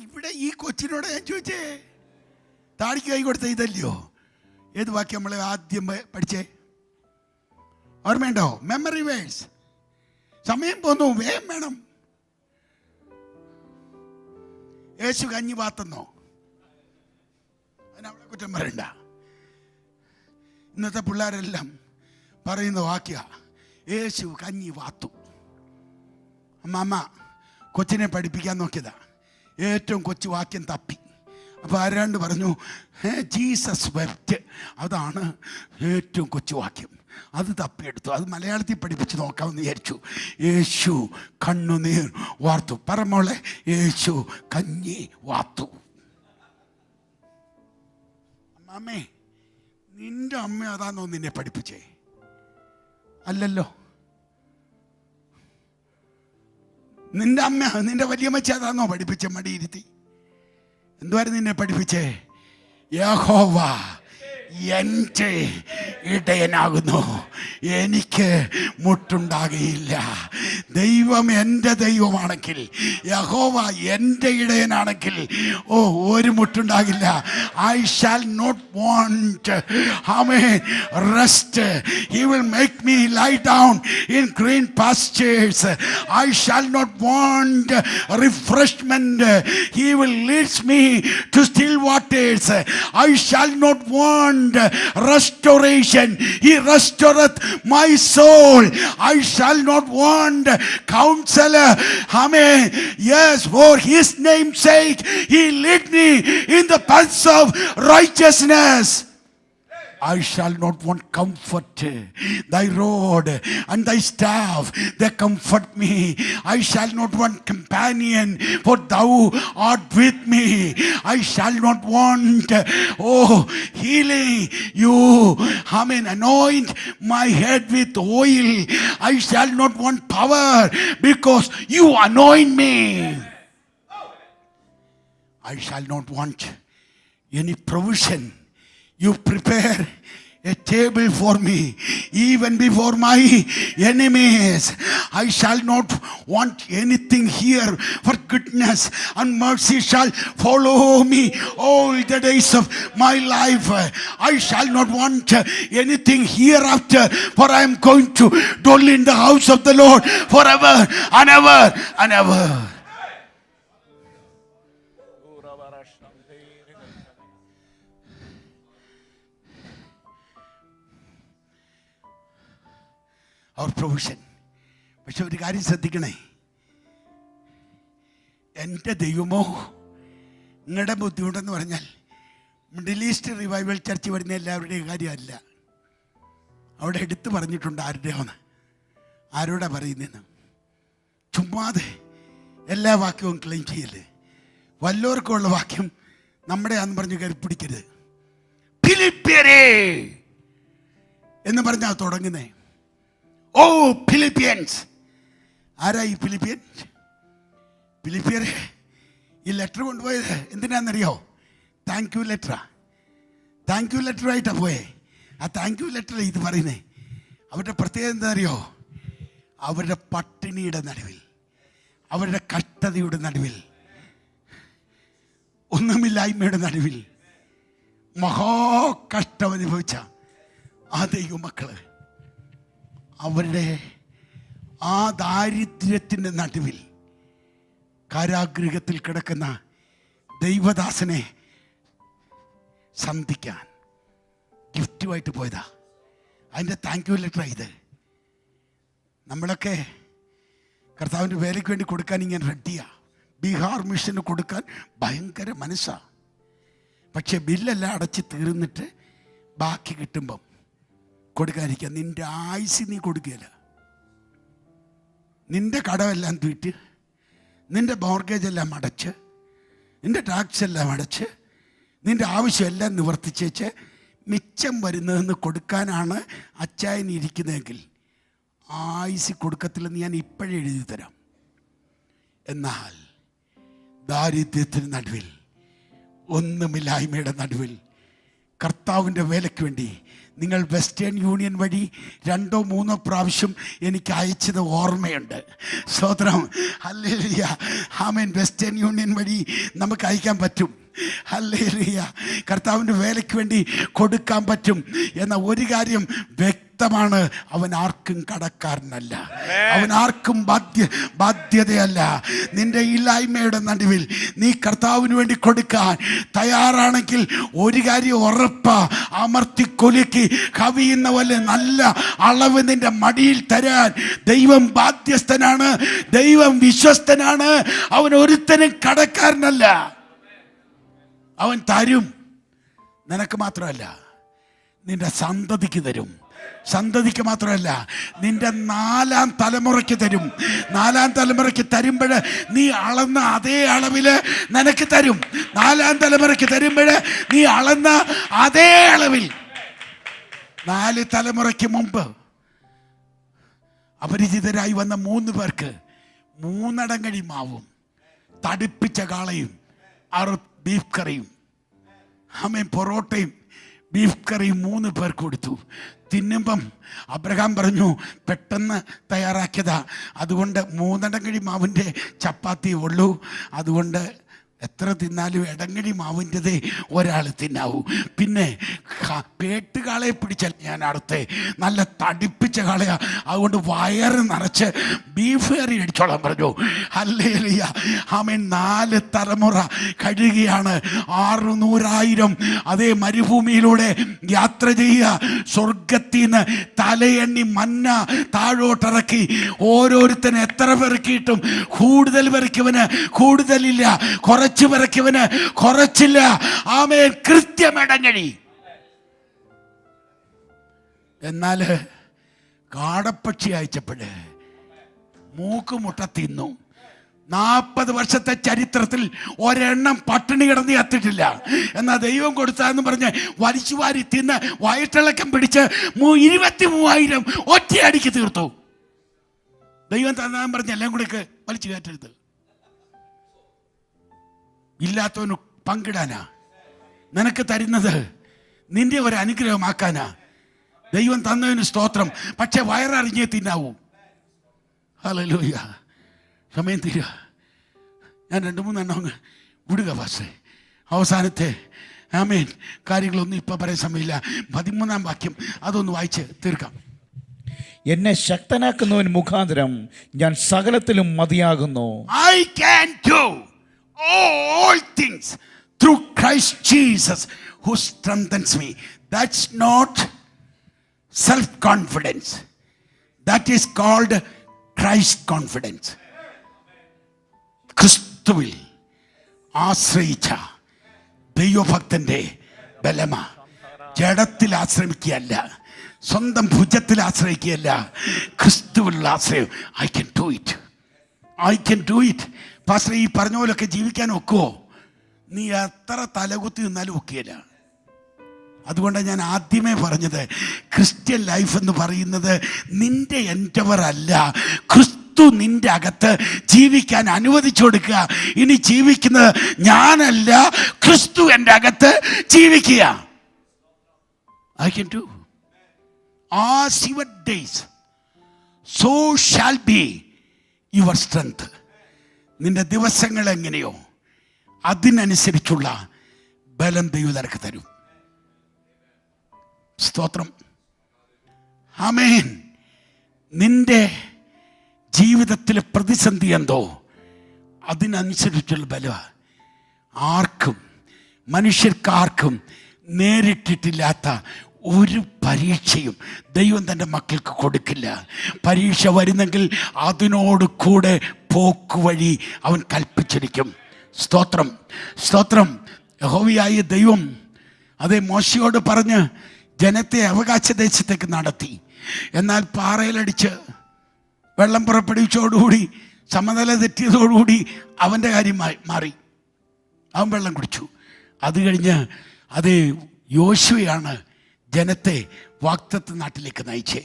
ഇവിടെ ഈ കൊച്ചിനോട് ഞാൻ ചോദിച്ചേ, താടിക്ക് കൈ കൊടുത്ത ഇതല്ലയോ? ഏത് വാക്യം നമ്മളെ ആദ്യം പഠിച്ചേ? ഓർമ്മയുണ്ടോ? Memory verse. സമയം പോന്നു, വേഗം വേണം. യേശു കഞ്ഞി പാത്തെന്നോ? അതിനവിടെ കുറ്റം പറയണ്ട. ഇന്നത്തെ പിള്ളേരെല്ലാം പറയുന്ന വാക്യ യേശു കഞ്ഞി വാത്തു. അമ്മ കൊച്ചിനെ പഠിപ്പിക്കാൻ നോക്കിയതാ, ഏറ്റവും കൊച്ചു വാക്യം തപ്പി. അപ്പോൾ ആരാണ്ട് പറഞ്ഞു ജീസസ് വെപ്റ്റ്, അതാണ് ഏറ്റവും കൊച്ചു വാക്യം. അത് തപ്പിയെടുത്തു, അത് മലയാളത്തിൽ പഠിപ്പിച്ച് നോക്കാമെന്ന് വിചാരിച്ചു. യേശു കണ്ണുനീർ വാർത്തു. പറമോളെ, യേശു കഞ്ഞി വാർത്തു. അമ്മേ, നിന്റെ അമ്മ അതാണോ നിന്നെ പഠിപ്പിച്ചേ? അല്ലല്ലോ. നിന്റെ അമ്മ, നിന്റെ വലിയമ്മച്ചി അതാണോ പഠിപ്പിച്ചേ? മടിയിരുത്തി എന്തുവായിരുന്നു നിന്നെ പഠിപ്പിച്ചേ? യഹോവ എൻ്റെ ഇടയനാകുന്നു, എനിക്ക് മുട്ടുണ്ടാകുകയില്ല. ദൈവം എൻ്റെ ദൈവമാണെങ്കിൽ, യഹോവ എൻ്റെ ഇടയനാണെങ്കിൽ, ഒരു മുട്ടുണ്ടാകില്ല. I shall not want rest. He will make me lie down in green pastures. I shall not want refreshment. He will leads me to still waters. I shall not want restoration. He restoreth my soul. I shall not want counselor. Amen. Yes, for his name's sake he lead me in the paths of righteousness. I shall not want comfort. Thy rod and thy staff, they comfort me. I shall not want companion, for thou art with me. I shall not want, healing. You, anoint my head with oil. I shall not want power, because you anoint me. I shall not want any provision. You prepare a table for me, even before my enemies. I shall not want anything here, for goodness and mercy shall follow me all the days of my life. I shall not want anything hereafter, for I am going to dwell in the house of the Lord forever and ever and ever. Our provision. പക്ഷെ ഒരു കാര്യം ശ്രദ്ധിക്കണേ, എൻ്റെ ദൈവമോ നിങ്ങളുടെ ബുദ്ധിമുട്ടെന്ന് പറഞ്ഞാൽ middle east revival church വരുന്ന എല്ലാവരുടെയും കാര്യമല്ല. അവിടെ എടുത്തു പറഞ്ഞിട്ടുണ്ട് ആരുടെയാണ്, ആരോടാ പറയുന്നതെന്ന്. ചുമ്മാതെ എല്ലാ വാക്യവും ക്ലെയിം ചെയ്യല്ലേ. വല്ലവർക്കുള്ള വാക്യം നമ്മുടെ ആന്ന് പറഞ്ഞ് കയറി പിടിക്കരുത്. ഫിലിപ്പിയരേ എന്ന് പറഞ്ഞാൽ തുടങ്ങുന്നേ. ഫിലിപ്പിയൻസ്. ആരാ ഈ ഫിലിപ്പിയൻസ്? ഫിലിപ്പിയരെ ഈ ലെറ്റർ കൊണ്ടുപോയത് എന്തിനാണെന്നറിയോ? താങ്ക് യു ലെറ്ററാ. താങ്ക് യു ലെറ്ററായിട്ടാണ് പോയേ. ആ താങ്ക് യു ലെറ്റർ ഇത് പറയുന്നേ. അവരുടെ പ്രത്യേകത എന്താണെന്നറിയോ? അവരുടെ പട്ടിണിയുടെ നടുവിൽ, അവരുടെ കഷ്ടതയുടെ നടുവിൽ, ഒന്നുമില്ലായ്മയുടെ നടുവിൽ മഹാകഷ്ടം അനുഭവിച്ച ആ ദൈവമക്കള് അവരുടെ ആ ദാരിദ്ര്യത്തിൻ്റെ നടുവിൽ കാരാഗൃഹത്തിൽ കിടക്കുന്ന ദൈവദാസനെ സന്ധിക്കാൻ ഗിഫ്റ്റുമായിട്ട് പോയതാ. അതിൻ്റെ താങ്ക് യു ലെറ്റർ ഇത്. നമ്മളൊക്കെ കർത്താവിൻ്റെ വേലയ്ക്ക് വേണ്ടി കൊടുക്കാൻ ഇങ്ങനെ റെഡിയാ. ബീഹാർ മിഷന് കൊടുക്കാൻ ഭയങ്കര മനസ്സാണ്. പക്ഷെ ബില്ലെല്ലാം അടച്ച് തീർന്നിട്ട് ബാക്കി കിട്ടുമ്പം കൊടുക്കാതിരിക്കുക. നിൻ്റെ ആയുസ് നീ കൊടുക്കുകയില്ല. നിൻ്റെ കടമെല്ലാം തീറ്റ്, നിൻ്റെ മോർഗേജ് എല്ലാം അടച്ച്, നിൻ്റെ ടാക്സ് എല്ലാം അടച്ച്, നിൻ്റെ ആവശ്യമെല്ലാം നിവർത്തിച്ചേച്ച് മിച്ചം വരുന്നതെന്ന് കൊടുക്കാനാണ് അച്ചായൻ ഇരിക്കുന്നതെങ്കിൽ ആയുസ് കൊടുക്കത്തില്ലെന്ന് ഞാൻ ഇപ്പോഴേ എഴുതി തരാം. എന്നാൽ ദാരിദ്ര്യത്തിന് നടുവിൽ, ഒന്നുമില്ലായ്മയുടെ നടുവിൽ കർത്താവിൻ്റെ വേലയ്ക്ക് വേണ്ടി നിങ്ങൾ വെസ്റ്റേൺ യൂണിയൻ വഴി 2 or 3 പ്രാവശ്യം എനിക്ക് അയച്ചത് ഓർമ്മയുണ്ട്. സ്തോത്രം. ഹല്ലേലൂയ. ആമേൻ. വെസ്റ്റേൺ യൂണിയൻ വഴി നമുക്ക് അയക്കാൻ പറ്റും. ഹല്ലേലൂയ. കർത്താവിൻ്റെ വേലയ്ക്ക് വേണ്ടി കൊടുക്കാൻ പറ്റും എന്ന ഒരു കാര്യം വ്യക്തമാണ്. അവൻ ആർക്കും കടക്കാരനല്ല, അവൻ ആർക്കും ബാധ്യതയല്ല. നിന്റെ ഇല്ലായ്മയുടെ നടുവിൽ നീ കർത്താവിന് വേണ്ടി കൊടുക്കാൻ തയ്യാറാണെങ്കിൽ ഒരു കാര്യം ഉറപ്പാ, അമർത്തി കൊലുക്കി കവിയുന്ന പോലെ നല്ല അളവ് നിന്റെ മടിയിൽ തരാൻ ദൈവം ബാധ്യസ്ഥനാണ്, ദൈവം വിശ്വസ്തനാണ്. അവൻ ഒരുത്തനും കടക്കാരനല്ല. അവൻ തരും. നിനക്ക് മാത്രമല്ല, നിന്റെ സന്തതിക്ക് തരും. സന്തതിക്ക് മാത്രമല്ല, നിന്റെ 4ാം തലമുറയ്ക്ക് തരും. 4ാം തലമുറയ്ക്ക് തരുമ്പോൾ നീ അളന്ന അതേ അളവിൽ നിനക്ക് തരും. 4ാം തലമുറയ്ക്ക് തരുമ്പോൾ നീ അളന്ന അതേ അളവിൽ. 4 തലമുറയ്ക്ക് മുമ്പ് അപരിചിതരായി വന്ന 3 പേർക്ക് 3 അടങ്ങഴി മാവും തടിപ്പിച്ച കാളയും ബീഫ് കറിയും, ആമേൻ, പൊറോട്ടയും ബീഫ് കറിയും 3 പേർക്ക് കൊടുത്തു. തിന്നുമ്പം അബ്രഹാം പറഞ്ഞു, പെട്ടെന്ന് തയ്യാറാക്കിയതാ, അതുകൊണ്ട് 3 അടങ്ങഴി മാവിൻ്റെ ചപ്പാത്തി ഉള്ളൂ, അതുകൊണ്ട് എത്ര തിന്നാലും ഇടങ്ങഴി മാവിൻ്റെതേ ഒരാൾ തിന്നാവൂ. പിന്നെ പേട്ടുകാളയെ പിടിച്ചാൽ ഞാൻ അടുത്തേ നല്ല തടിപ്പിച്ച കാളയാ, അതുകൊണ്ട് വയറ് നിറച്ച് ബീഫ് കറി അടിച്ചോളാൻ പറഞ്ഞു. ഹല്ലേലൂയ. ആമേൻ. 4 തലമുറ കഴിയുകയാണ്. 600,000 അതേ മരുഭൂമിയിലൂടെ യാത്ര ചെയ്യുക. സ്വർഗത്തിൽ നിന്ന് തലയെണ്ണി മന്ന താഴോട്ടിറക്കി ഓരോരുത്തരും എത്ര പെറുക്കിയിട്ടും കൂടുതൽ പെറുക്കിയവന് കൂടുതലില്ല, കുറച്ച് പെറുക്കിയവന് കുറച്ചില്ല. ആമേൻ. കൃത്യമിടങ്ങഴി. എന്നാൽ കാടപ്പക്ഷി അയച്ചപ്പോഴ് മൂക്കുമുട്ട തിന്നു. 40 വർഷത്തെ ചരിത്രത്തിൽ ഒരെണ്ണം പട്ടിണി കിടന്ന് എത്തിയിട്ടില്ല. എന്നാൽ ദൈവം കൊടുത്താന്ന് പറഞ്ഞ് വലിച്ചുവാരി തിന്ന് വയറ്റിളക്കം പിടിച്ച് 23,000 ഒറ്റയടിക്ക് തീർത്തു. ദൈവം തന്നാൻ പറഞ്ഞ് എല്ലാം കൂടെ വലിച്ചു കയറ്റരുത്. ഇല്ലാത്തവന് പങ്കിടാനാ, നിനക്ക് തരുന്നത് നിന്റെ ഒരു അനുഗ്രഹമാക്കാനാ. ദൈവം തന്നതിന് സ്തോത്രം. പക്ഷെ വയററിഞ്ഞേ തിന്നാവൂ. ഹല്ലേലൂയ. സമയം തീരുക. ഞാൻ 2-3 എണ്ണം അങ്ങ് വിടുക പാസ്റ്റേ. അവസാനത്തെ ആമേൻ കാര്യങ്ങളൊന്നും ഇപ്പം പറയാൻ സമയമില്ല. 13ാം വാക്യം അതൊന്ന് വായിച്ച് തീർക്കാം. എന്നെ ശക്തനാക്കുന്നവൻ മുഖാന്തരം ഞാൻ സകലത്തിലും മതിയാകുന്നു. I can do all things through Christ Jesus who strengthens me. That's not self-confidence. That is called Christ confidence. ക്രിസ്തുവിൽ ആശ്രയിച്ച ദൈവഭക്തന്റെ ബലമ. ജഡത്തിൽ ആശ്രയിക്കുകയല്ല, സ്വന്തം ഭുജത്തിൽ ആശ്രയിക്കുകയല്ല, ക്രിസ്തുവിലുള്ള ആശ്രയം. I can do it. I can do it. Pastor, ഈ പറഞ്ഞ പോലൊക്കെ ജീവിക്കാൻ ഒക്കുമോ? നീ എത്ര തലകുത്തി നിന്നാലും ഒക്കെയല്ല. അതുകൊണ്ടാണ് ഞാൻ ആദ്യമേ പറഞ്ഞത്, ക്രിസ്ത്യൻ ലൈഫ് എന്ന് പറയുന്നത് നിന്റെ എൻഡവർ അല്ല, ക്രിസ്തു നിന്റെ അകത്ത് ജീവിക്കാൻ അനുവദിച്ചു കൊടുക്കുക. ഇനി ജീവിക്കുന്നത് ഞാനല്ല, ക്രിസ്തു എൻ്റെ അകത്ത് ജീവിക്കുക. I can do. As your days, so shall be your strength. നിന്റെ ദിവസങ്ങൾ എങ്ങനെയോ അതിനനുസരിച്ചുള്ള ബലം ദൈവം നിനക്ക് തരും. സ്തോത്രം. ആമേൻ. നിന്റെ ജീവിതത്തിലെ പ്രതിസന്ധി എന്തോ അതിനനുസരിച്ചുള്ള ബലം ആർക്കും, മനുഷ്യർക്കാർക്കും നേരിട്ടിട്ടില്ലാത്ത ഒരു പരീക്ഷയും ദൈവം തൻ്റെ മക്കൾക്ക് കൊടുക്കില്ല. പരീക്ഷ വരുന്നെങ്കിൽ അതിനോട് കൂടെ പോക്കുവഴി അവൻ കൽപ്പിച്ചിരിക്കും. സ്തോത്രം, സ്തോത്രം. യഹോവയായ ദൈവം അതേ മോശയോട് പറഞ്ഞ് ജനത്തെ അവകാശ ദേശത്തേക്ക് നടത്തി. എന്നാൽ പാറയിലടിച്ച് വെള്ളം പുറപ്പെടുവിച്ചോടുകൂടി സമനില തെറ്റിയതോടുകൂടി അവൻ്റെ കാര്യം മാറി. അവൻ വെള്ളം കുടിച്ചു. അത് കഴിഞ്ഞ് അത് യോശുവയാണ് ജനത്തെ വാഗ്ദത്ത നാട്ടിലേക്ക് നയിച്ചേ.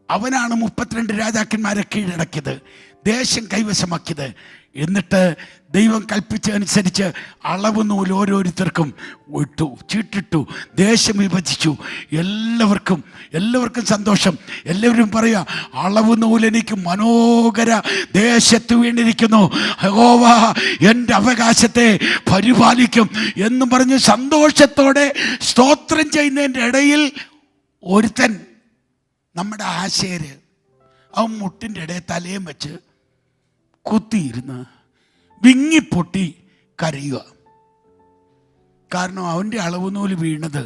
അവനാണ് 32 രാജാക്കന്മാരെ കീഴടക്കിയത്, ദേശം കൈവശമാക്കിയത്. എന്നിട്ട് ദൈവം കൽപ്പിച്ചതനുസരിച്ച് അളവ് നൂൽ ഓരോരുത്തർക്കും ഇട്ടു, ചീട്ടിട്ടു, ദേശം വിഭജിച്ചു. എല്ലാവർക്കും സന്തോഷം. എല്ലാവരും പറയുക, അളവ് നൂൽ എനിക്ക് മനോഹര ദേശത്ത് വീണിരിക്കുന്നു, യഹോവ എൻ്റെ അവകാശത്തെ പരിപാലിക്കും എന്ന് പറഞ്ഞ് സന്തോഷത്തോടെ സ്തോത്രം ചെയ്യുന്നതിൻ്റെ ഇടയിൽ ഒരുത്തൻ, നമ്മുടെ ആശേര്, അവൻ മുട്ടിൻ്റെ ഇടയിൽ തലയും വെച്ച് കുത്തിയിരുന്ന് വിങ്ങിപ്പൊട്ടി കരയുക. കാരണം അവൻ്റെ അളവ് നൂല് വീണത്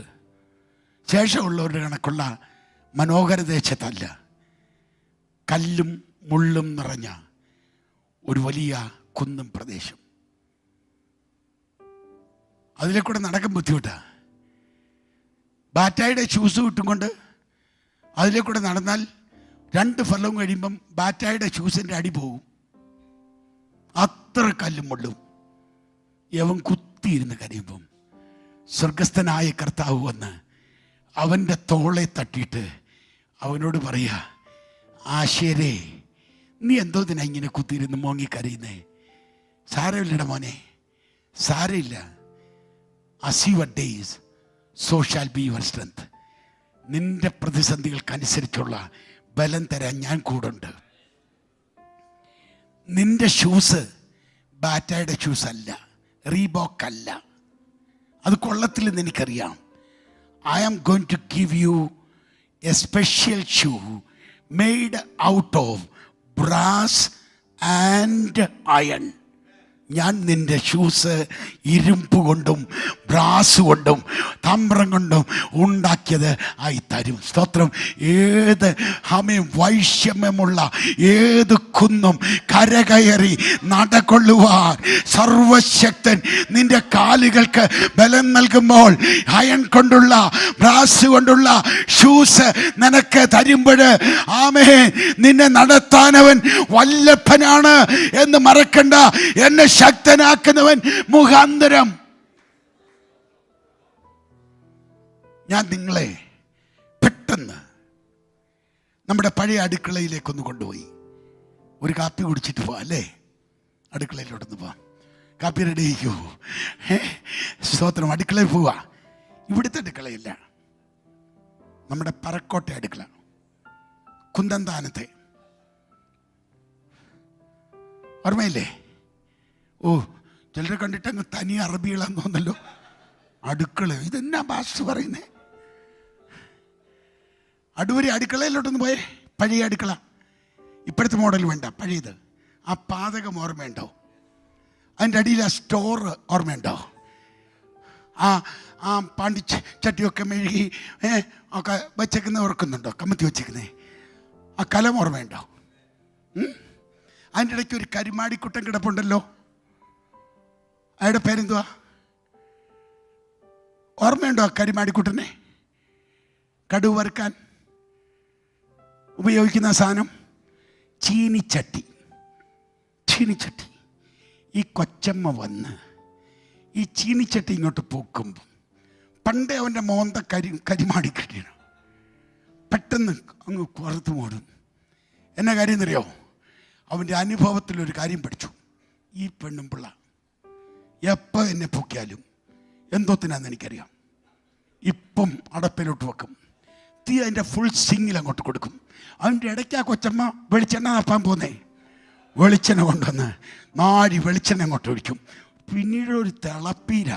ശേഷമുള്ളവരുടെ കണക്കുള്ള മനോഹര ദേശത്തല്ല, കല്ലും മുള്ളും നിറഞ്ഞ ഒരു വലിയ കുന്നും പ്രദേശം. അതിലേക്കൂടെ നടക്കാൻ ബുദ്ധിമുട്ടാണ്. ബാറ്റായുടെ ഷൂസ് ഇട്ടുകൊണ്ട് അതിലേക്കൂടെ നടന്നാൽ 2 ഫലവും കഴിയുമ്പം ബാറ്റായുടെ ഷൂസിൻ്റെ അടി പോകും. അത്ര കല്ലും മുള്ളും. യവൻ കുത്തിയിരുന്ന് കരയുമ്പം സ്വർഗസ്ഥനായ കർത്താവ് വന്ന് അവൻ്റെ തോളെ തട്ടിയിട്ട് അവനോട് പറയുക, ആശേരേ, നീ എന്തോ ഇതിനാ ഇങ്ങനെ കുത്തിയിരുന്ന് മോങ്ങിക്കരയുന്നേ? സാരമില്ലട മോനെ, സാരമില്ല. as your days so shall be your strength. നിന്റെ പ്രതിസന്ധികൾക്കനുസരിച്ചുള്ള ബലം തരാൻ ഞാൻ കൂടുണ്ട്. നിന്റെ ഷൂസ് ബാറ്റയുടെ ഷൂസ് അല്ല, റീബോക്ക് അല്ല, അത് കൊള്ളത്തില്ലെന്ന് എനിക്കറിയാം. I am going to give you a special shoe made out of brass and iron. ഞാൻ നിന്റെ ഷൂസ് ഇരുമ്പ് കൊണ്ടും ബ്രാസ് കൊണ്ടും തമ്പ്രം കൊണ്ടും ഉണ്ടാക്കിയത് ആയി തരും. സ്തോത്രം. ഏത് വൈഷമ്യമുള്ള ഏത് കുന്നും കരകയറി നടകൊള്ളുവാൻ സർവശക്തൻ നിന്റെ കാലുകൾക്ക് ബലം നൽകുമ്പോൾ അയൺ കൊണ്ടുള്ള ബ്രാസ് കൊണ്ടുള്ള ഷൂസ് നിനക്ക് തരുമ്പോൾ ആമേൻ, നിന്നെ നടത്താനവൻ വല്ലഭനാണ് എന്ന് മറക്കണ്ട. എന്നെ ശക്തനാക്കുന്നവൻ മുഖാന്തരം ഞാൻ നിങ്ങളെ പെട്ടെന്ന് നമ്മുടെ പഴയ അടുക്കളയിലേക്കൊന്ന് കൊണ്ടുപോയി ഒരു കാപ്പി കുടിച്ചിട്ട് പോവാം അല്ലേ? അടുക്കളയിലോട്ടൊന്ന് പോവാം. കാപ്പി റെഡി ആയിക്കോ. സ്തോത്രം. അടുക്കളയിൽ പോവാ. ഇവിടുത്തെ അടുക്കളയില്ല, നമ്മുടെ പറക്കോട്ടെ അടുക്കള, കുന്തന്താനത്തെ. ഓർമ്മയില്ലേ? ഓ, ചിലരെ കണ്ടിട്ട് അങ്ങ് തനി അറബികളാന്ന് തോന്നല്ലോ. അടുക്കള, ഇതെന്നാ ഭാഷ പറയുന്നേ? അടൂരി അടുക്കളയിലോട്ടൊന്ന് പോയേ. പഴയ അടുക്കള, ഇപ്പോഴത്തെ മോഡൽ വേണ്ട, പഴയത്. ആ പാചകം ഓർമ്മയുണ്ടോ? അതിൻ്റെ അടിയിൽ ആ സ്റ്റോർ ഓർമ്മയുണ്ടോ? ആ ചട്ടിയൊക്കെ മെഴുകി ഒക്കെ വച്ചേക്കുന്ന ഓർക്കുന്നുണ്ടോ? കമ്മത്തി വച്ചേക്കുന്നേ ആ കലം ഓർമ്മയുണ്ടോ? അതിൻ്റെ ഇടയ്ക്ക് ഒരു കരിമാടിക്കുട്ടൻ കിടപ്പുണ്ടല്ലോ, അയാളുടെ പേരെന്തുവാ? ഓർമ്മയുണ്ടോ ആ കരിമാടിക്കുട്ടനെ? കടുവ് വറുക്കാൻ ഉപയോഗിക്കുന്ന സാധനം ചീനിച്ചട്ടി. ചീനിച്ചട്ടി. ഈ കൊച്ചമ്മ വന്ന് ഈ ചീനിച്ചട്ടി ഇങ്ങോട്ട് പൂക്കുമ്പം പണ്ടേ അവൻ്റെ മോന്ത കരിമാടിക്കട്ടിയാണ്. പെട്ടെന്ന് അങ്ങ് പുറത്ത് മൂടും. എന്നാ കാര്യം എന്നറിയോ? അവൻ്റെ അനുഭവത്തിലൊരു കാര്യം പഠിച്ചു. ഈ പെണ്ണും പിള്ള എപ്പോൾ എന്നെ പൊക്കിയാലും എന്തോത്തിനാന്ന് എനിക്കറിയാം. ഇപ്പം അടപ്പിലോട്ട് വെക്കും, തീ അതിൻ്റെ ഫുൾ സിങ്ങിൽ അങ്ങോട്ട് കൊടുക്കും. അതിൻ്റെ ഇടയ്ക്ക് ആ കൊച്ചമ്മ വെളിച്ചെണ്ണ നപ്പാൻ പോന്നേ, വെളിച്ചെണ്ണ കൊണ്ടുവന്ന് നാഴി വെളിച്ചെണ്ണ അങ്ങോട്ട് ഒഴിക്കും. പിന്നീട് ഒരു തിളപ്പീര,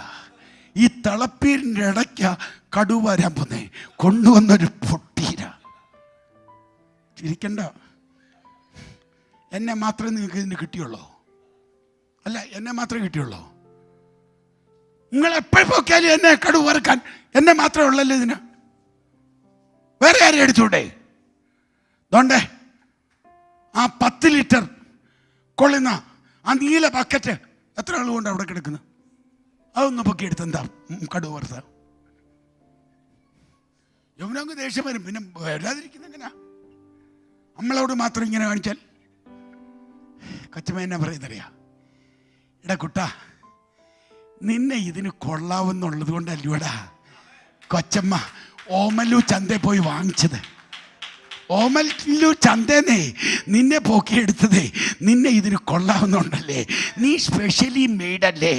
ഈ തിളപ്പീരിൻ്റെ ഇടയ്ക്ക് കടുവ വരാൻ പോന്നേ, കൊണ്ടുവന്നൊരു പൊട്ടീര. ചിരിക്കണ്ട. എന്നെ മാത്രമേ നിങ്ങൾക്ക് ഇതിന് കിട്ടിയുള്ളൂ? അല്ല, എന്നെ മാത്രമേ കിട്ടിയുള്ളൂ? നിങ്ങൾ എപ്പോഴും പോക്കിയാലും എന്നെ കടുവ് വറുക്കാൻ എന്നെ മാത്രമേ ഉള്ളല്ലോ ഇതിന്. വേറെ ആരെയും എടുത്തൂടെ? അതുകൊണ്ടേ ആ 10 ലിറ്റർ കൊള്ളുന്ന ആ നീല ബക്കറ്റ് എത്ര ആളുകൊണ്ട് അവിടെ കിടക്കുന്നു? അതൊന്ന് പൊക്കിയെടുത്ത് എന്താ കടുവ് വറുത്ത? യമുനക്ക് ദേഷ്യം വരും. പിന്നെ വരാതിരിക്കുന്ന എങ്ങനെയാ? നമ്മളോട് മാത്രം ഇങ്ങനെ കാണിച്ചാൽ. കൊച്ചമ്മ എന്നെ പറയുന്നറിയാ, എടാ കുട്ടാ, നിന്നെ ഇതിന് കൊള്ളാവുന്നുള്ളത് കൊണ്ടല്ലൂടാ കൊച്ചമ്മ ഓമല്ലൂർ ചന്തയിൽ പോയി വാങ്ങിച്ചത്. ഓമല്ലൂർ ചന്തേന്നേ നിന്നെ പൊക്കിയെടുത്തതേ നിന്നെ ഇതിന് കൊള്ളാവുന്നുണ്ടല്ലേ. നീ സ്പെഷ്യലി മെയ്ഡല്ലേ.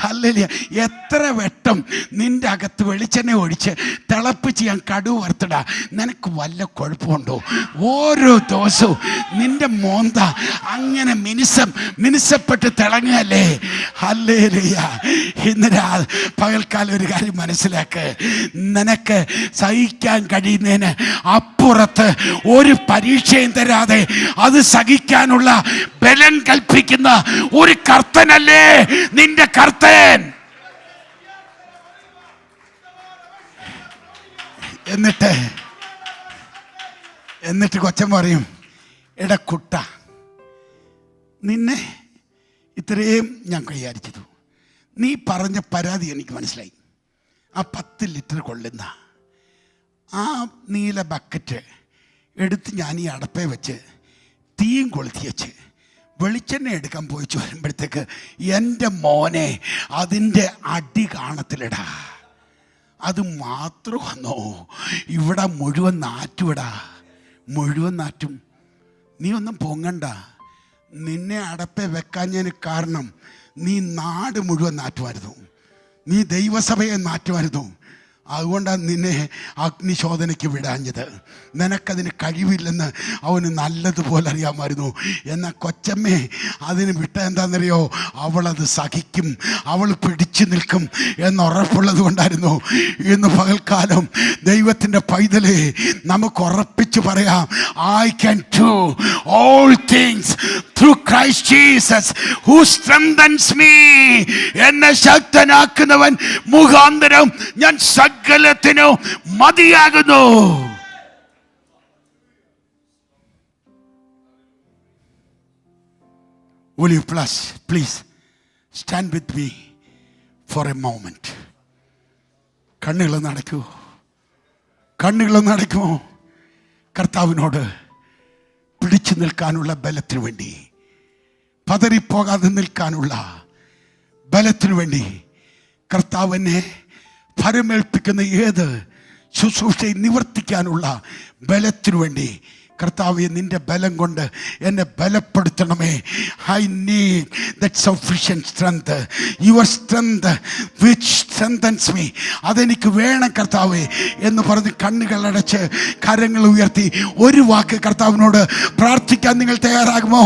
അല്ലല്ലേ, എത്ര വട്ടം നിന്റെ അകത്ത് വെളിച്ചെണ്ണ ഒഴിച്ച് തിളപ്പിച്ച് ഞാൻ കടുവ് വറുത്തിടാ. നിനക്ക് വല്ല കുഴപ്പമുണ്ടോ? ഓരോ ദിവസവും നിന്റെ മോന്ത അങ്ങനെ മിനുസപ്പെട്ട് തിളങ്ങല്ലേ. ഹല്ലേലൂയ. ഇന്ന് പകൽക്കാലം ഒരു കാര്യം മനസ്സിലാക്ക്, നിനക്ക് സഹിക്കാൻ കഴിയുന്നതിന് അപ്പുറത്ത് ഒരു പരീക്ഷയും തരാതെ അത് സഹിക്കാനുള്ള ബലം കൽപ്പിക്കുന്ന ഒരു കർത്തനല്ലേ നിന്റെ കർത്തൻ. എന്നിട്ട് കൊച്ചൻ പറയും, എടാ കുട്ട, നിന്നെ ഇത്രയും ഞാൻ കൈകാര്യം ചെയ്തു. നീ പറഞ്ഞ പരാതി എനിക്ക് മനസ്സിലായി. ആ 10 ലിറ്റർ കൊള്ളുന്ന ആ നീല ബക്കറ്റ് എടുത്ത് ഞാൻ ഈ അടപ്പേ വെച്ച് തീയും കൊളുത്തി വെച്ച് വെളിച്ചെണ്ണ എടുക്കാൻ പോയിച്ചു വരുമ്പോഴത്തേക്ക് എൻ്റെ മോനെ അതിൻ്റെ അടി കാണത്തില്ലടാ. അത് മാത്രമാണോ? ഇവിടെ മുഴുവൻ നാറ്റുവിടാ, മുഴുവൻ നാറ്റും. നീ ഒന്നും പൊങ്ങണ്ട. നിന്നെ അടപ്പേ വെക്കാഞ്ഞതിന് കാരണം നീ നാട് മുഴുവൻ നാറ്റുമായിരുന്നു, നീ ദൈവസഭയെ നാറ്റുമായിരുന്നു. അതുകൊണ്ടാണ് നിന്നെ അഗ്നിശോധനയ്ക്ക് വിടാഞ്ഞത്. നിനക്കതിന് കഴിവില്ലെന്ന് അവന് നല്ലതുപോലെ അറിയാമായിരുന്നു. എന്നാൽ കൊച്ചമ്മേ അതിന് വിട്ട എന്താണെന്നറിയോ? അവളത് സഹിക്കും, അവൾ പിടിച്ചു നിൽക്കും എന്നുറപ്പുള്ളത് കൊണ്ടായിരുന്നു. ഇന്ന് പകൽക്കാലം ദൈവത്തിൻ്റെ പൈതലേ, നമുക്ക് ഉറപ്പിച്ച് പറയാം, I can do all things through Christ Jesus who strengthens me. എന്നെ ശക്തനാക്കുന്നവൻ മുഖാന്തരം ഞാൻ സകലത്തിനും മതിയാകുന്നു. Will you please stand with me for a moment? കണ്ണുകളൊന്ന് അടയ്ക്കുമോ? കർത്താവിനോട് പിടിച്ചു നിൽക്കാനുള്ള ബലത്തിനു വേണ്ടി, പതറിപ്പോകാതെ നിൽക്കാനുള്ള ബലത്തിനു വേണ്ടി, കർത്താവിനെ ഫലമേൽപ്പിക്കുന്ന ഏത് ശുശ്രൂഷയും നിവർത്തിക്കാനുള്ള ബലത്തിനു വേണ്ടി, കർത്താവേ നിൻ്റെ ബലം കൊണ്ട് എന്നെ ബലപ്പെടുത്തണമേ. I need that sufficient strength, your strength which strengthens me. അതെനിക്ക് വേണം കർത്താവേ എന്ന് പറഞ്ഞ് കണ്ണുകളടച്ച് കരങ്ങൾ ഉയർത്തി ഒരു വാക്ക് കർത്താവിനോട് പ്രാർത്ഥിക്കാൻ നിങ്ങൾ തയ്യാറാകുമോ?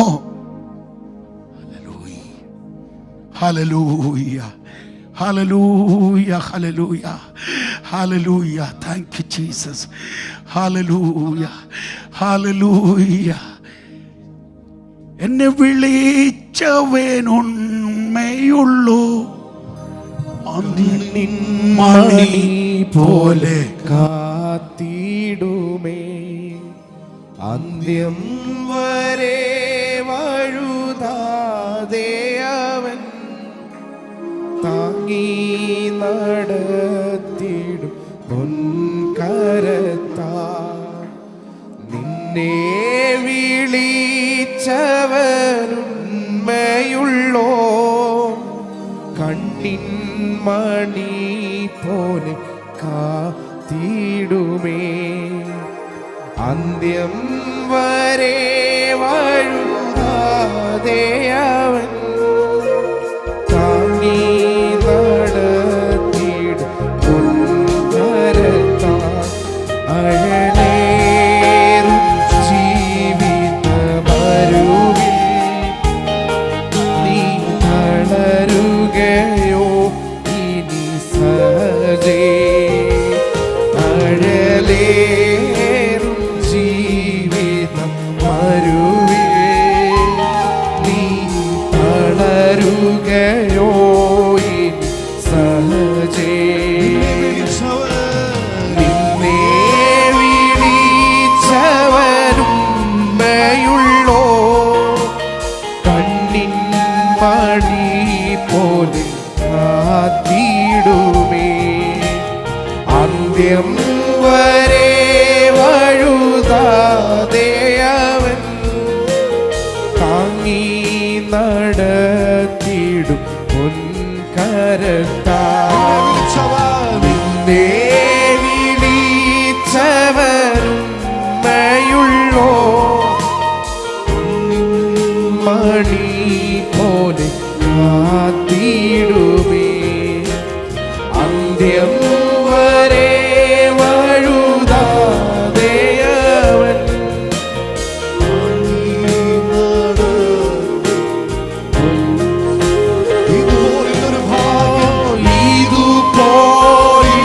Hallelujah, hallelujah, hallelujah, hallelujah. Thank you Jesus. Hallelujah, hallelujah. എന്നെ വിളിച്ചവൻ ഉണ്മയുള്ളൂ, മണി പോലെ കാത്തിടുമേ. അന്ത്യം വരെ വഴുതാതെ അവൻ താങ്ങി നടത്തിടും പൊൻകരത്താ. നിന്നെ വിളിച്ചവനുണ്മയുള്ളോ, കണ്ണിൻ മണി പോലെ കാത്തിടുമേ. അന്ത്യം വരെ വഴുതാതെ അവൻ താങ്ങി നടത്തിടും പൊൻകരത്താ. അഴലേറും ജീവിതമരുവിൽ നീ തളരുകയോ ഇനി സഹജേ? അഴലേറും ജീവിത വരികയോ ഇനി സഹജേ നിന്നെ വിളിച്ചവരുമ്മയുള്ളോ കണ്ണിൻ മണി പോലെ കാത്തിടുമേ അന്ത്യം വരെ വഴുതാതെ അവൻ താങ്ങി നടത്തിടും പൊൻകരത്താ നിന്നെ വിളിച്ചവരുമ്മയുള്ളോ മണി പോലെ കാത്തിടുമേ അന്ത്യം വരെ വഴുതാതെ അവൻ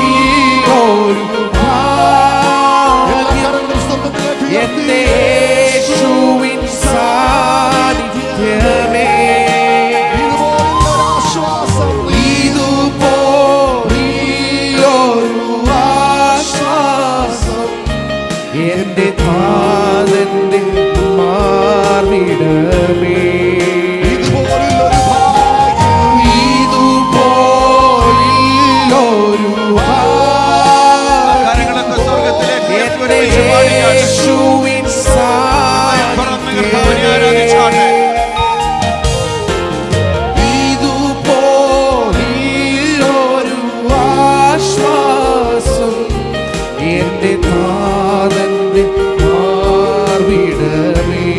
ഇതുപോലൊരു ഭാഗ്യം എന്റെ യേശുവിൻ സാന്നിധ്യമേ ഇതുപോലൊരു ആശ്വാസം എന്റെ താതന്റെ മാർവിടമേ ഇതുപോലൊരു കരങ്ങളൊക്കെ സ്വർഗ്ഗത്തിലേക്ക് എന്റെ യേശുവിൻ സാന്നിധ്യമേ ഇതുപോലൊരു ആശ്വാസം എന്റെ താതന്റെ മാർവിടമേ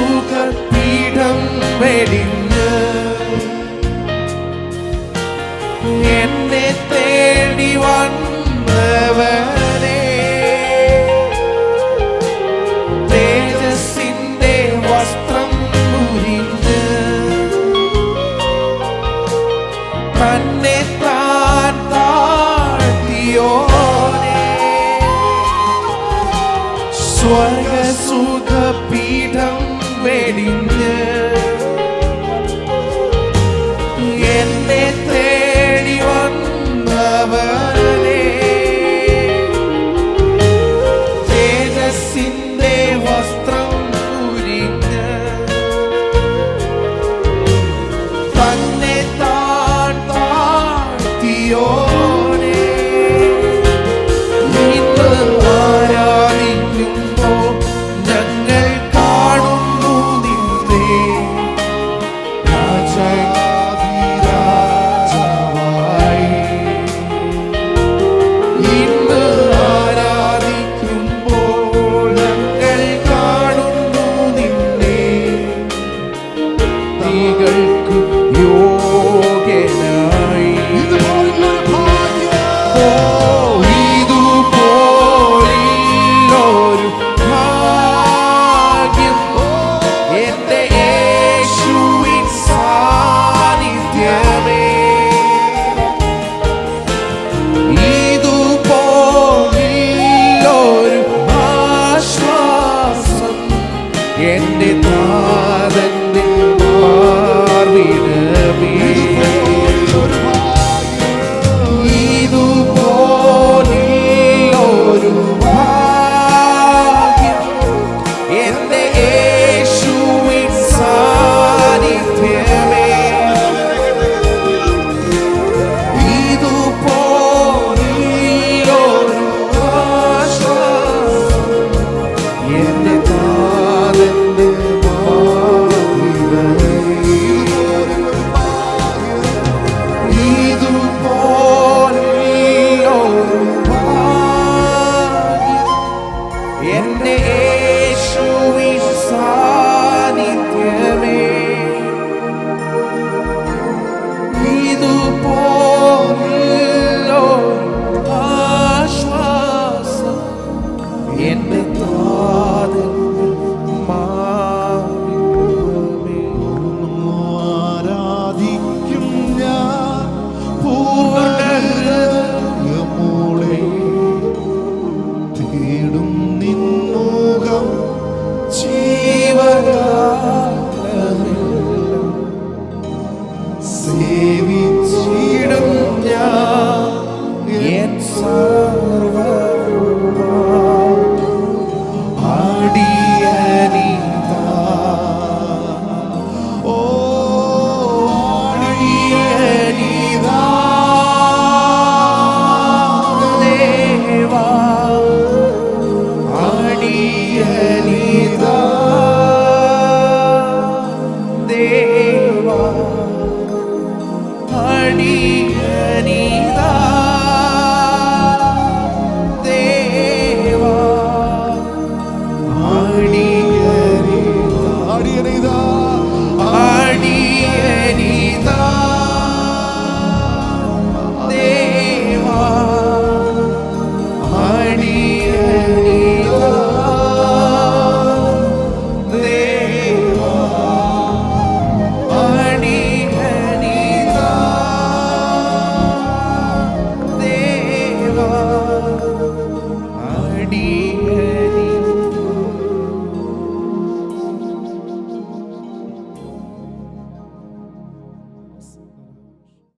സ്വർഗസുഖപീഠം വെടിഞ്ഞ് എന്നെ തേടി വന്നവനെ തേജസ്സിന്റെ വസ്ത്രം ഉരിഞ്ഞ് തന്നെ താൻ താഴ്ത്തിയോനെ സ്വർഗസുഖപീഠം വെടിഞ്ഞ് എന്നെ തേടി വന്നവനെ തേജസ്സിന്റെ വസ്ത്രം ഉരിഞ്ഞ് തന്നെ താൻ താഴ്ത്തിയോനെ ഇന്ന് ആരാധിക്കുമ്പോൾ ഞങ്ങൾ കാണുന്നു നിന്നെ രാജാധിരാജാവായി. ഇന്ന് ആരാധിക്കുമ്പോൾ ഞങ്ങൾ കാണുന്നു നിന്നെ നീകൾക്ക് യോഗ്യനായി. ഓ ഇതുപോലൊരു ഭാഗ്യം എന്റെ യേശുവിൻ സാന്നിധ്യമേ ഇതുപോലൊരു ആശ്വാസം എന്റെ താതന്റെ മാർവിടമേ